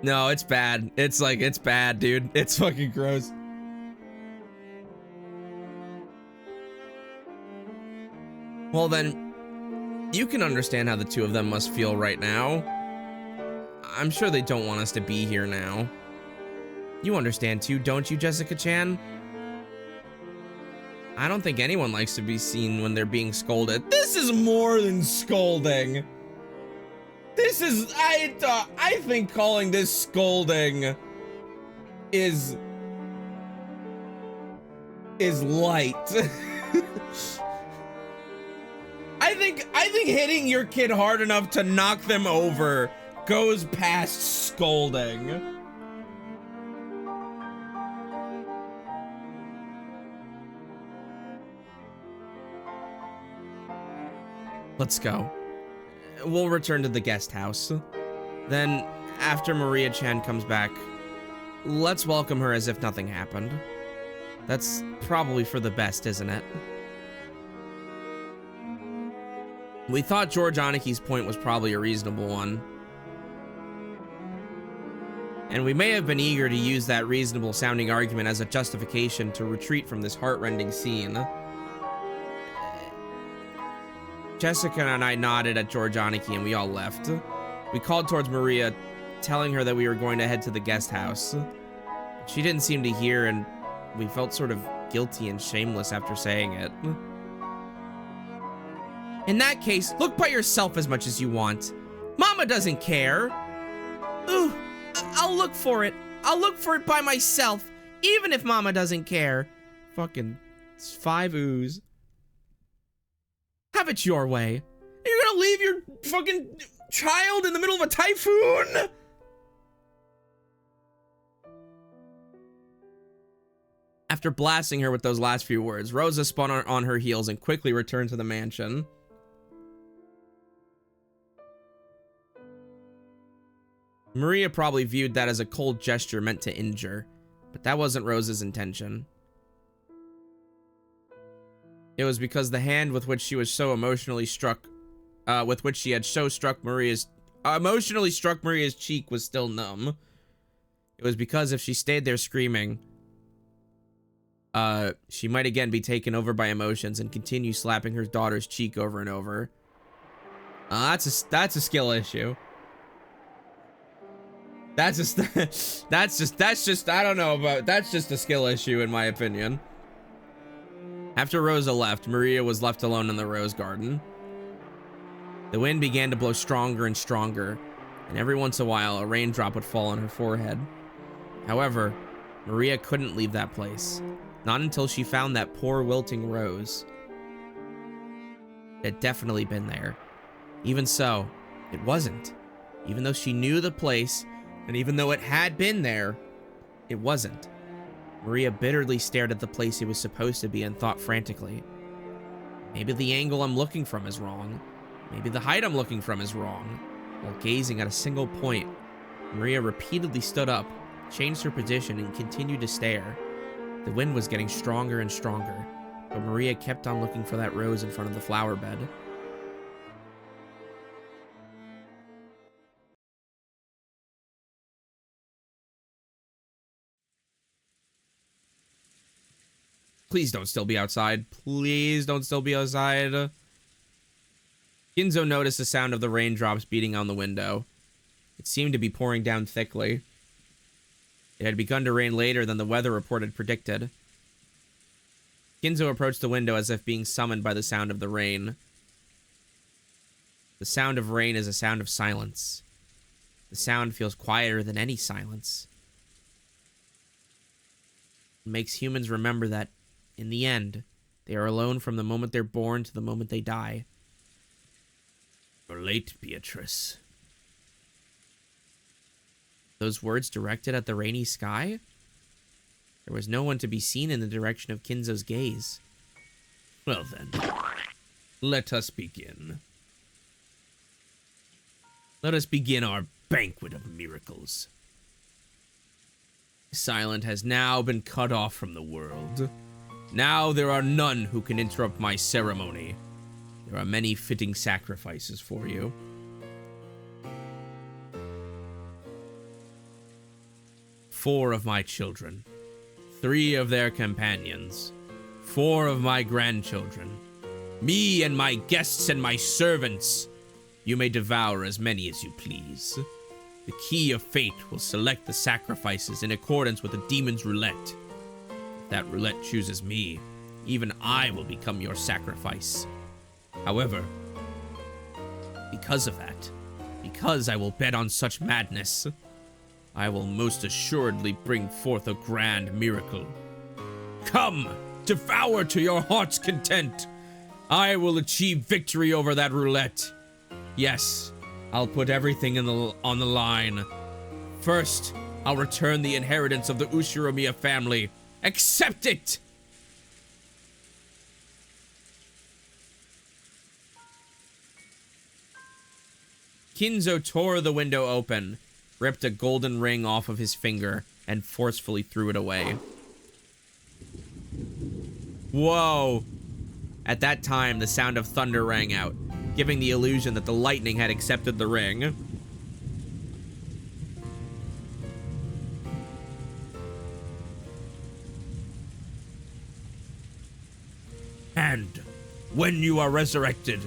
No, it's bad. It's like, it's bad, dude. It's fucking gross. Well then, you can understand how the two of them must feel right now. I'm sure they don't want us to be here now. You understand too, don't you, Jessica-chan? I don't think anyone likes to be seen when they're being scolded. This is more than scolding. This is, I think calling this scolding is light. I think hitting your kid hard enough to knock them over goes past scolding. Let's go. We'll return to the guest house. Then, after Maria-chan comes back, let's welcome her as if nothing happened. That's probably for the best, isn't it? We thought George Oniki's point was probably a reasonable one. And we may have been eager to use that reasonable sounding argument as a justification to retreat from this heartrending scene. Jessica and I nodded at George Oniki and we all left. We called towards Maria, telling her that we were going to head to the guest house. She didn't seem to hear and we felt sort of guilty and shameless after saying it. In that case, look by yourself as much as you want. Mama doesn't care. Ooh, I'll look for it. I'll look for it by myself, even if Mama doesn't care. Fucking 5 oohs. Have it your way. You're gonna leave your fucking child in the middle of a typhoon? After blasting her with those last few words, Rosa spun on her heels and quickly returned to the mansion. Maria probably viewed that as a cold gesture meant to injure, but that wasn't Rosa's intention. It was because the hand with which she was so emotionally struck, with which she had so emotionally struck Maria's cheek was still numb. It was because if she stayed there screaming, she might again be taken over by emotions and continue slapping her daughter's cheek over and over. That's a skill issue. That's just I don't know, but that's just a skill issue in my opinion. After Rosa left, Maria was left alone in the rose garden. The wind began to blow stronger and stronger, and every once in a while a raindrop would fall on her forehead. However, Maria couldn't leave that place, not until she found that poor wilting rose. It had definitely been there. Even so, it wasn't. Even though she knew the place, and even though it had been there, it wasn't. Maria bitterly stared at the place it was supposed to be and thought frantically, maybe the angle I'm looking from is wrong. Maybe the height I'm looking from is wrong. While gazing at a single point, Maria repeatedly stood up, changed her position, and continued to stare. The wind was getting stronger and stronger, but Maria kept on looking for that rose in front of the flower bed. Please don't still be outside. Please don't still be outside. Ginzo noticed the sound of the raindrops beating on the window. It seemed to be pouring down thickly. It had begun to rain later than the weather report had predicted. Ginzo approached the window as if being summoned by the sound of the rain. The sound of rain is a sound of silence. The sound feels quieter than any silence. It makes humans remember that, in the end, they are alone from the moment they're born to the moment they die. You're late, Beatrice. Those words directed at the rainy sky? There was no one to be seen in the direction of Kinzo's gaze. Well then, let us begin. Let us begin our banquet of miracles. Silent has now been cut off from the world. Now there are none who can interrupt my ceremony. There are many fitting sacrifices for you. Four of my children, 3 of their companions, 4 of my grandchildren, me and my guests and my servants. You may devour as many as you please. The key of fate will select the sacrifices in accordance with the demon's roulette. If that roulette chooses me, even I will become your sacrifice. However, because of that, because I will bet on such madness, I will most assuredly bring forth a grand miracle. Come, devour to your heart's content. I will achieve victory over that roulette. Yes, I'll put everything on the line. First, I'll return the inheritance of the Ushiromiya family. Accept it! Kinzo tore the window open, ripped a golden ring off of his finger, and forcefully threw it away. Whoa! At that time, the sound of thunder rang out, giving the illusion that the lightning had accepted the ring. And when you are resurrected,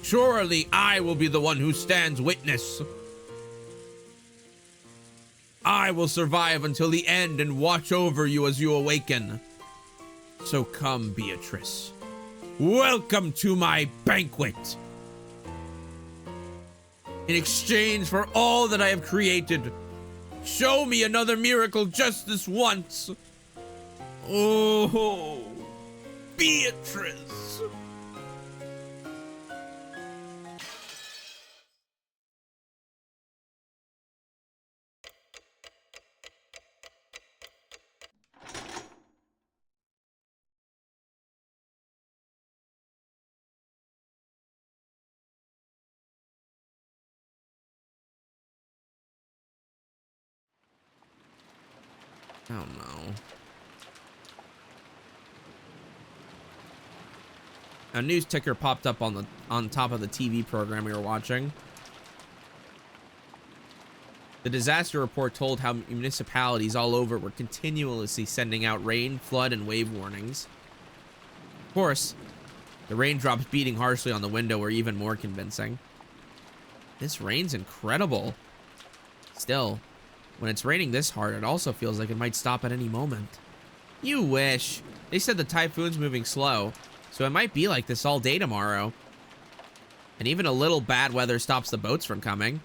surely I will be the one who stands witness. I will survive until the end and watch over you as you awaken. So come, Beatrice. Welcome to my banquet. In exchange for all that I have created, show me another miracle just this once. Oh, Beatrice. Oh no. A news ticker popped up on top of the TV program we were watching. The disaster report told how municipalities all over were continuously sending out rain, flood, and wave warnings. Of course, the raindrops beating harshly on the window were even more convincing. This rain's incredible. Still, when it's raining this hard, it also feels like it might stop at any moment. You wish. They said the typhoon's moving slow, so it might be like this all day tomorrow. And even a little bad weather stops the boats from coming.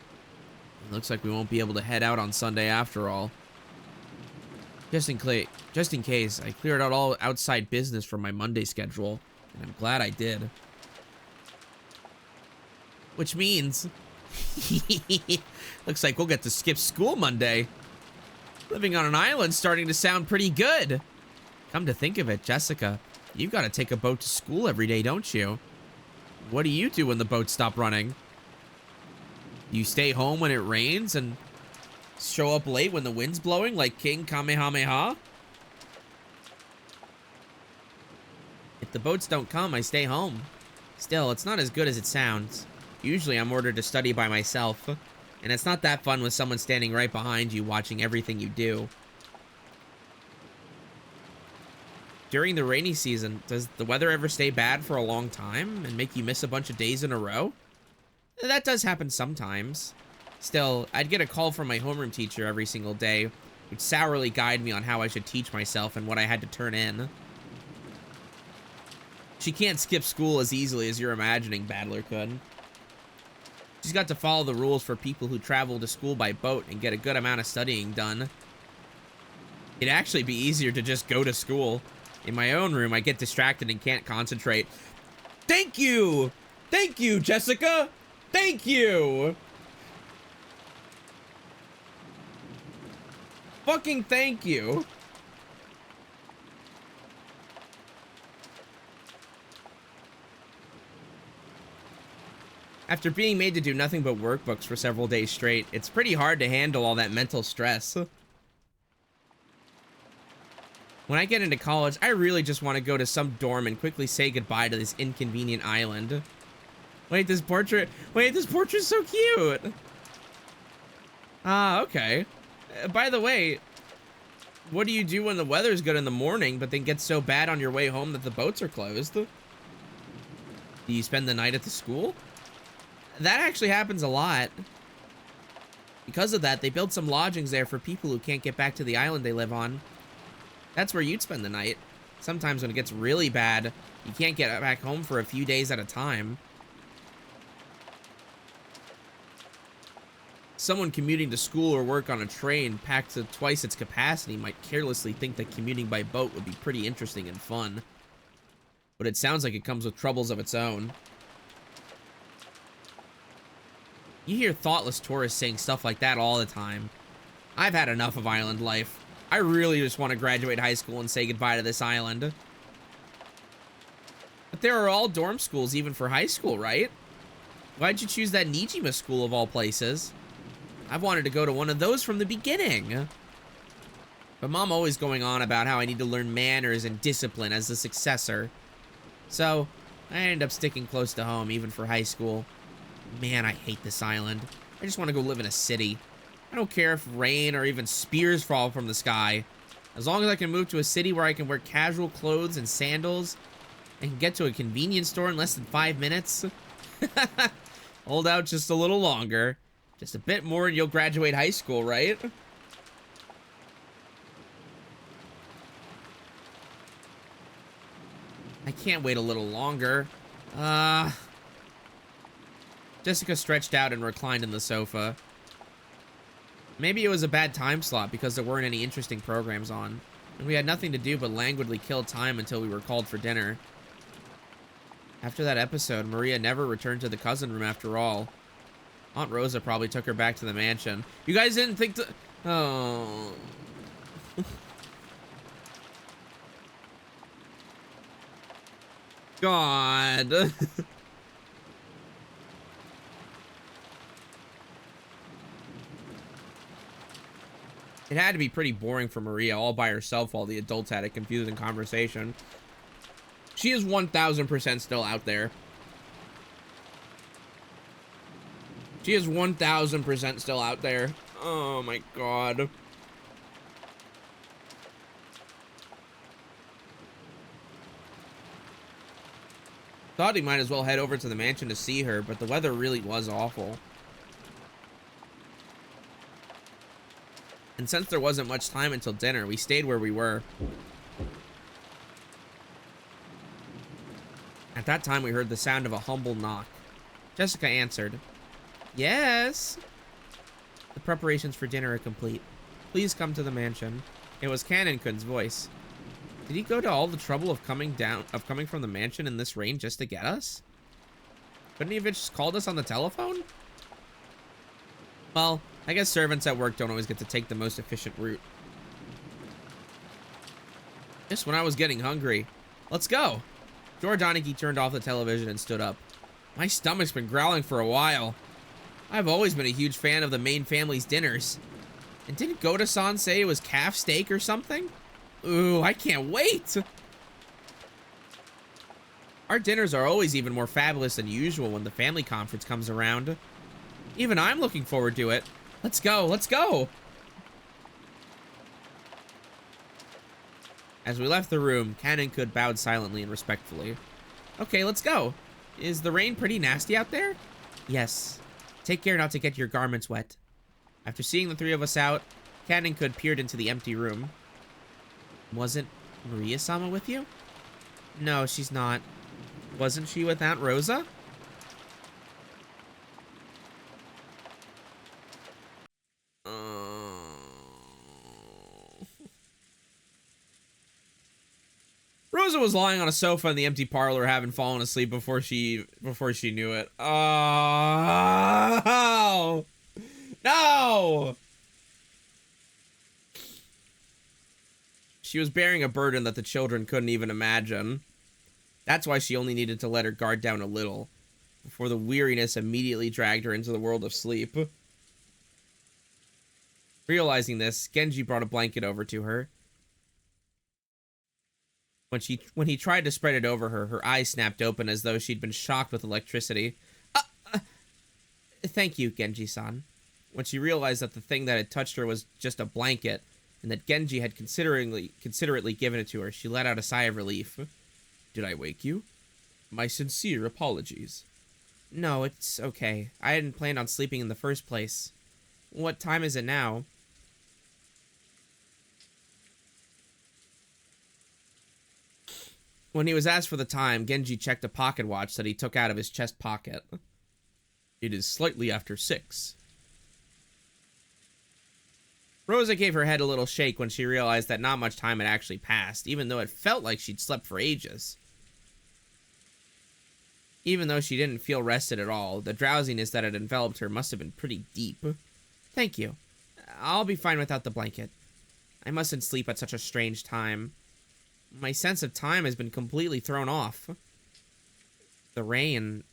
It looks like we won't be able to head out on Sunday after all. Just in case, I cleared out all outside business from my Monday schedule, and I'm glad I did. Which means... looks like we'll get to skip school Monday. Living on an island's starting to sound pretty good. Come to think of it, Jessica, you've got to take a boat to school every day, don't you? What do you do when the boats stop running? You stay home when it rains and show up late when the wind's blowing like King Kamehameha? If the boats don't come, I stay home. Still, it's not as good as it sounds. Usually I'm ordered to study by myself, and it's not that fun with someone standing right behind you watching everything you do. during the rainy season, does the weather ever stay bad for a long time and make you miss a bunch of days in a row? That does happen sometimes. Still, I'd get a call from my homeroom teacher every single day, who'd sourly guide me on how I should teach myself and what I had to turn in. She can't skip school as easily as you're imagining Battler could. She's got to follow the rules for people who travel to school by boat and get a good amount of studying done. It'd actually be easier to just go to school. In my own room, I get distracted and can't concentrate. Thank you! Thank you, Jessica! Thank you! Fucking thank you! After being made to do nothing but workbooks for several days straight, it's pretty hard to handle all that mental stress. When I get into college, I really just want to go to some dorm and quickly say goodbye to this inconvenient island. Wait, this portrait's so cute! Ah, okay. By the way, what do you do when the weather's good in the morning, but then gets so bad on your way home that the boats are closed? Do you spend the night at the school? That actually happens a lot. Because of that, they built some lodgings there for people who can't get back to the island they live on. That's where you'd spend the night. Sometimes when it gets really bad, you can't get back home for a few days at a time. Someone commuting to school or work on a train packed to twice its capacity might carelessly think that commuting by boat would be pretty interesting and fun. But it sounds like it comes with troubles of its own. You hear thoughtless tourists saying stuff like that all the time. I've had enough of island life. I really just want to graduate high school and say goodbye to this island. But there are all dorm schools even for high school, right? Why'd you choose that Nijima school of all places? I've wanted to go to one of those from the beginning. But Mom always going on about how I need to learn manners and discipline as the successor. So, I ended up sticking close to home even for high school. Man, I hate this island. I just want to go live in a city. I don't care if rain or even spears fall from the sky. As long as I can move to a city where I can wear casual clothes and sandals and can get to a convenience store in less than 5 minutes. Hold out just a little longer. Just a bit more and you'll graduate high school, right? I can't wait a little longer. Jessica stretched out and reclined in the sofa. Maybe it was a bad time slot because there weren't any interesting programs on, and we had nothing to do but languidly kill time until we were called for dinner. After that episode, Maria never returned to the cousin room after all. Aunt Rosa probably took her back to the mansion. You guys didn't think to... Oh... God... It had to be pretty boring for Maria all by herself while the adults had a confusing conversation. She is 1000% still out there. She is 1000% still out there. Oh my god. Thought he might as well head over to the mansion to see her, but the weather really was awful. And since there wasn't much time until dinner, we stayed where we were. At that time, we heard the sound of a humble knock. Jessica answered. Yes? The preparations for dinner are complete. Please come to the mansion. It was Canon-kun's voice. Did he go to all the trouble of coming from the mansion in this rain just to get us? Couldn't he have just called us on the telephone? Well, I guess servants at work don't always get to take the most efficient route. Just when I was getting hungry. Let's go. Donaghy turned off the television and stood up. My stomach's been growling for a while. I've always been a huge fan of the main family's dinners. And didn't Goda-san say it was calf steak or something? Ooh, I can't wait! Our dinners are always even more fabulous than usual when the family conference comes around. Even I'm looking forward to it. Let's go, let's go! As we left the room, Cannon bowed silently and respectfully. Okay, let's go. Is the rain pretty nasty out there? Yes. Take care not to get your garments wet. After seeing the three of us out, Cannon peered into the empty room. Wasn't Maria-sama with you? No, she's not. Wasn't she with Aunt Rosa? Rosa was lying on a sofa in the empty parlor, having fallen asleep before she knew it. Oh no! She was bearing a burden that the children couldn't even imagine. That's why she only needed to let her guard down a little, before the weariness immediately dragged her into the world of sleep. Realizing this, Genji brought a blanket over to her. When he tried to spread it over her, her eyes snapped open as though she'd been shocked with electricity. Thank you, Genji-san. When she realized that the thing that had touched her was just a blanket, and that Genji had considerately given it to her, she let out a sigh of relief. Did I wake you? My sincere apologies. No, it's okay. I hadn't planned on sleeping in the first place. What time is it now? When he was asked for the time, Genji checked a pocket watch that he took out of his chest pocket. It is slightly after 6. Rosa gave her head a little shake when she realized that not much time had actually passed, even though it felt like she'd slept for ages. Even though she didn't feel rested at all, the drowsiness that had enveloped her must have been pretty deep. Thank you. I'll be fine without the blanket. I mustn't sleep at such a strange time. My sense of time has been completely thrown off. The rain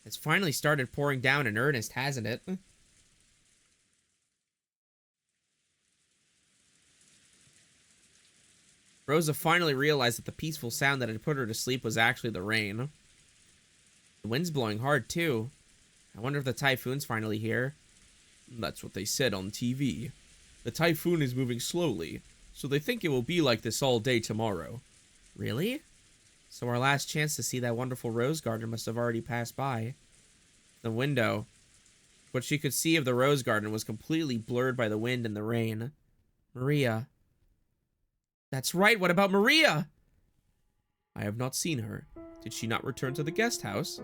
has finally started pouring down in earnest, hasn't it? Rosa finally realized that the peaceful sound that had put her to sleep was actually the rain. The wind's blowing hard, too. I wonder if the typhoon's finally here. That's what they said on TV. The typhoon is moving slowly, so they think it will be like this all day tomorrow. Really? So our last chance to see that wonderful rose garden must have already passed by. The window. What she could see of the rose garden was completely blurred by the wind and the rain. Maria. That's right, what about Maria? I have not seen her. Did she not return to the guest house?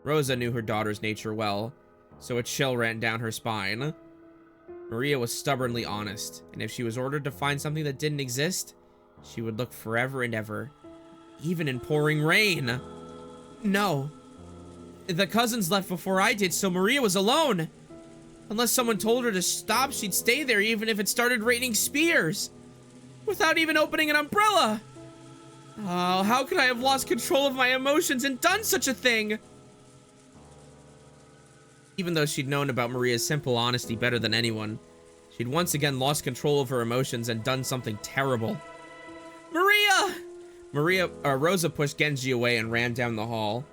Rosa knew her daughter's nature well, so a chill ran down her spine. Maria was stubbornly honest, and if she was ordered to find something that didn't exist, she would look forever and ever, even in pouring rain. No. The cousins left before I did, so Maria was alone. Unless someone told her to stop, she'd stay there even if it started raining spears, without even opening an umbrella. Oh, how could I have lost control of my emotions and done such a thing? Even though she'd known about Maria's simple honesty better than anyone, she'd once again lost control of her emotions and done something terrible. Maria! Rosa pushed Genji away and ran down the hall.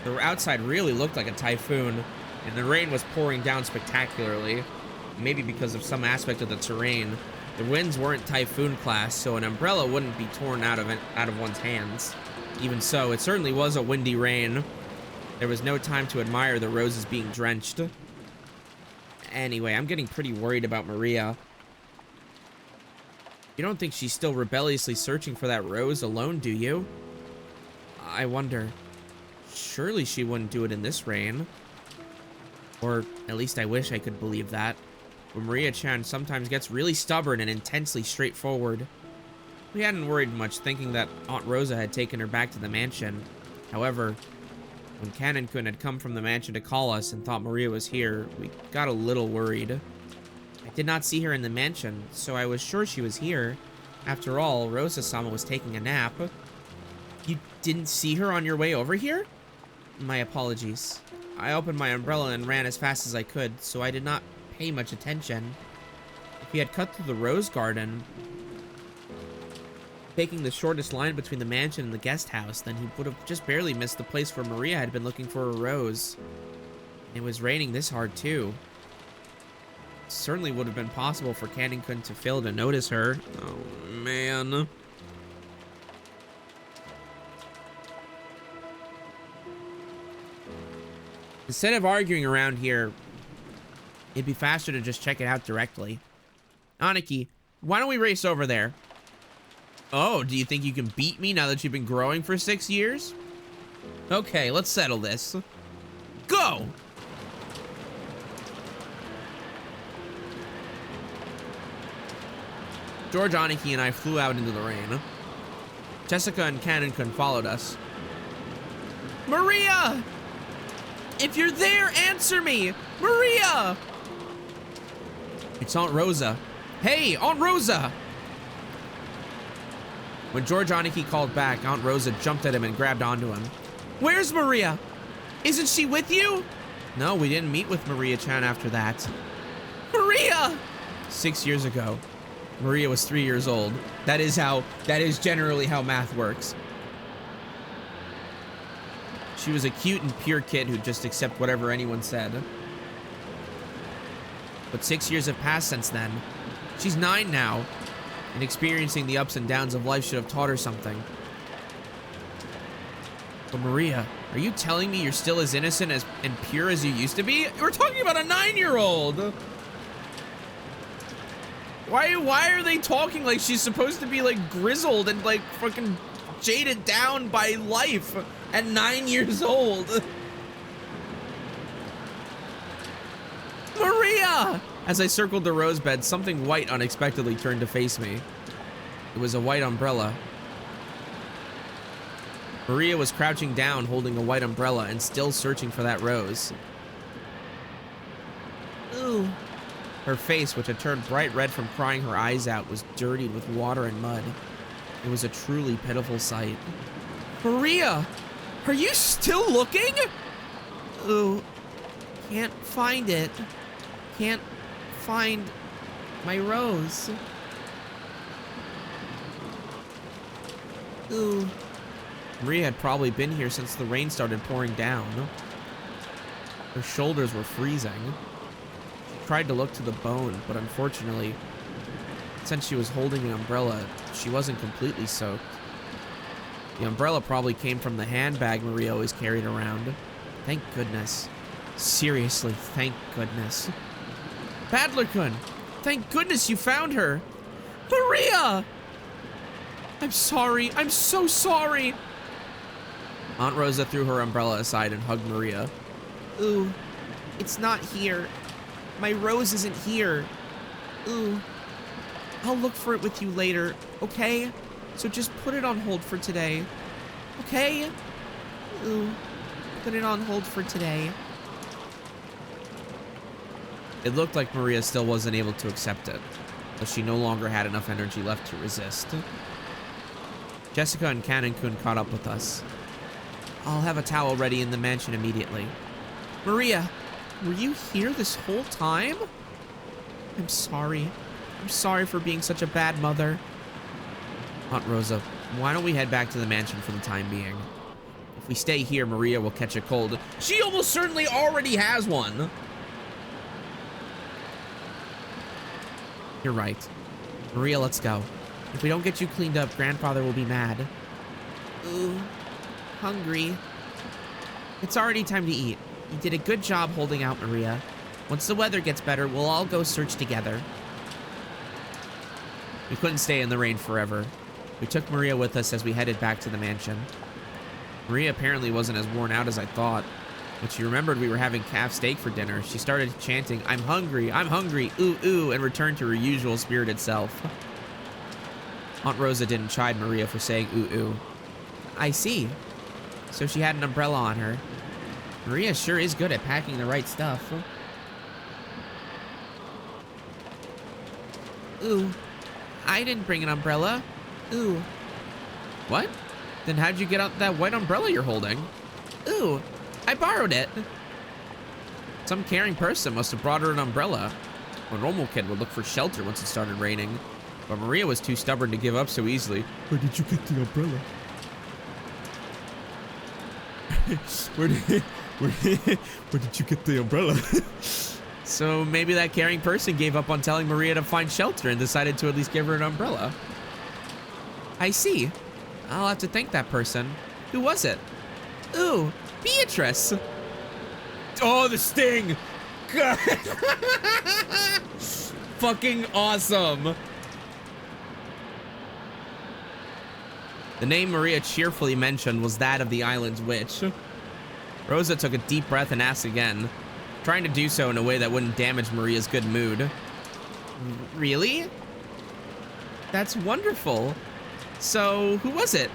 The outside really looked like a typhoon, and the rain was pouring down spectacularly. Maybe because of some aspect of the terrain. The winds weren't typhoon class, so an umbrella wouldn't be torn out of one's hands. Even so, it certainly was a windy rain. There was no time to admire the roses being drenched. Anyway, I'm getting pretty worried about Maria. You don't think she's still rebelliously searching for that rose alone, do you? I wonder. Surely she wouldn't do it in this rain. Or at least I wish I could believe that. But Maria-chan sometimes gets really stubborn and intensely straightforward. We hadn't worried much, thinking that Aunt Rosa had taken her back to the mansion. However, when Cannon-kun had come from the mansion to call us and thought Maria was here, we got a little worried. I did not see her in the mansion, so I was sure she was here. After all, Rosa-sama was taking a nap. You didn't see her on your way over here? My apologies. I opened my umbrella and ran as fast as I could, so I did not pay much attention. If he had cut through the rose garden, taking the shortest line between the mansion and the guest house, then he would have just barely missed the place where Maria had been looking for a rose. It was raining this hard, too. Certainly would have been possible for Cannon-kun to fail to notice her. Oh, man. Instead of arguing around here, it'd be faster to just check it out directly. Aniki, why don't we race over there? Oh, do you think you can beat me now that you've been growing for 6 years? Okay, let's settle this. Go! George, Aniki, and I flew out into the rain. Jessica and Cannon-kun followed us. Maria! If you're there, answer me! Maria! It's Aunt Rosa. Hey, Aunt Rosa! When George Aniki called back, Aunt Rosa jumped at him and grabbed onto him. Where's Maria? Isn't she with you? No, we didn't meet with Maria-chan after that. Maria! 6 years ago. Maria was 3 years old. That is generally how math works. She was a cute and pure kid who'd just accept whatever anyone said. But 6 years have passed since then. She's 9 now, and experiencing the ups and downs of life should have taught her something. But Maria, are you telling me you're still as innocent and pure as you used to be? We're talking about a 9-year-old! Why are they talking like she's supposed to be like grizzled and like fucking jaded down by life at 9 years old? Maria! As I circled the rose bed, something white unexpectedly turned to face me. It was a white umbrella. Maria was crouching down, holding a white umbrella and still searching for that rose. Ooh. Her face, which had turned bright red from crying her eyes out, was dirtied with water and mud. It was a truly pitiful sight. Maria! Are you still looking? Ooh. Can't find it. Can't find my rose. Ooh. Maria had probably been here since the rain started pouring down. Her shoulders were freezing. Tried to look to the bone, but unfortunately, since she was holding an umbrella, she wasn't completely soaked. The umbrella probably came from the handbag Maria always carried around. Thank goodness. Seriously, thank goodness. Badler-kun, thank goodness you found her. Maria! I'm sorry, I'm so sorry. Aunt Rosa threw her umbrella aside and hugged Maria. Ooh, it's not here. My rose isn't here. Ooh. I'll look for it with you later, okay? So just put it on hold for today. Okay? Ooh. Put it on hold for today. It looked like Maria still wasn't able to accept it, but she no longer had enough energy left to resist. Jessica and Cannon-kun caught up with us. I'll have a towel ready in the mansion immediately. Maria! Were you here this whole time? I'm sorry. I'm sorry for being such a bad mother. Aunt Rosa, why don't we head back to the mansion for the time being? If we stay here, Maria will catch a cold. She almost certainly already has one. You're right. Maria, let's go. If we don't get you cleaned up, Grandfather will be mad. Ooh, hungry. It's already time to eat. You did a good job holding out, Maria. Once the weather gets better, we'll all go search together. We couldn't stay in the rain forever. We took Maria with us as we headed back to the mansion. Maria apparently wasn't as worn out as I thought. When she remembered we were having calf steak for dinner, she started chanting, I'm hungry, ooh, ooh, and returned to her usual spirited self. Aunt Rosa didn't chide Maria for saying ooh, ooh. I see. So she had an umbrella on her. Maria sure is good at packing the right stuff. Ooh, I didn't bring an umbrella. Ooh. What? Then how'd you get out that white umbrella you're holding? Ooh, I borrowed it. Some caring person must have brought her an umbrella. A normal kid would look for shelter once it started raining, but Maria was too stubborn to give up so easily. Where did you get the umbrella? Where did you get the umbrella? So maybe that caring person gave up on telling Maria to find shelter and decided to at least give her an umbrella. I see. I'll have to thank that person. Who was it? Ooh, Beatrice. Oh, the sting. God. Fucking awesome. The name Maria cheerfully mentioned was that of the island's witch. Rosa took a deep breath and asked again, trying to do so in a way that wouldn't damage Maria's good mood. Really? That's wonderful. So, who was it?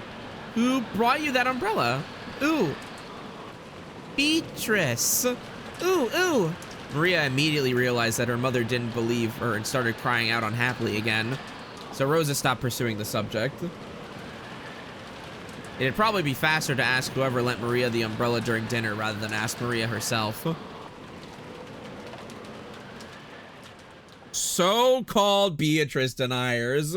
Who brought you that umbrella? Ooh. Beatrice. Ooh. Maria immediately realized that her mother didn't believe her and started crying out unhappily again. So Rosa stopped pursuing the subject. It'd probably be faster to ask whoever lent Maria the umbrella during dinner rather than ask Maria herself. So-called Beatrice deniers.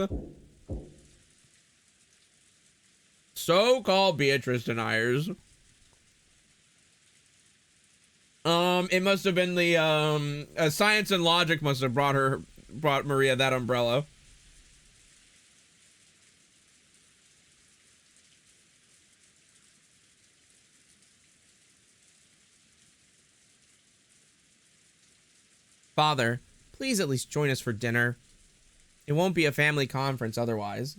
So-called Beatrice deniers. It must have been the, Science and Logic must have brought Maria that umbrella. Father, please at least join us for dinner. It won't be a family conference otherwise.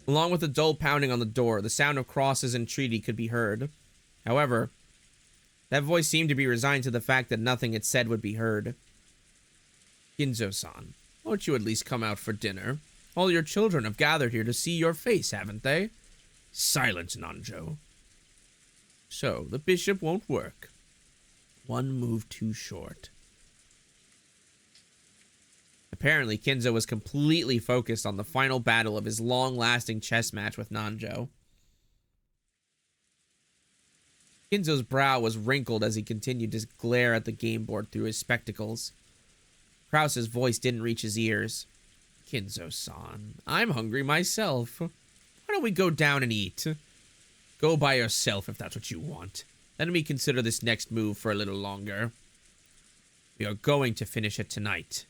Along with a dull pounding on the door, the sound of crosses and entreaty could be heard. However, that voice seemed to be resigned to the fact that nothing it said would be heard. Kinzo-san, won't you at least come out for dinner? All your children have gathered here to see your face, haven't they? Silence, Nanjo. So, the bishop won't work. One move too short. Apparently, Kinzo was completely focused on the final battle of his long-lasting chess match with Nanjo. Kinzo's brow was wrinkled as he continued to glare at the game board through his spectacles. Krause's voice didn't reach his ears. Kinzo-san, I'm hungry myself. Why don't we go down and eat? Go by yourself if that's what you want. Let me consider this next move for a little longer. We are going to finish it tonight.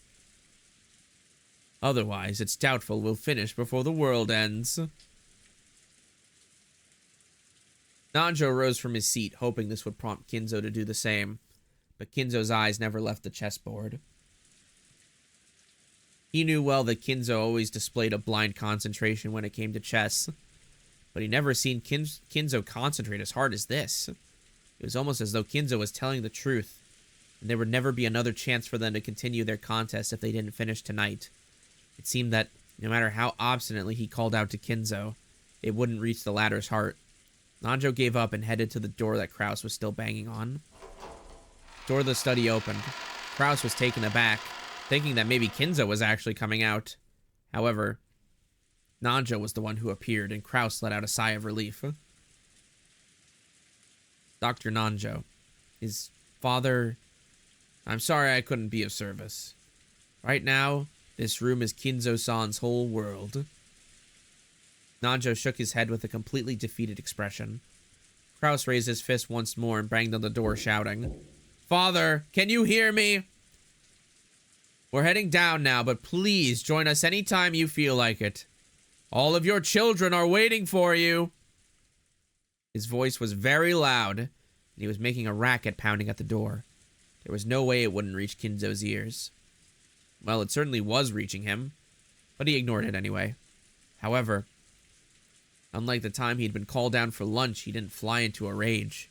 Otherwise, it's doubtful we'll finish before the world ends. Nanjo rose from his seat, hoping this would prompt Kinzo to do the same. But Kinzo's eyes never left the chessboard. He knew well that Kinzo always displayed a blind concentration when it came to chess. But he'd never seen Kinzo concentrate as hard as this. It was almost as though Kinzo was telling the truth, and there would never be another chance for them to continue their contest if they didn't finish tonight. It seemed that, no matter how obstinately he called out to Kinzo, it wouldn't reach the latter's heart. Nanjo gave up and headed to the door that Krause was still banging on. The door of the study opened. Krause was taken aback, thinking that maybe Kinzo was actually coming out. However, Nanjo was the one who appeared, and Krause let out a sigh of relief. Dr. Nanjo, his father... I'm sorry I couldn't be of service. Right now, this room is Kinzo-san's whole world. Nanjo shook his head with a completely defeated expression. Krause raised his fist once more and banged on the door, shouting, Father, can you hear me? We're heading down now, but please join us anytime you feel like it. All of your children are waiting for you. His voice was very loud, and he was making a racket pounding at the door. There was no way it wouldn't reach Kinzo's ears. Well, it certainly was reaching him, but he ignored it anyway. However, unlike the time he'd been called down for lunch, he didn't fly into a rage.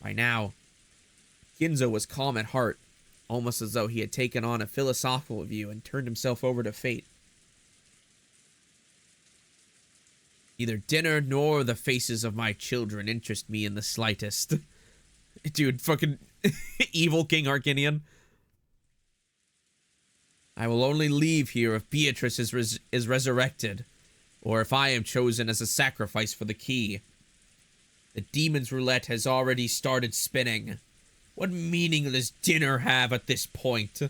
By now, Kinzo was calm at heart, almost as though he had taken on a philosophical view and turned himself over to fate. Neither dinner nor the faces of my children interest me in the slightest. Dude, fucking evil King Arcinian. I will only leave here if Beatrice is resurrected, or if I am chosen as a sacrifice for the key. The demon's roulette has already started spinning. What meaning does dinner have at this point?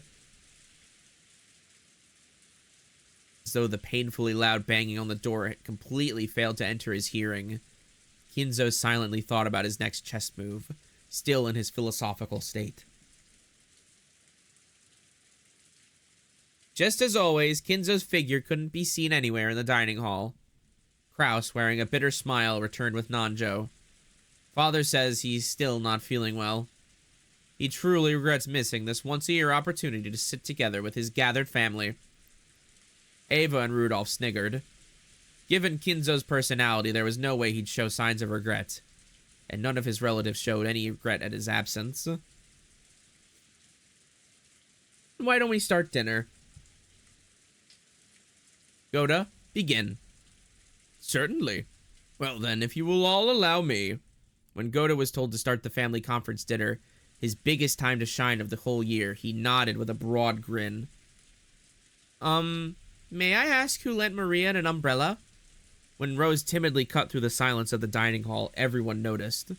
As though the painfully loud banging on the door completely failed to enter his hearing, Kinzo silently thought about his next chess move, still in his philosophical state. Just as always, Kinzo's figure couldn't be seen anywhere in the dining hall. Kraus, wearing a bitter smile, returned with Nanjo. Father says he's still not feeling well. He truly regrets missing this once-a-year opportunity to sit together with his gathered family. Ava and Rudolph sniggered. Given Kinzo's personality, there was no way he'd show signs of regret, and none of his relatives showed any regret at his absence. Why don't we start dinner? Goda, begin. Certainly. Well then, if you will all allow me. When Goda was told to start the family conference dinner, his biggest time to shine of the whole year, he nodded with a broad grin. May I ask who lent Maria an umbrella? When Rose timidly cut through the silence of the dining hall, everyone noticed.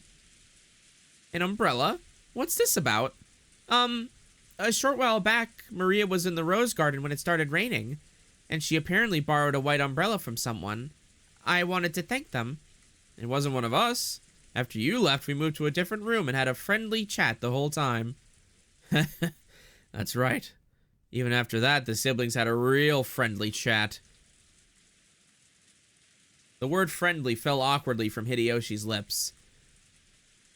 An umbrella? What's this about? A short while back, Maria was in the rose garden when it started raining, and she apparently borrowed a white umbrella from someone. I wanted to thank them. It wasn't one of us. After you left, we moved to a different room and had a friendly chat the whole time. That's right. Even after that, the siblings had a real friendly chat. The word friendly fell awkwardly from Hideyoshi's lips.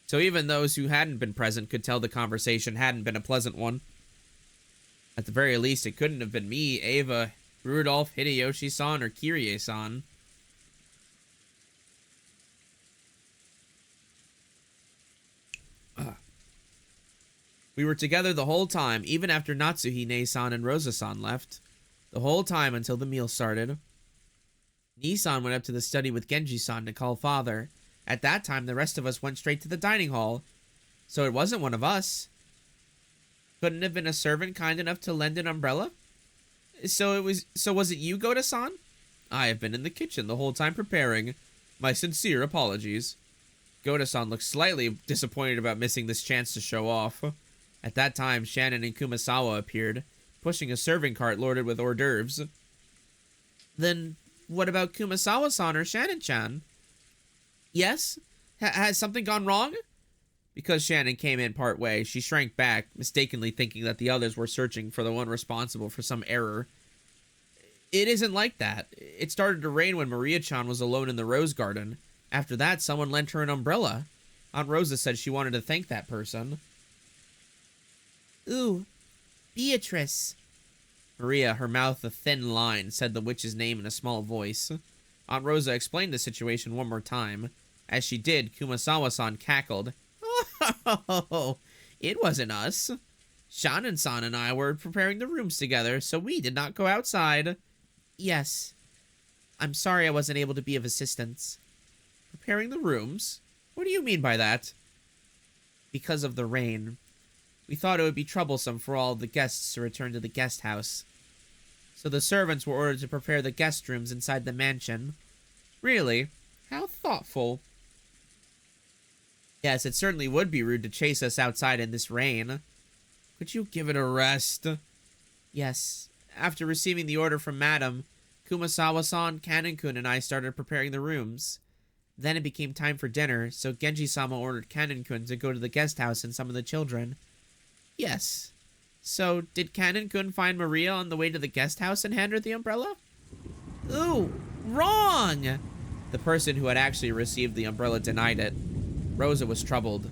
So even those who hadn't been present could tell the conversation hadn't been a pleasant one. At the very least, it couldn't have been me, Ava, Rudolph, Hideyoshi-san, or Kirie-san. We were together the whole time, even after Natsuhine-san and Rosa-san left. The whole time until the meal started. Nissan went up to the study with Genji-san to call father. At that time, the rest of us went straight to the dining hall. So it wasn't one of us. Couldn't have been a servant kind enough to lend an umbrella? So was it you, Goda-san? I have been in the kitchen the whole time preparing. My sincere apologies. Goda-san looked slightly disappointed about missing this chance to show off. At that time, Shannon and Kumasawa appeared, pushing a serving cart loaded with hors d'oeuvres. Then, what about Kumasawa-san or Shannon-chan? Yes? Has something gone wrong? Because Shannon came in part way, she shrank back, mistakenly thinking that the others were searching for the one responsible for some error. It isn't like that. It started to rain when Maria-chan was alone in the rose garden. After that, someone lent her an umbrella. Aunt Rosa said she wanted to thank that person. Ooh, Beatrice. Maria, her mouth a thin line, said the witch's name in a small voice. Aunt Rosa explained the situation one more time. As she did, Kumasawa-san cackled. Oh, it wasn't us. Shannon-san and I were preparing the rooms together, so we did not go outside. Yes. I'm sorry I wasn't able to be of assistance. Preparing the rooms? What do you mean by that? Because of the rain. We thought it would be troublesome for all the guests to return to the guest house. So the servants were ordered to prepare the guest rooms inside the mansion. Really? How thoughtful. Yes, it certainly would be rude to chase us outside in this rain. Could you give it a rest? Yes. After receiving the order from Madam, Kumasawa-san, Kanon-kun, and I started preparing the rooms. Then it became time for dinner, so Genji-sama ordered Kanon-kun to go to the guest house and summon the children. Yes. So, did Kanon-kun find Maria on the way to the guest house and hand her the umbrella? Ooh, wrong! The person who had actually received the umbrella denied it. Rosa was troubled.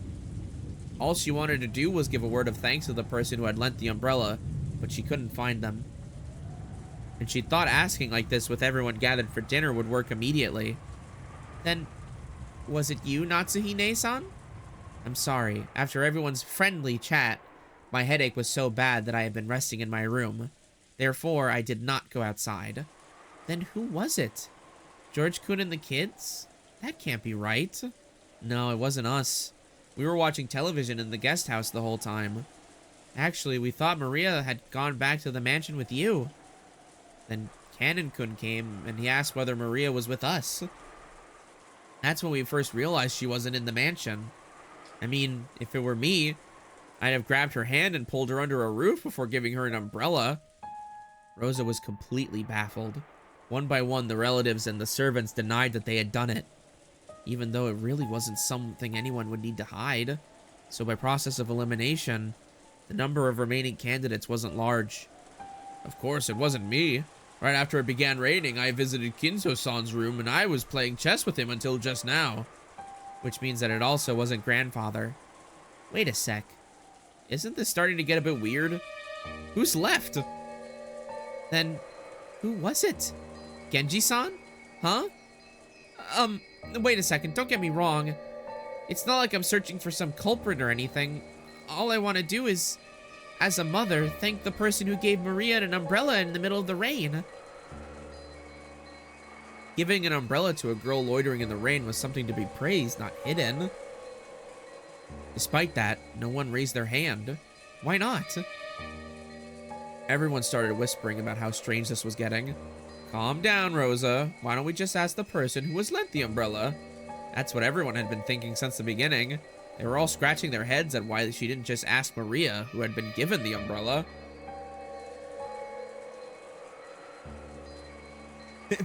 All she wanted to do was give a word of thanks to the person who had lent the umbrella, but she couldn't find them. And she thought asking like this with everyone gathered for dinner would work immediately. Then, was it you, Natsuhine-san? I'm sorry. After everyone's friendly chat, my headache was so bad that I had been resting in my room. Therefore, I did not go outside. Then who was it? George-kun and the kids? That can't be right. No, it wasn't us. We were watching television in the guest house the whole time. Actually, we thought Maria had gone back to the mansion with you. Then Kanon-kun came, and he asked whether Maria was with us. That's when we first realized she wasn't in the mansion. I mean, if it were me, I'd have grabbed her hand and pulled her under a roof before giving her an umbrella. Rosa was completely baffled. One by one, the relatives and the servants denied that they had done it. even though it really wasn't something anyone would need to hide. So by process of elimination, the number of remaining candidates wasn't large. Of course, it wasn't me. Right after it began raining, I visited Kinso-san's room and I was playing chess with him until just now. Which means that it also wasn't grandfather. Wait a sec. Isn't this starting to get a bit weird? Who's left? Then, who was it? Genji-san? Huh? Wait a second, don't get me wrong. It's not like I'm searching for some culprit or anything. All I want to do is, as a mother, thank the person who gave Maria an umbrella in the middle of the rain. Giving an umbrella to a girl loitering in the rain was something to be praised, not hidden. Despite that, no one raised their hand. Why not? Everyone started whispering about how strange this was getting. Calm down, Rosa. Why don't we just ask the person who was lent the umbrella? That's what everyone had been thinking since the beginning. They were all scratching their heads at why she didn't just ask Maria, who had been given the umbrella.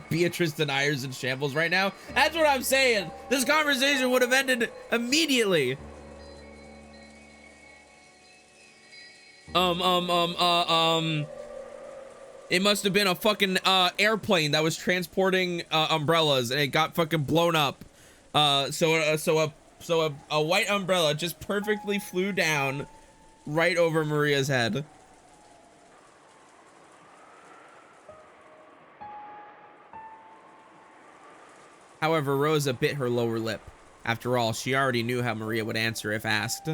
Beatrice deniers in shambles right now. That's what I'm saying. This conversation would have ended immediately. It must have been a fucking airplane that was transporting umbrellas and it got fucking blown up. So a white umbrella just perfectly flew down right over Maria's head. However, Rosa bit her lower lip. After all, she already knew how Maria would answer if asked.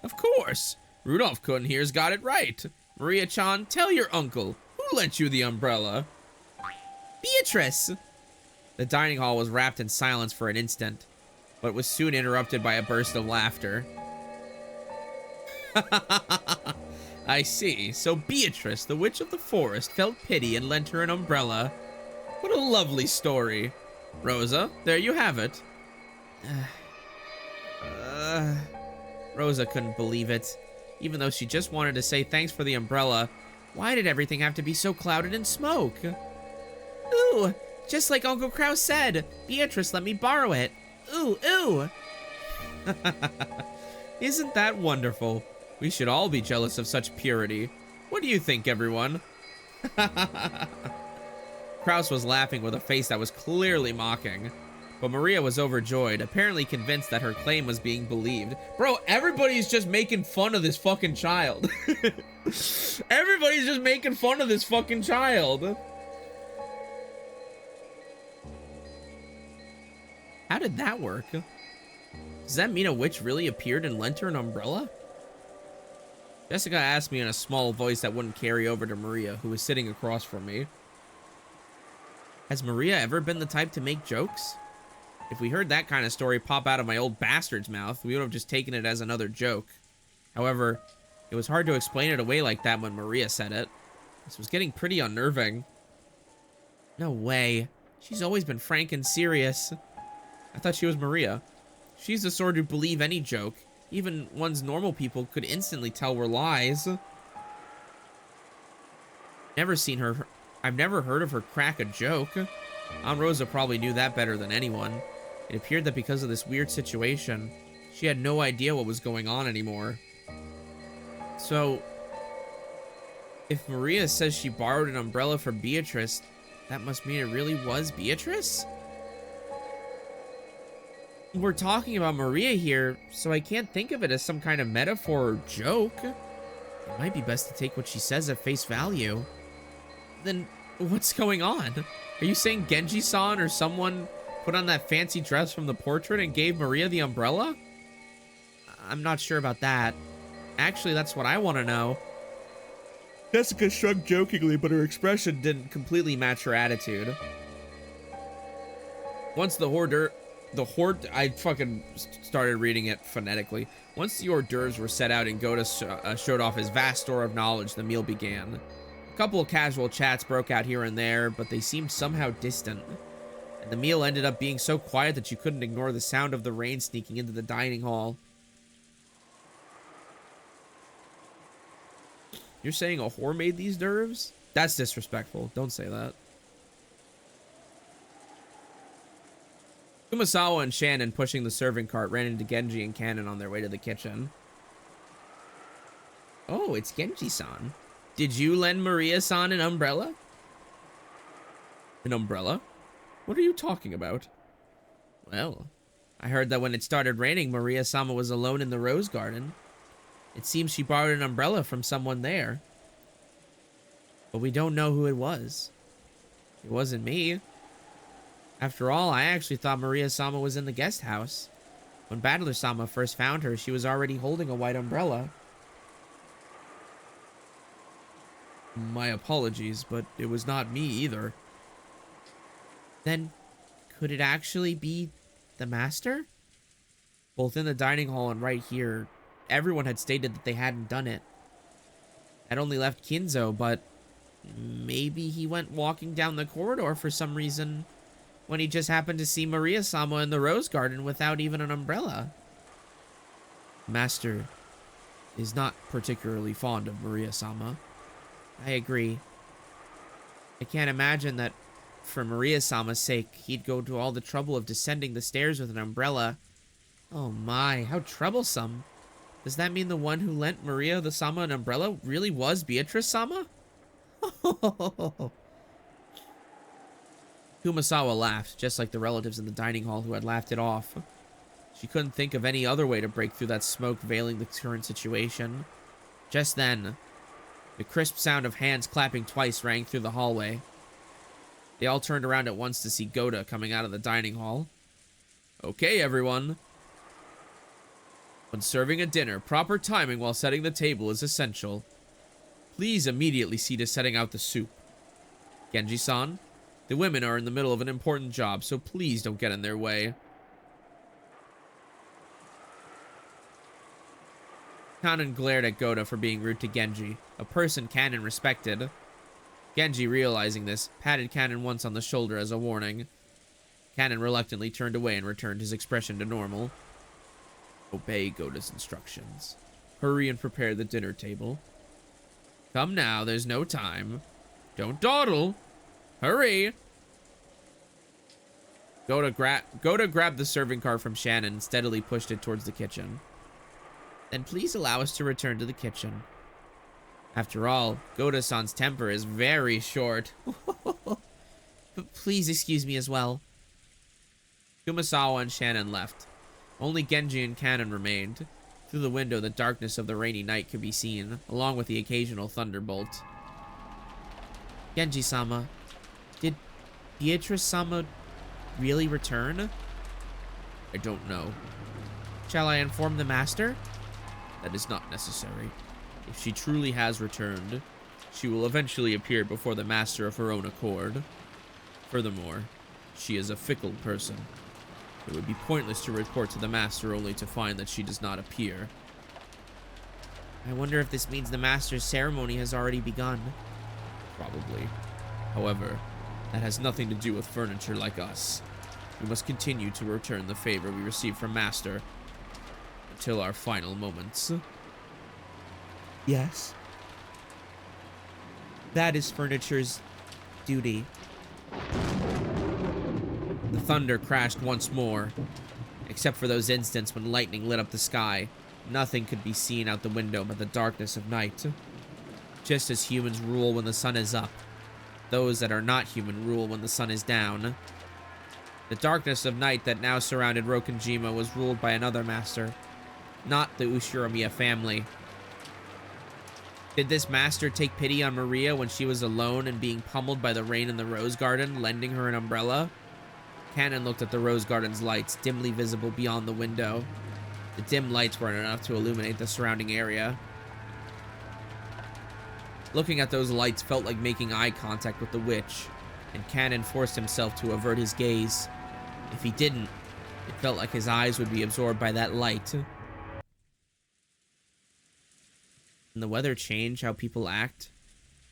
Of course. Rudolph-kun here's got it right. Maria-chan, tell your uncle. Who lent you the umbrella? Beatrice! The dining hall was wrapped in silence for an instant, but was soon interrupted by a burst of laughter. I see. So Beatrice, the witch of the forest, felt pity and lent her an umbrella. What a lovely story. Rosa, there you have it. Rosa couldn't believe it. Even though she just wanted to say thanks for the umbrella, why did everything have to be so clouded in smoke? Ooh, just like Uncle Kraus said. Beatrice let me borrow it. Ooh, ooh. Isn't that wonderful? We should all be jealous of such purity. What do you think, everyone? Kraus was laughing with a face that was clearly mocking. But Maria was overjoyed, apparently convinced that her claim was being believed. Bro, everybody's just making fun of this fucking child. Everybody's just making fun of this fucking child. How did that work? Does that mean a witch really appeared and lent her an umbrella? Jessica asked me in a small voice that wouldn't carry over to Maria, who was sitting across from me. Has Maria ever been the type to make jokes? If we heard that kind of story pop out of my old bastard's mouth, we would have just taken it as another joke. However, it was hard to explain it away like that when Maria said it. This was getting pretty unnerving. No way. She's always been frank and serious. I thought she was Maria. She's the sort who'd believe any joke. Even ones normal people could instantly tell were lies. I've never heard of her crack a joke. Aunt Rosa probably knew that better than anyone. It appeared that because of this weird situation, she had no idea what was going on anymore. So, if Maria says she borrowed an umbrella from Beatrice, that must mean it really was Beatrice? We're talking about Maria here, so I can't think of it as some kind of metaphor or joke. It might be best to take what she says at face value. Then, what's going on? Are you saying Genji-san or someone put on that fancy dress from the portrait and gave Maria the umbrella? I'm not sure about that. Actually, that's what I want to know. Jessica shrugged jokingly, but her expression didn't completely match her attitude. Once I fucking started reading it phonetically. Once the hors d'oeuvres were set out and Goda showed off his vast store of knowledge, the meal began. A couple of casual chats broke out here and there, but they seemed somehow distant. And the meal ended up being so quiet that you couldn't ignore the sound of the rain sneaking into the dining hall. You're saying a whore made these d'oeuvres? That's disrespectful. Don't say that. Kumasawa and Shannon, pushing the serving cart, ran into Genji and Cannon on their way to the kitchen. Oh, it's Genji-san. Did you lend Maria-san an umbrella? An umbrella? What are you talking about? Well, I heard that when it started raining, Maria-sama was alone in the rose garden. It seems she borrowed an umbrella from someone there. But we don't know who it was. It wasn't me. After all, I actually thought Maria-sama was in the guest house. When Battler-sama first found her, she was already holding a white umbrella. My apologies, but it was not me either. Then, could it actually be the master? Both in the dining hall and right here, everyone had stated that they hadn't done it. I'd only left Kinzo, but maybe he went walking down the corridor for some reason when he just happened to see Maria-sama in the rose garden without even an umbrella. Master is not particularly fond of Maria-sama. I agree. I can't imagine that for Maria-sama's sake, he'd go to all the trouble of descending the stairs with an umbrella. Oh my, how troublesome. Does that mean the one who lent Maria the Sama an umbrella really was Beatrice-sama? Kumasawa laughed, just like the relatives in the dining hall who had laughed it off. She couldn't think of any other way to break through that smoke veiling the current situation. Just then, the crisp sound of hands clapping twice rang through the hallway. They all turned around at once to see Goda coming out of the dining hall. Okay, everyone. When serving a dinner, proper timing while setting the table is essential. Please immediately see to setting out the soup. Genji-san, the women are in the middle of an important job, so please don't get in their way. Kanon glared at Goda for being rude to Genji, a person Kanon respected. Genji, realizing this, patted Kanon once on the shoulder as a warning. Kanon reluctantly turned away and returned his expression to normal. Obey Goda's instructions. Hurry and prepare the dinner table. Come now, there's no time. Don't dawdle. Hurry! Goda grabbed the serving cart from Shannon and steadily pushed it towards the kitchen. Then please allow us to return to the kitchen. After all, Goda-san's temper is very short. But please excuse me as well. Kumasawa and Shannon left. Only Genji and Kanon remained. Through the window, the darkness of the rainy night could be seen, along with the occasional thunderbolt. Genji-sama, did Beatrice-sama really return? I don't know. Shall I inform the master? That is not necessary. If she truly has returned, she will eventually appear before the master of her own accord. Furthermore, she is a fickle person. It would be pointless to report to the master only to find that she does not appear. I wonder if this means the master's ceremony has already begun. Probably. However, that has nothing to do with furniture like us. We must continue to return the favor we receive from master until our final moments. Yes. That is furniture's duty. The thunder crashed once more. Except for those instants when lightning lit up the sky, nothing could be seen out the window but the darkness of night. Just as humans rule when the sun is up, those that are not human rule when the sun is down. The darkness of night that now surrounded Rokenjima was ruled by another master, not the Ushiromiya family. Did this master take pity on Maria when she was alone and being pummeled by the rain in the rose garden, lending her an umbrella? Kanon looked at the rose garden's lights, dimly visible beyond the window. The dim lights weren't enough to illuminate the surrounding area. Looking at those lights felt like making eye contact with the witch, and Kanon forced himself to avert his gaze. If he didn't, it felt like his eyes would be absorbed by that light. Can the weather change how people act?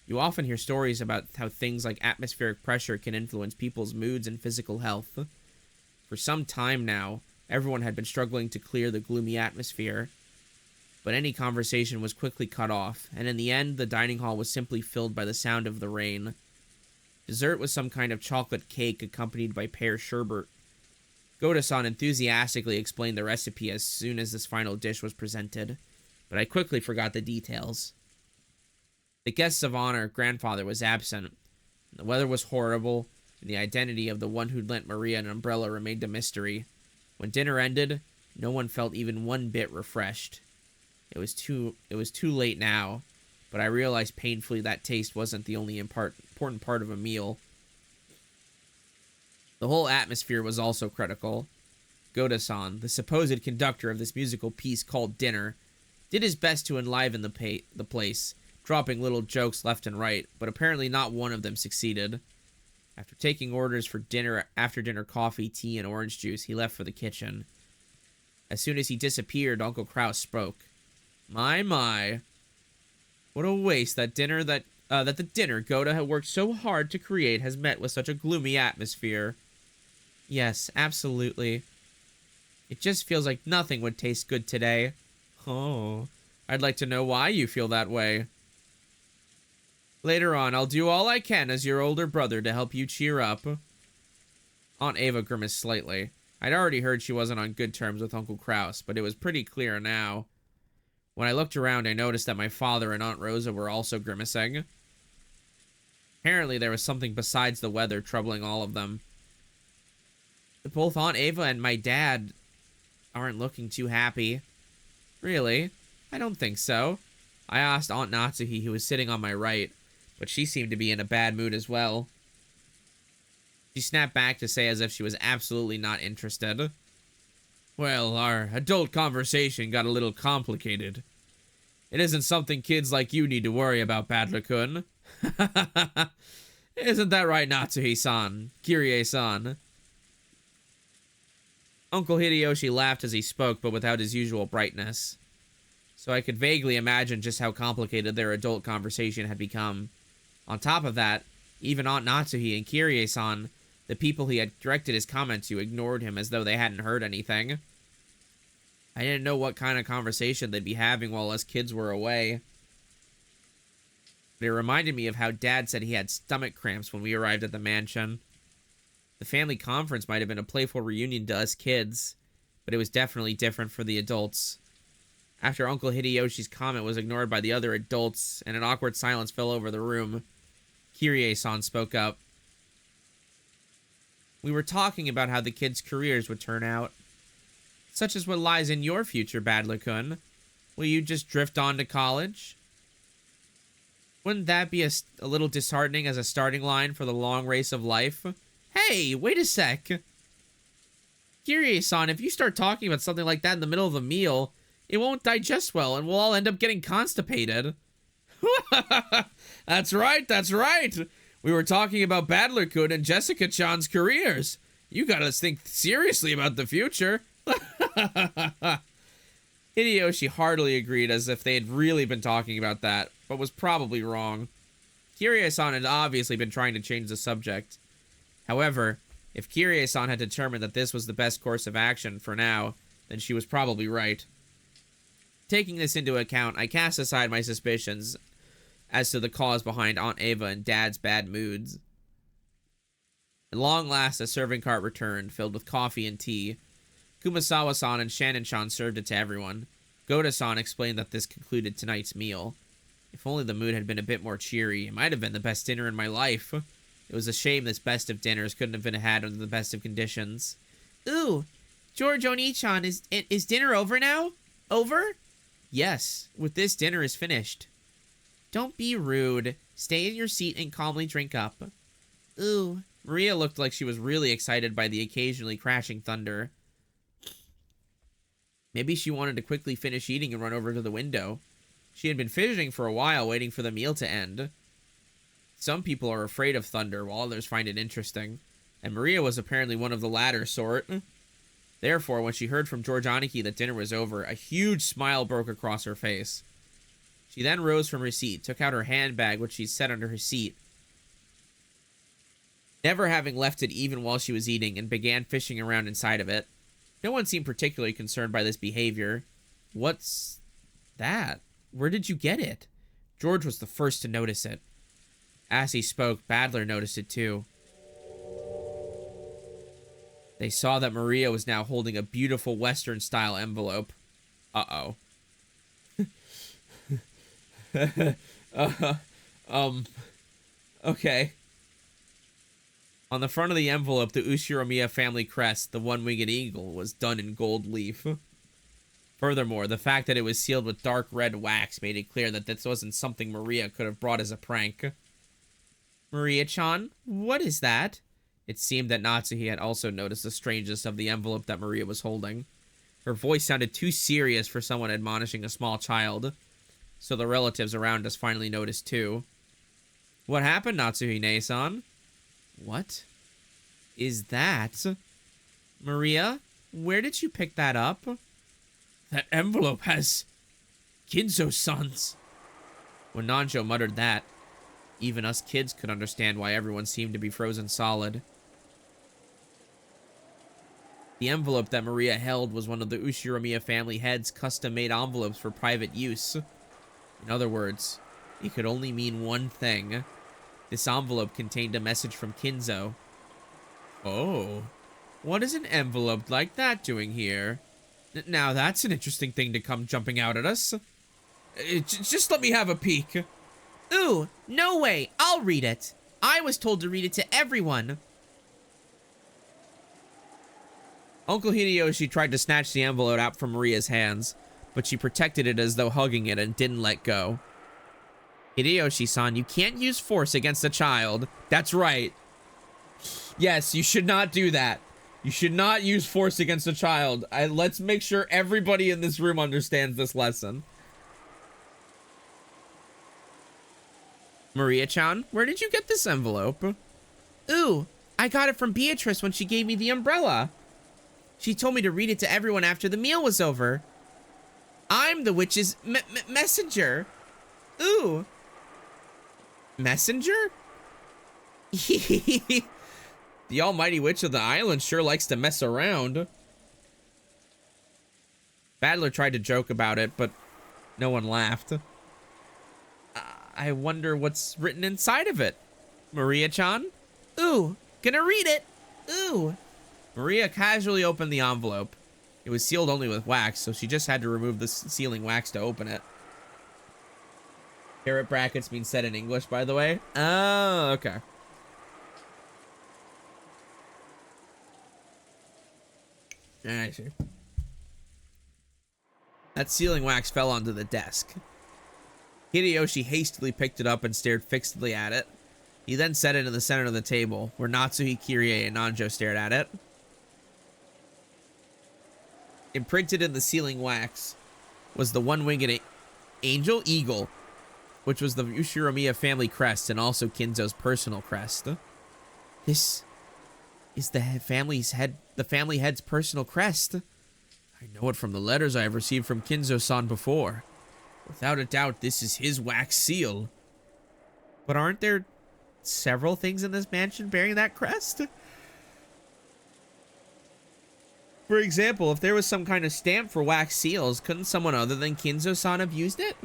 You often hear stories about how things like atmospheric pressure can influence people's moods and physical health. For some time now, everyone had been struggling to clear the gloomy atmosphere. But any conversation was quickly cut off, and in the end, the dining hall was simply filled by the sound of the rain. Dessert was some kind of chocolate cake accompanied by pear sherbet. Goda-san enthusiastically explained the recipe as soon as this final dish was presented, but I quickly forgot the details. The guests of honor grandfather was absent. The weather was horrible, and the identity of the one who'd lent Maria an umbrella remained a mystery. When dinner ended, no one felt even one bit refreshed. It was too late now, but I realized painfully that taste wasn't the only important part of a meal. The whole atmosphere was also critical. Goda-san, the supposed conductor of this musical piece called Dinner, did his best to enliven the place, dropping little jokes left and right, but apparently not one of them succeeded. After taking orders for after-dinner coffee, tea, and orange juice, he left for the kitchen. As soon as he disappeared, Uncle Kraus spoke. My. What a waste that the dinner Goda had worked so hard to create has met with such a gloomy atmosphere. Yes, absolutely. It just feels like nothing would taste good today. Oh, I'd like to know why you feel that way. Later on, I'll do all I can as your older brother to help you cheer up. Aunt Ava grimaced slightly. I'd already heard she wasn't on good terms with Uncle Kraus, but it was pretty clear now. When I looked around, I noticed that my father and Aunt Rosa were also grimacing. Apparently, there was something besides the weather troubling all of them. Both Aunt Ava and my dad aren't looking too happy. Really? I don't think so. I asked Aunt Natsuhi, who was sitting on my right, but she seemed to be in a bad mood as well. She snapped back to say as if she was absolutely not interested. Well, our adult conversation got a little complicated. It isn't something kids like you need to worry about, Badler-kun. Isn't that right, Natsuhi-san? Kirie-san? Uncle Hideyoshi laughed as he spoke, but without his usual brightness. So I could vaguely imagine just how complicated their adult conversation had become. On top of that, even Aunt Natsuhi and Kirie-san, the people he had directed his comment to, ignored him as though they hadn't heard anything. I didn't know what kind of conversation they'd be having while us kids were away. But it reminded me of how Dad said he had stomach cramps when we arrived at the mansion. The family conference might have been a playful reunion to us kids, but it was definitely different for the adults. After Uncle Hideyoshi's comment was ignored by the other adults and an awkward silence fell over the room, Kirie-san spoke up. We were talking about how the kids' careers would turn out. Such as what lies in your future, Badler-kun. Will you just drift on to college? Wouldn't that be a little disheartening as a starting line for the long race of life? Hey, wait a sec. Kirie-san, if you start talking about something like that in the middle of a meal, it won't digest well and we'll all end up getting constipated. That's right. We were talking about Badler-kun and Jessica-chan's careers. You gotta think seriously about the future. Hideyoshi heartily agreed as if they had really been talking about that, but was probably wrong. Kirie-san had obviously been trying to change the subject. However, if Kirie-san had determined that this was the best course of action for now, then she was probably right. Taking this into account, I cast aside my suspicions as to the cause behind Aunt Ava and Dad's bad moods. At long last, a serving cart returned, filled with coffee and tea. Kumasawa-san and Shannon-chan served it to everyone. Goda-san explained that this concluded tonight's meal. If only the mood had been a bit more cheery, it might have been the best dinner in my life. It was a shame this best of dinners couldn't have been had under the best of conditions. Ooh, George Oni-chan, is dinner over now? Over? Yes, with this dinner is finished. Don't be rude. Stay in your seat and calmly drink up. Ooh. Maria looked like she was really excited by the occasionally crashing thunder. Maybe she wanted to quickly finish eating and run over to the window. She had been fidgeting for a while, waiting for the meal to end. Some people are afraid of thunder, while others find it interesting, and Maria was apparently one of the latter sort. Therefore, when she heard from George Aniki that dinner was over, a huge smile broke across her face. She then rose from her seat, took out her handbag, which she set under her seat, never having left it even while she was eating, and began fishing around inside of it. No one seemed particularly concerned by this behavior. What's that? Where did you get it? George was the first to notice it. As he spoke, Badler noticed it too. They saw that Maria was now holding a beautiful Western-style envelope. Uh-oh. Okay. On the front of the envelope, the Ushiromiya family crest, the one-winged eagle, was done in gold leaf. Furthermore, the fact that it was sealed with dark red wax made it clear that this wasn't something Maria could have brought as a prank. Maria-chan, what is that? It seemed that Natsuhi had also noticed the strangeness of the envelope that Maria was holding. Her voice sounded too serious for someone admonishing a small child, so the relatives around us finally noticed too. What happened, Natsuhi-ne-san? What is that? Maria, where did you pick that up? That envelope has Kinzo-san's. When Nanjo muttered that, even us kids could understand why everyone seemed to be frozen solid. The envelope that Maria held was one of the Ushiromiya family head's custom-made envelopes for private use. In other words, it could only mean one thing. This envelope contained a message from Kinzo. Oh, what is an envelope like that doing here? Now that's an interesting thing to come jumping out at us. Just let me have a peek. Ooh, no way, I'll read it. I was told to read it to everyone. Uncle Hideyoshi tried to snatch the envelope out from Maria's hands, but she protected it as though hugging it and didn't let go. Hideyoshi-san, you can't use force against a child. That's right. Yes, you should not do that. You should not use force against a child. Let's make sure everybody in this room understands this lesson. Maria-chan, where did you get this envelope? Ooh, I got it from Beatrice when she gave me the umbrella. She told me to read it to everyone after the meal was over. I'm the witch's messenger. Ooh. Messenger? The almighty witch of the island sure likes to mess around. Battler tried to joke about it, but no one laughed. I wonder what's written inside of it. Maria-chan? Ooh, gonna read it. Ooh. Maria casually opened the envelope. It was sealed only with wax, so she just had to remove the sealing wax to open it. Carrot brackets mean said in English, by the way. Oh, okay. I see. That sealing wax fell onto the desk. Hideyoshi hastily picked it up and stared fixedly at it. He then set it in the center of the table, where Natsuhi, Kirie, and Nanjo stared at it. Imprinted in the sealing wax was the one-winged angel eagle, which was the Ushiromiya family crest and also Kinzo's personal crest. This is the family head's personal crest. I know it from the letters I have received from Kinzo-san before. Without a doubt, this is his wax seal. But aren't there several things in this mansion bearing that crest? For example, if there was some kind of stamp for wax seals, couldn't someone other than Kinzo-san have used it?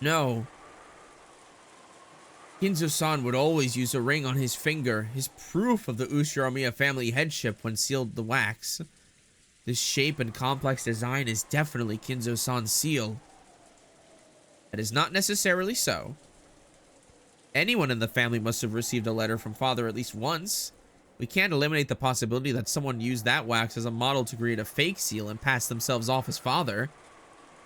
No. Kinzo-san would always use a ring on his finger, his proof of the Ushiromiya family headship when sealed the wax. This shape and complex design is definitely Kinzo-san's seal. That is not necessarily so. Anyone in the family must have received a letter from father at least once. We can't eliminate the possibility that someone used that wax as a model to create a fake seal and pass themselves off as father.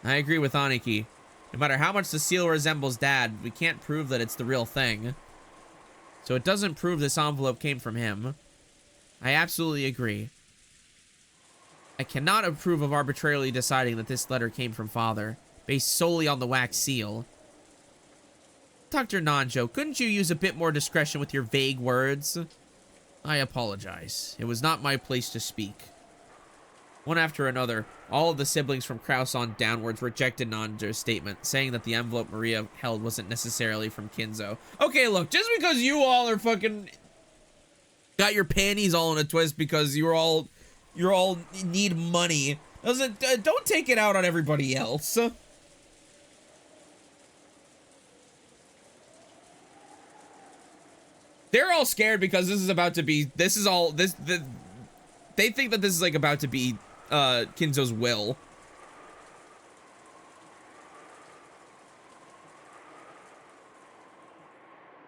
I agree with Aniki. No matter how much the seal resembles Dad, we can't prove that it's the real thing. So it doesn't prove this envelope came from him. I absolutely agree. I cannot approve of arbitrarily deciding that this letter came from father, based solely on the wax seal. Dr. Nanjo, couldn't you use a bit more discretion with your vague words? I apologize. It was not my place to speak. One after another, all of the siblings from Kraus on downwards rejected Nanjo's statement, saying that the envelope Maria held wasn't necessarily from Kinzo. Okay, look, just because you all are fucking got your panties all in a twist because you all need money, don't take it out on everybody else. They're all scared because this is about to be, they think that this is like about to be Kinzo's will.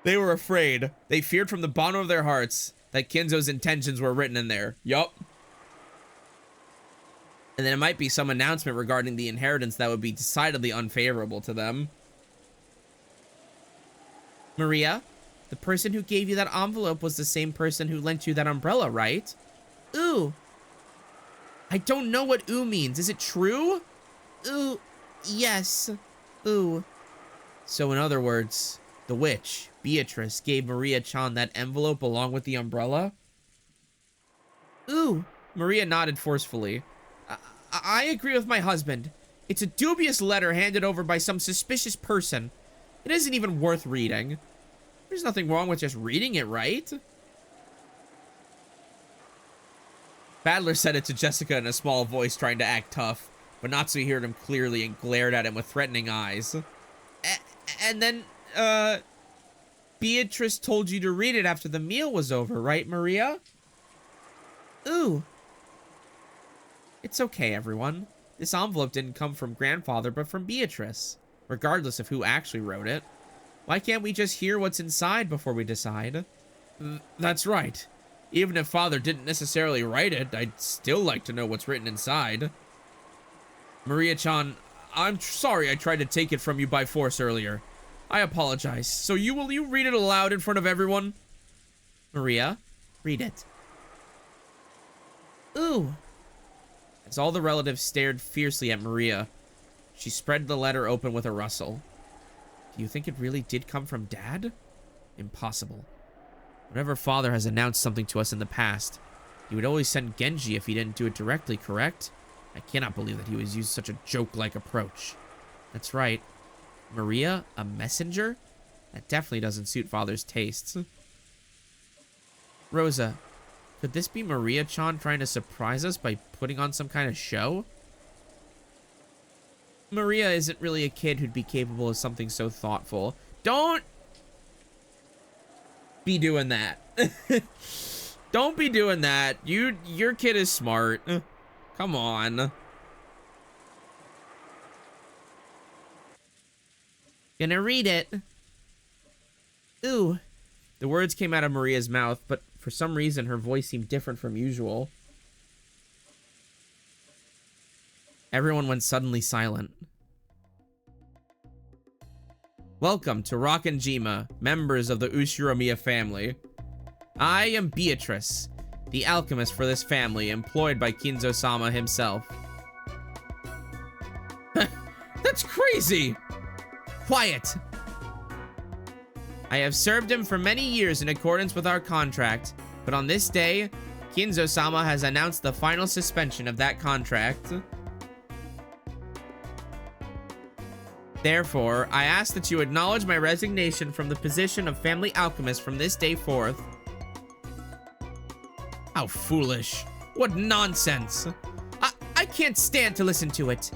They were afraid. They feared from the bottom of their hearts that Kinzo's intentions were written in there. Yup. And then it might be some announcement regarding the inheritance that would be decidedly unfavorable to them. Maria, the person who gave you that envelope was the same person who lent you that umbrella, right? Ooh. I don't know what ooh means. Is it true? Ooh, yes. Ooh. So in other words, the witch, Beatrice, gave Maria-chan that envelope along with the umbrella? Ooh. Maria nodded forcefully. I agree with my husband. It's a dubious letter handed over by some suspicious person. It isn't even worth reading. There's nothing wrong with just reading it, right? Battler said it to Jessica in a small voice, trying to act tough, but Natsu heard him clearly and glared at him with threatening eyes. And then, Beatrice told you to read it after the meal was over, right, Maria? Ooh. It's okay, everyone. This envelope didn't come from Grandfather, but from Beatrice, regardless of who actually wrote it. Why can't we just hear what's inside before we decide? That's right. Even if Father didn't necessarily write it, I'd still like to know what's written inside. Maria-chan, I'm sorry I tried to take it from you by force earlier. I apologize. So will you read it aloud in front of everyone? Maria, read it. Ooh. As all the relatives stared fiercely at Maria, she spread the letter open with a rustle. Do you think it really did come from Dad? Impossible. Whenever Father has announced something to us in the past, he would always send Genji if he didn't do it directly, correct? I cannot believe that he would use such a joke-like approach. That's right. Maria, a messenger? That definitely doesn't suit Father's tastes. Rosa, could this be Maria-chan trying to surprise us by putting on some kind of show? Maria isn't really a kid who'd be capable of something so thoughtful. Don't be doing that. Don't be doing that. Your kid is smart. Come on. Gonna read it. Ooh. The words came out of Maria's mouth, but for some reason her voice seemed different from usual. Everyone went suddenly silent. Welcome to Rockenjima, members of the Ushiromiya family. I am Beatrice, the alchemist for this family, employed by Kinzo-sama himself. That's crazy! Quiet! I have served him for many years in accordance with our contract, but on this day, Kinzo-sama has announced the final suspension of that contract. Therefore, I ask that you acknowledge my resignation from the position of family alchemist from this day forth. How foolish. What nonsense. I can't stand to listen to it.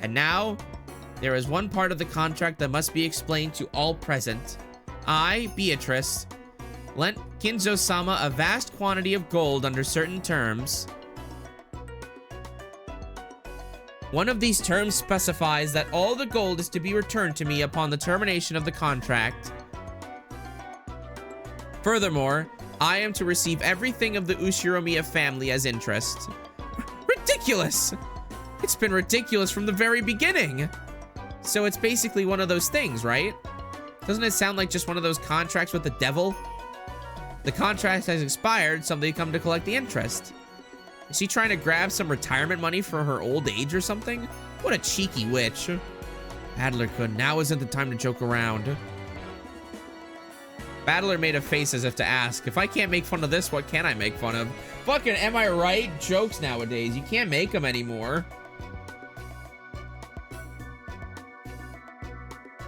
And now, there is one part of the contract that must be explained to all present. I, Beatrice, lent Kinzo-sama a vast quantity of gold under certain terms. One of these terms specifies that all the gold is to be returned to me upon the termination of the contract. Furthermore, I am to receive everything of the Ushiromiya family as interest. Ridiculous! It's been ridiculous from the very beginning. So it's basically one of those things, right? Doesn't it sound like just one of those contracts with the devil? The contract has expired, so they come to collect the interest. Is she trying to grab some retirement money for her old age or something? What a cheeky witch. Battler-kun, now isn't the time to joke around. Battler made a face as if to ask, if I can't make fun of this, what can I make fun of? Fucking am I right? Jokes nowadays, you can't make them anymore.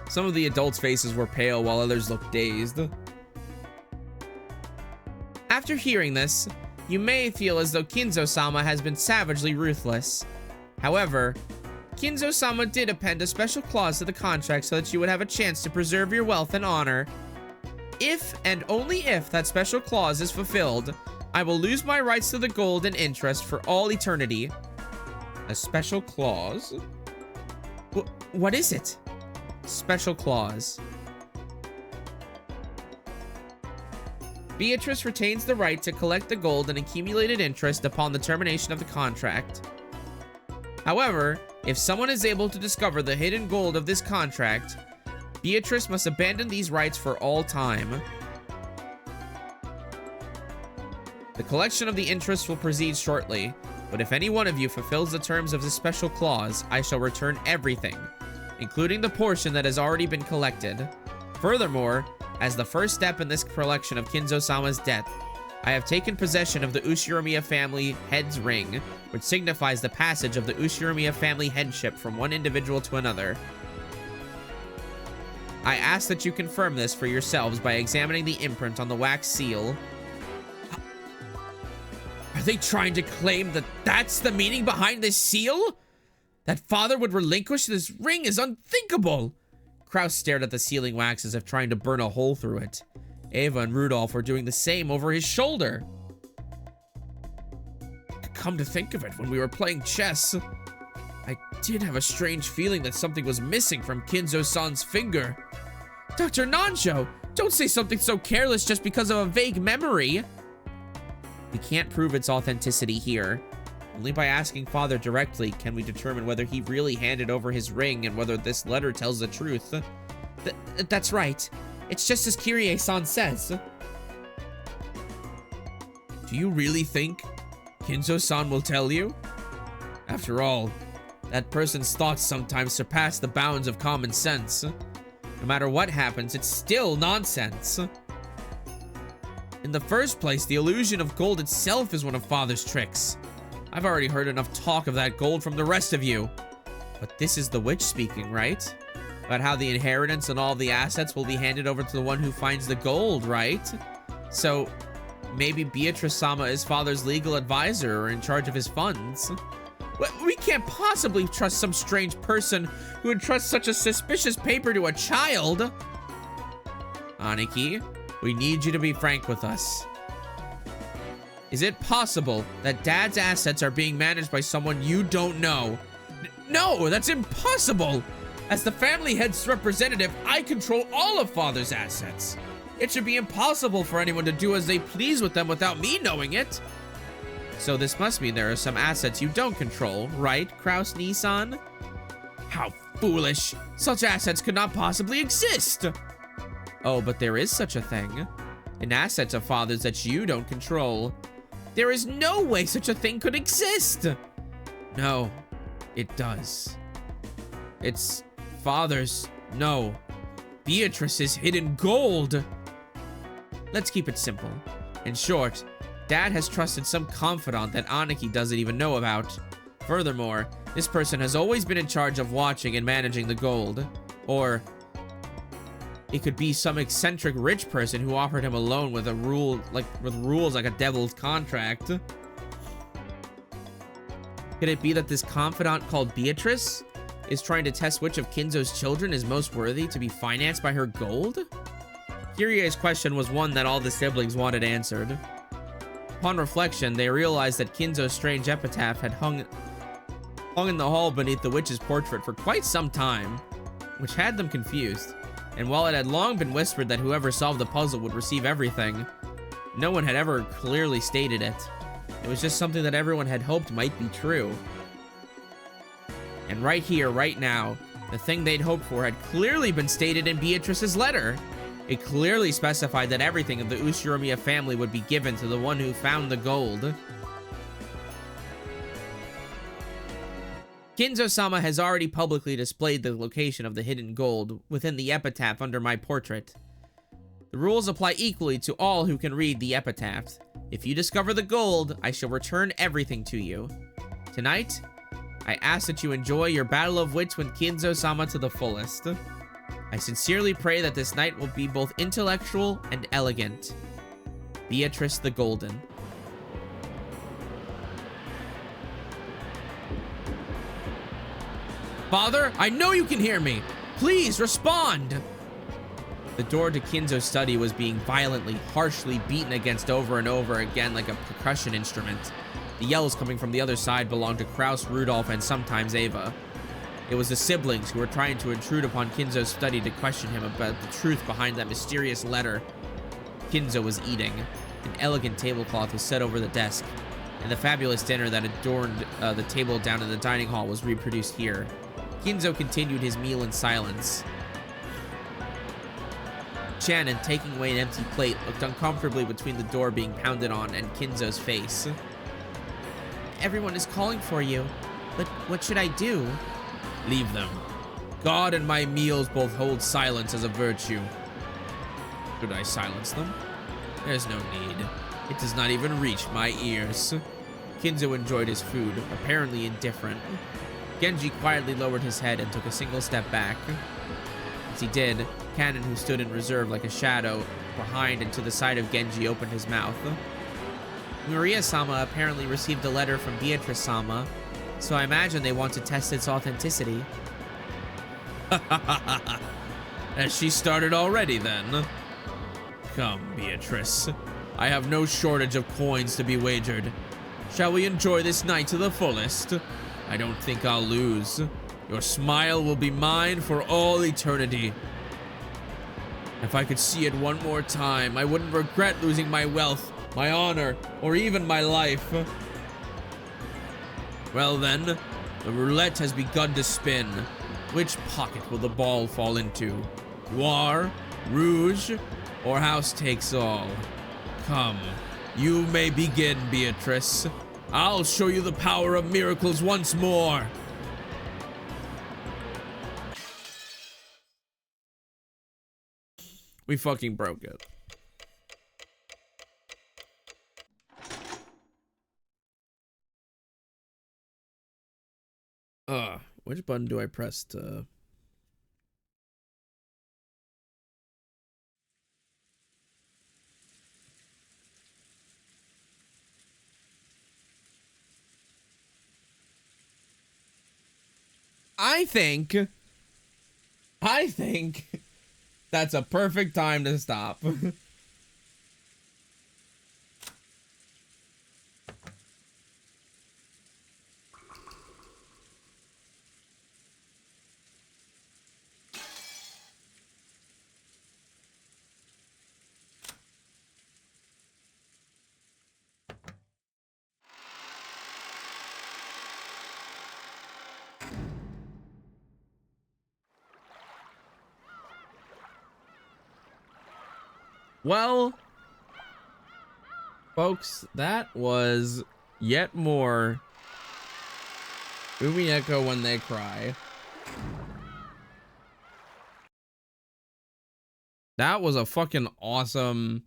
Some of the adults' faces were pale while others looked dazed. After hearing this, you may feel as though Kinzo-sama has been savagely ruthless. However, Kinzo-sama did append a special clause to the contract so that you would have a chance to preserve your wealth and honor. if and only if that special clause is fulfilled, I will lose my rights to the gold and interest for all eternity. A special clause? What is it? Special clause. Beatrice retains the right to collect the gold and accumulated interest upon the termination of the contract. However, if someone is able to discover the hidden gold of this contract, Beatrice must abandon these rights for all time. The collection of the interest will proceed shortly, but if any one of you fulfills the terms of this special clause, I shall return everything, including the portion that has already been collected. Furthermore, as the first step in this collection of Kinzo-sama's death, I have taken possession of the Ushiromiya family head's ring, which signifies the passage of the Ushiromiya family headship from one individual to another. I ask that you confirm this for yourselves by examining the imprint on the wax seal. Are they trying to claim that that's the meaning behind this seal? That father would relinquish this ring is unthinkable. Kraus stared at the sealing wax as if trying to burn a hole through it. Ava and Rudolph were doing the same over his shoulder. Come to think of it, when we were playing chess, I did have a strange feeling that something was missing from Kinzo-san's finger. Dr. Nanjo, don't say something so careless just because of a vague memory. We can't prove its authenticity here. Only by asking Father directly can we determine whether he really handed over his ring and whether this letter tells the truth. That's right. It's just as Kyrie-san says. Do you really think Kinzo-san will tell you? After all, that person's thoughts sometimes surpass the bounds of common sense. No matter what happens, it's still nonsense. In the first place, the illusion of gold itself is one of Father's tricks. I've already heard enough talk of that gold from the rest of you. But this is the witch speaking, right? About how the inheritance and all the assets will be handed over to the one who finds the gold, right? So, maybe Beatrice-sama is Father's legal advisor or in charge of his funds. We can't possibly trust some strange person who would trust such a suspicious paper to a child. Aniki, we need you to be frank with us. Is it possible that Dad's assets are being managed by someone you don't know? No, that's impossible! As the family head's representative, I control all of Father's assets. It should be impossible for anyone to do as they please with them without me knowing it. So this must mean there are some assets you don't control, right, Kraus-Nissan? How foolish! Such assets could not possibly exist! Oh, but there is such a thing. An asset of Father's that you don't control. There is no way such a thing could exist! No, it does. It's Father's, no, Beatrice's hidden gold! Let's keep it simple. In short, Dad has trusted some confidant that Aniki doesn't even know about. Furthermore, this person has always been in charge of watching and managing the gold. Or it could be some eccentric rich person who offered him a loan with rules like a devil's contract. Could it be that this confidant called Beatrice is trying to test which of Kinzo's children is most worthy to be financed by her gold? Kirie's question was one that all the siblings wanted answered. Upon reflection, they realized that Kinzo's strange epitaph had hung in the hall beneath the witch's portrait for quite some time, which had them confused. And while it had long been whispered that whoever solved the puzzle would receive everything, no one had ever clearly stated it. It was just something that everyone had hoped might be true. And right here, right now, the thing they'd hoped for had clearly been stated in Beatrice's letter. It clearly specified that everything of the Ushiromiya family would be given to the one who found the gold. Kinzo-sama has already publicly displayed the location of the hidden gold within the epitaph under my portrait. The rules apply equally to all who can read the epitaph. If you discover the gold, I shall return everything to you. Tonight, I ask that you enjoy your battle of wits with Kinzo-sama to the fullest. I sincerely pray that this night will be both intellectual and elegant. Beatrice the Golden. Father, I know you can hear me. Please respond. The door to Kinzo's study was being violently, harshly beaten against over and over again like a percussion instrument. The yells coming from the other side belonged to Kraus, Rudolph, and sometimes Ava. It was the siblings who were trying to intrude upon Kinzo's study to question him about the truth behind that mysterious letter. Kinzo was eating. An elegant tablecloth was set over the desk, and the fabulous dinner that adorned the table down in the dining hall was reproduced here. Kinzo continued his meal in silence. Shannon, taking away an empty plate, looked uncomfortably between the door being pounded on and Kinzo's face. Everyone is calling for you, but what should I do? Leave them. God and my meals both hold silence as a virtue. Should I silence them? There's no need. It does not even reach my ears. Kinzo enjoyed his food, apparently indifferent. Genji quietly lowered his head and took a single step back. As he did, Cannon, who stood in reserve like a shadow behind and to the side of Genji, opened his mouth. Maria-sama apparently received a letter from Beatrice-sama, so I imagine they want to test its authenticity. Has she started already, then? Come, Beatrice. I have no shortage of coins to be wagered. Shall we enjoy this night to the fullest? I don't think I'll lose. Your smile will be mine for all eternity. If I could see it one more time, I wouldn't regret losing my wealth, my honor, or even my life. Well then, the roulette has begun to spin. Which pocket will the ball fall into? Noir, Rouge, or House Takes All? Come, you may begin, Beatrice. I'll show you the power of miracles once more. We fucking broke it. Which button do I press to... I think that's a perfect time to stop. Well, folks, that was yet more Umineko When They Cry. That was a fucking awesome...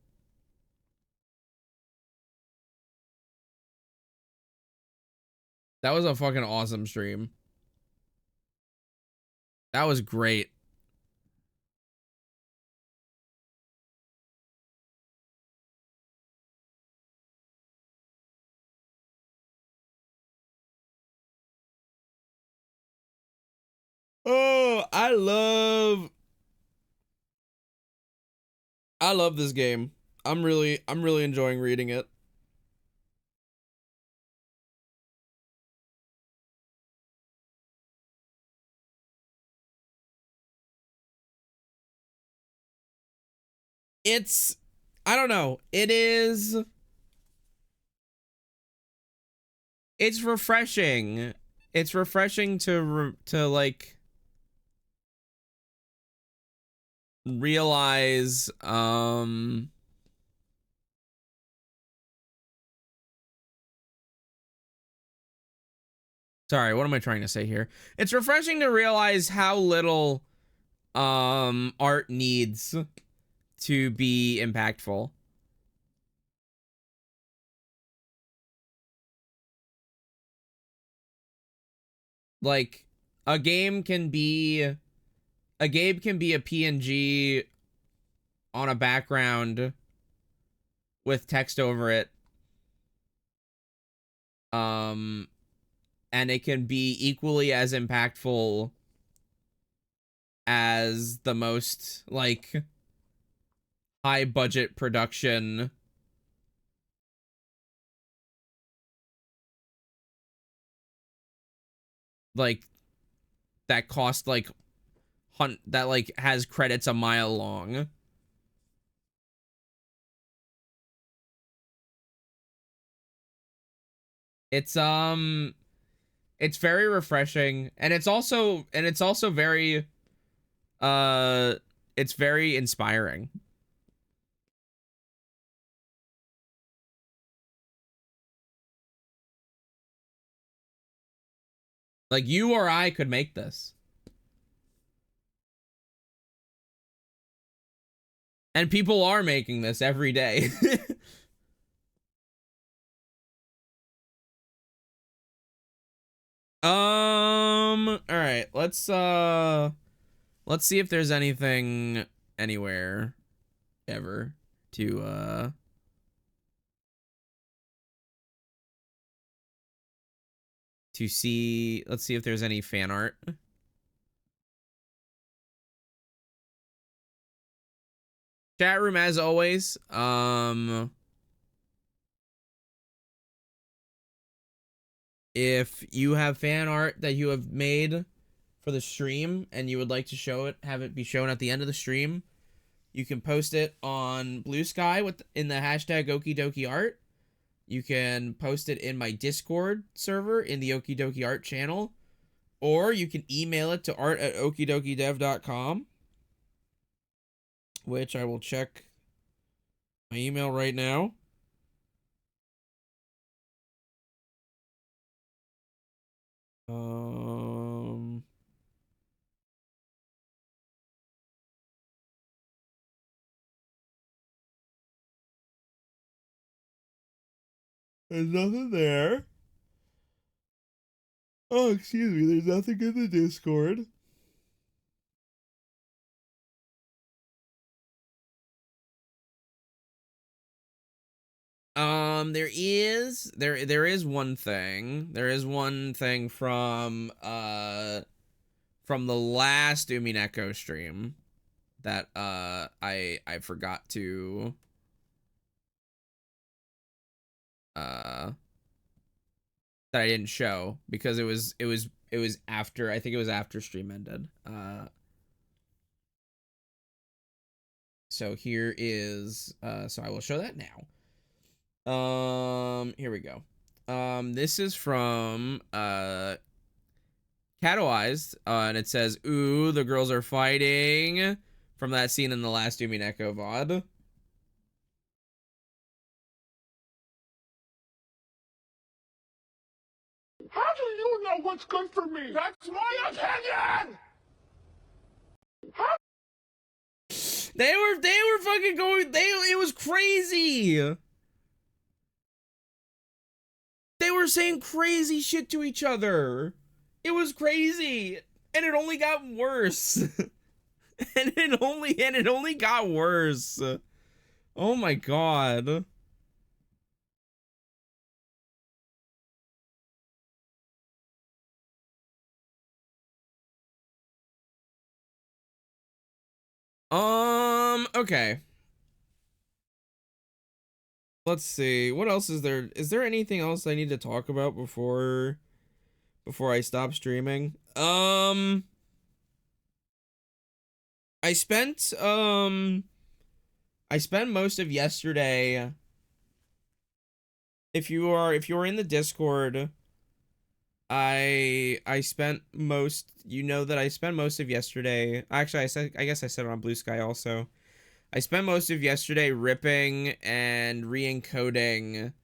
That was a fucking awesome stream. That was great. Oh, I love this game. I'm really enjoying reading it. It's, I don't know. It's refreshing. It's refreshing to like realize sorry, what am I trying to say here? It's refreshing to realize how little art needs to be impactful. Like a game can be a PNG on a background with text over it. And it can be equally as impactful as the most like high budget production. Like that cost like that like has credits a mile long. It's very refreshing, and it's also very uh it's very inspiring. Like you or I could make this. And people are making this every day. All right, let's see if there's anything anywhere ever to see. Let's see if there's any fan art. Chat room as always. If you have fan art that you have made for the stream and you would like to show it, have it be shown at the end of the stream, you can post it on Blue Sky in the hashtag OkiDokiArt. You can post it in my Discord server in the Okidoki Art channel, or you can email it to art@okidokidev.com, which I will check my email right now. There's nothing there. Oh, excuse me. There's nothing in the Discord. There is one thing. There is one thing from the last Umineko stream that I forgot to that I didn't show because it was after, I think it was after stream ended. So here is so I will show that now. Here we go. This is from Catalyzed, and it says, "Ooh, the girls are fighting," from that scene in the last Umineko VOD. How do you know what's good for me? That's my opinion! They were fucking going, it was crazy. They were saying crazy shit to each other. It was crazy. And it only got worse. and it only got worse. Oh my god. Okay. Let's see. What else is there? Is there anything else I need to talk about before I stop streaming? I spent most of yesterday. If you are in the Discord, I spent most, you know that I spent most of yesterday. Actually, I guess I said it on Blue Sky also. I spent most of yesterday ripping and re-encoding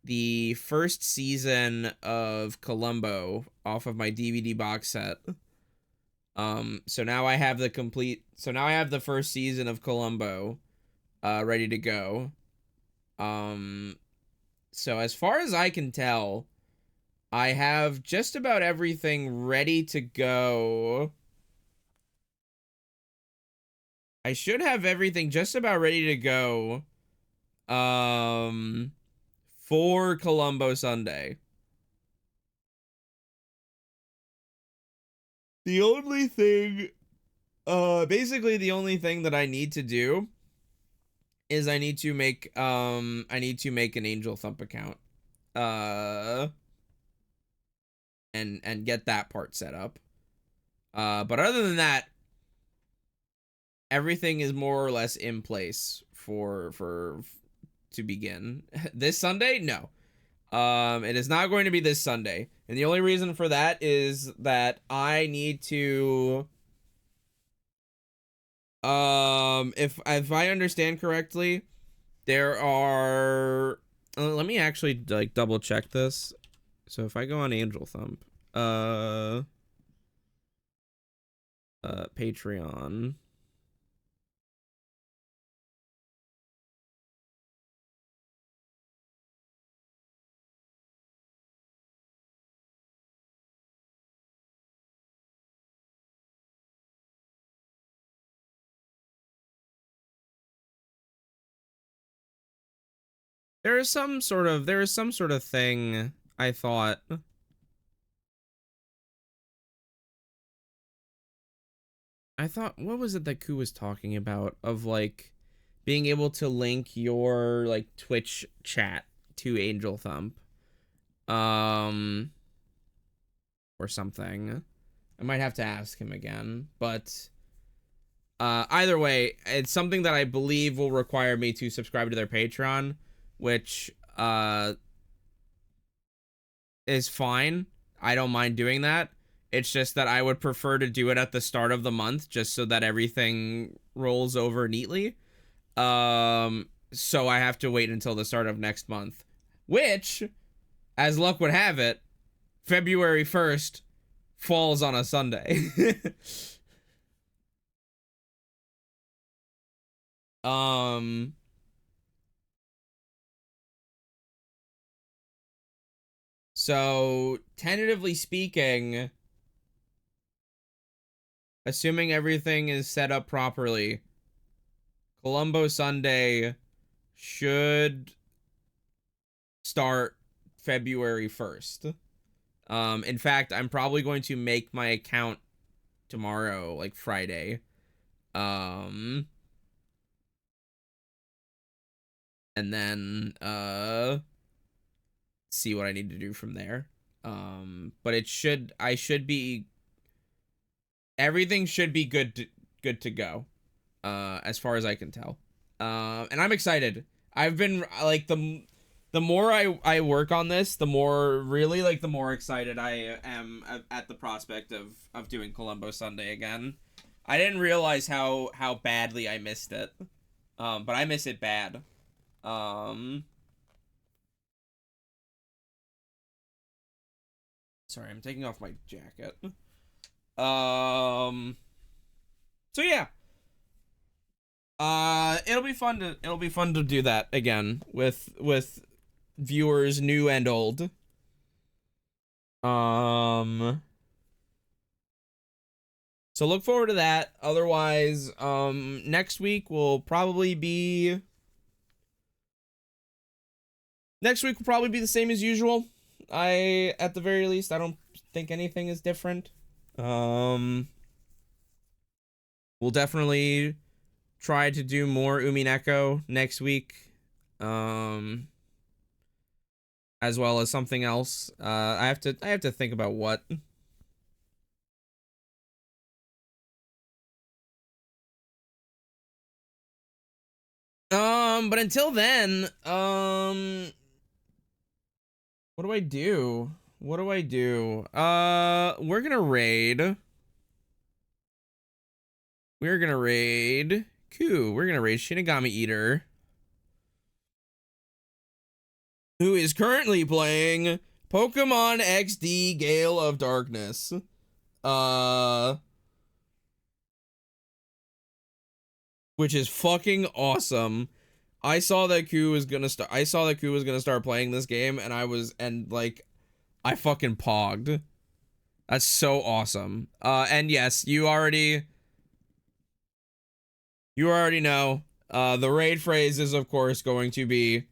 the first season of Columbo off of my DVD box set. So now I have the first season of Columbo ready to go. So as far as I can tell, I have just about everything ready to go. I should have everything just about ready to go for Columbo Sunday. The only thing basically the only thing that I need to do is I need to make an Angel Thump account. And get that part set up. But other than that, everything is more or less in place for to begin. This Sunday? No. It is not going to be this Sunday. And the only reason for that is that I need to if I understand correctly, there are let me actually like double check this. So if I go on Angel Thump, Patreon. There is some sort of thing I thought. What was it that Ku was talking about of like being able to link your like Twitch chat to Angel Thump, or something. I might have to ask him again, but either way, it's something that I believe will require me to subscribe to their Patreon, which is fine. I don't mind doing that. It's just that I would prefer to do it at the start of the month just so that everything rolls over neatly. So I have to wait until the start of next month, which, as luck would have it, February 1st falls on a Sunday. So tentatively speaking, assuming everything is set up properly, Columbo Sunday should start February 1st. In fact, I'm probably going to make my account tomorrow, like Friday. And then see what I need to do from there. But everything should be good to go, as far as I can tell. And I'm excited. I've been like the more I work on this, the more excited I am at the prospect of doing Columbo Sunday again. I didn't realize how badly I missed it. But I miss it bad. Sorry, I'm taking off my jacket. So yeah. It'll be fun to do that again with viewers new and old. So look forward to that. Otherwise, next week will probably be the same as usual. At the very least, I don't think anything is different. We'll definitely try to do more Umineko next week. As well as something else. I have to think about what. But until then, what do I do? We're gonna raid. Ku. We're gonna raid Shinigami Eater, who is currently playing Pokemon XD Gale of Darkness. Which is fucking awesome. I saw that Ku was gonna start playing this game, and I fucking pogged. That's so awesome. And yes, you already know. The raid phrase is of course going to be,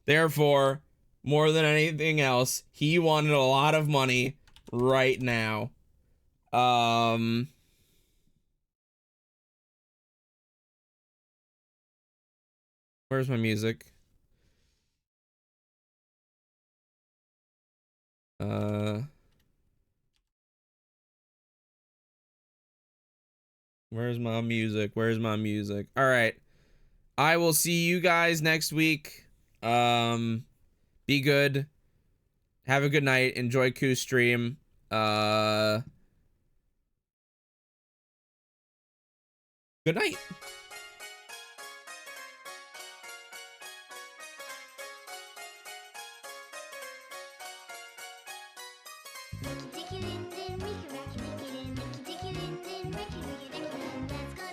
therefore, more than anything else, he wanted a lot of money right now. Where's my music? Where's my music? Where's my music? All right. I will see you guys next week. Be good. Have a good night. Enjoy Koo's stream. Good night. Dicky Linden, Ricky Racky, Ricky Lin, Dicky Linden, Ricky Ricky, Ricky Lin, let's go.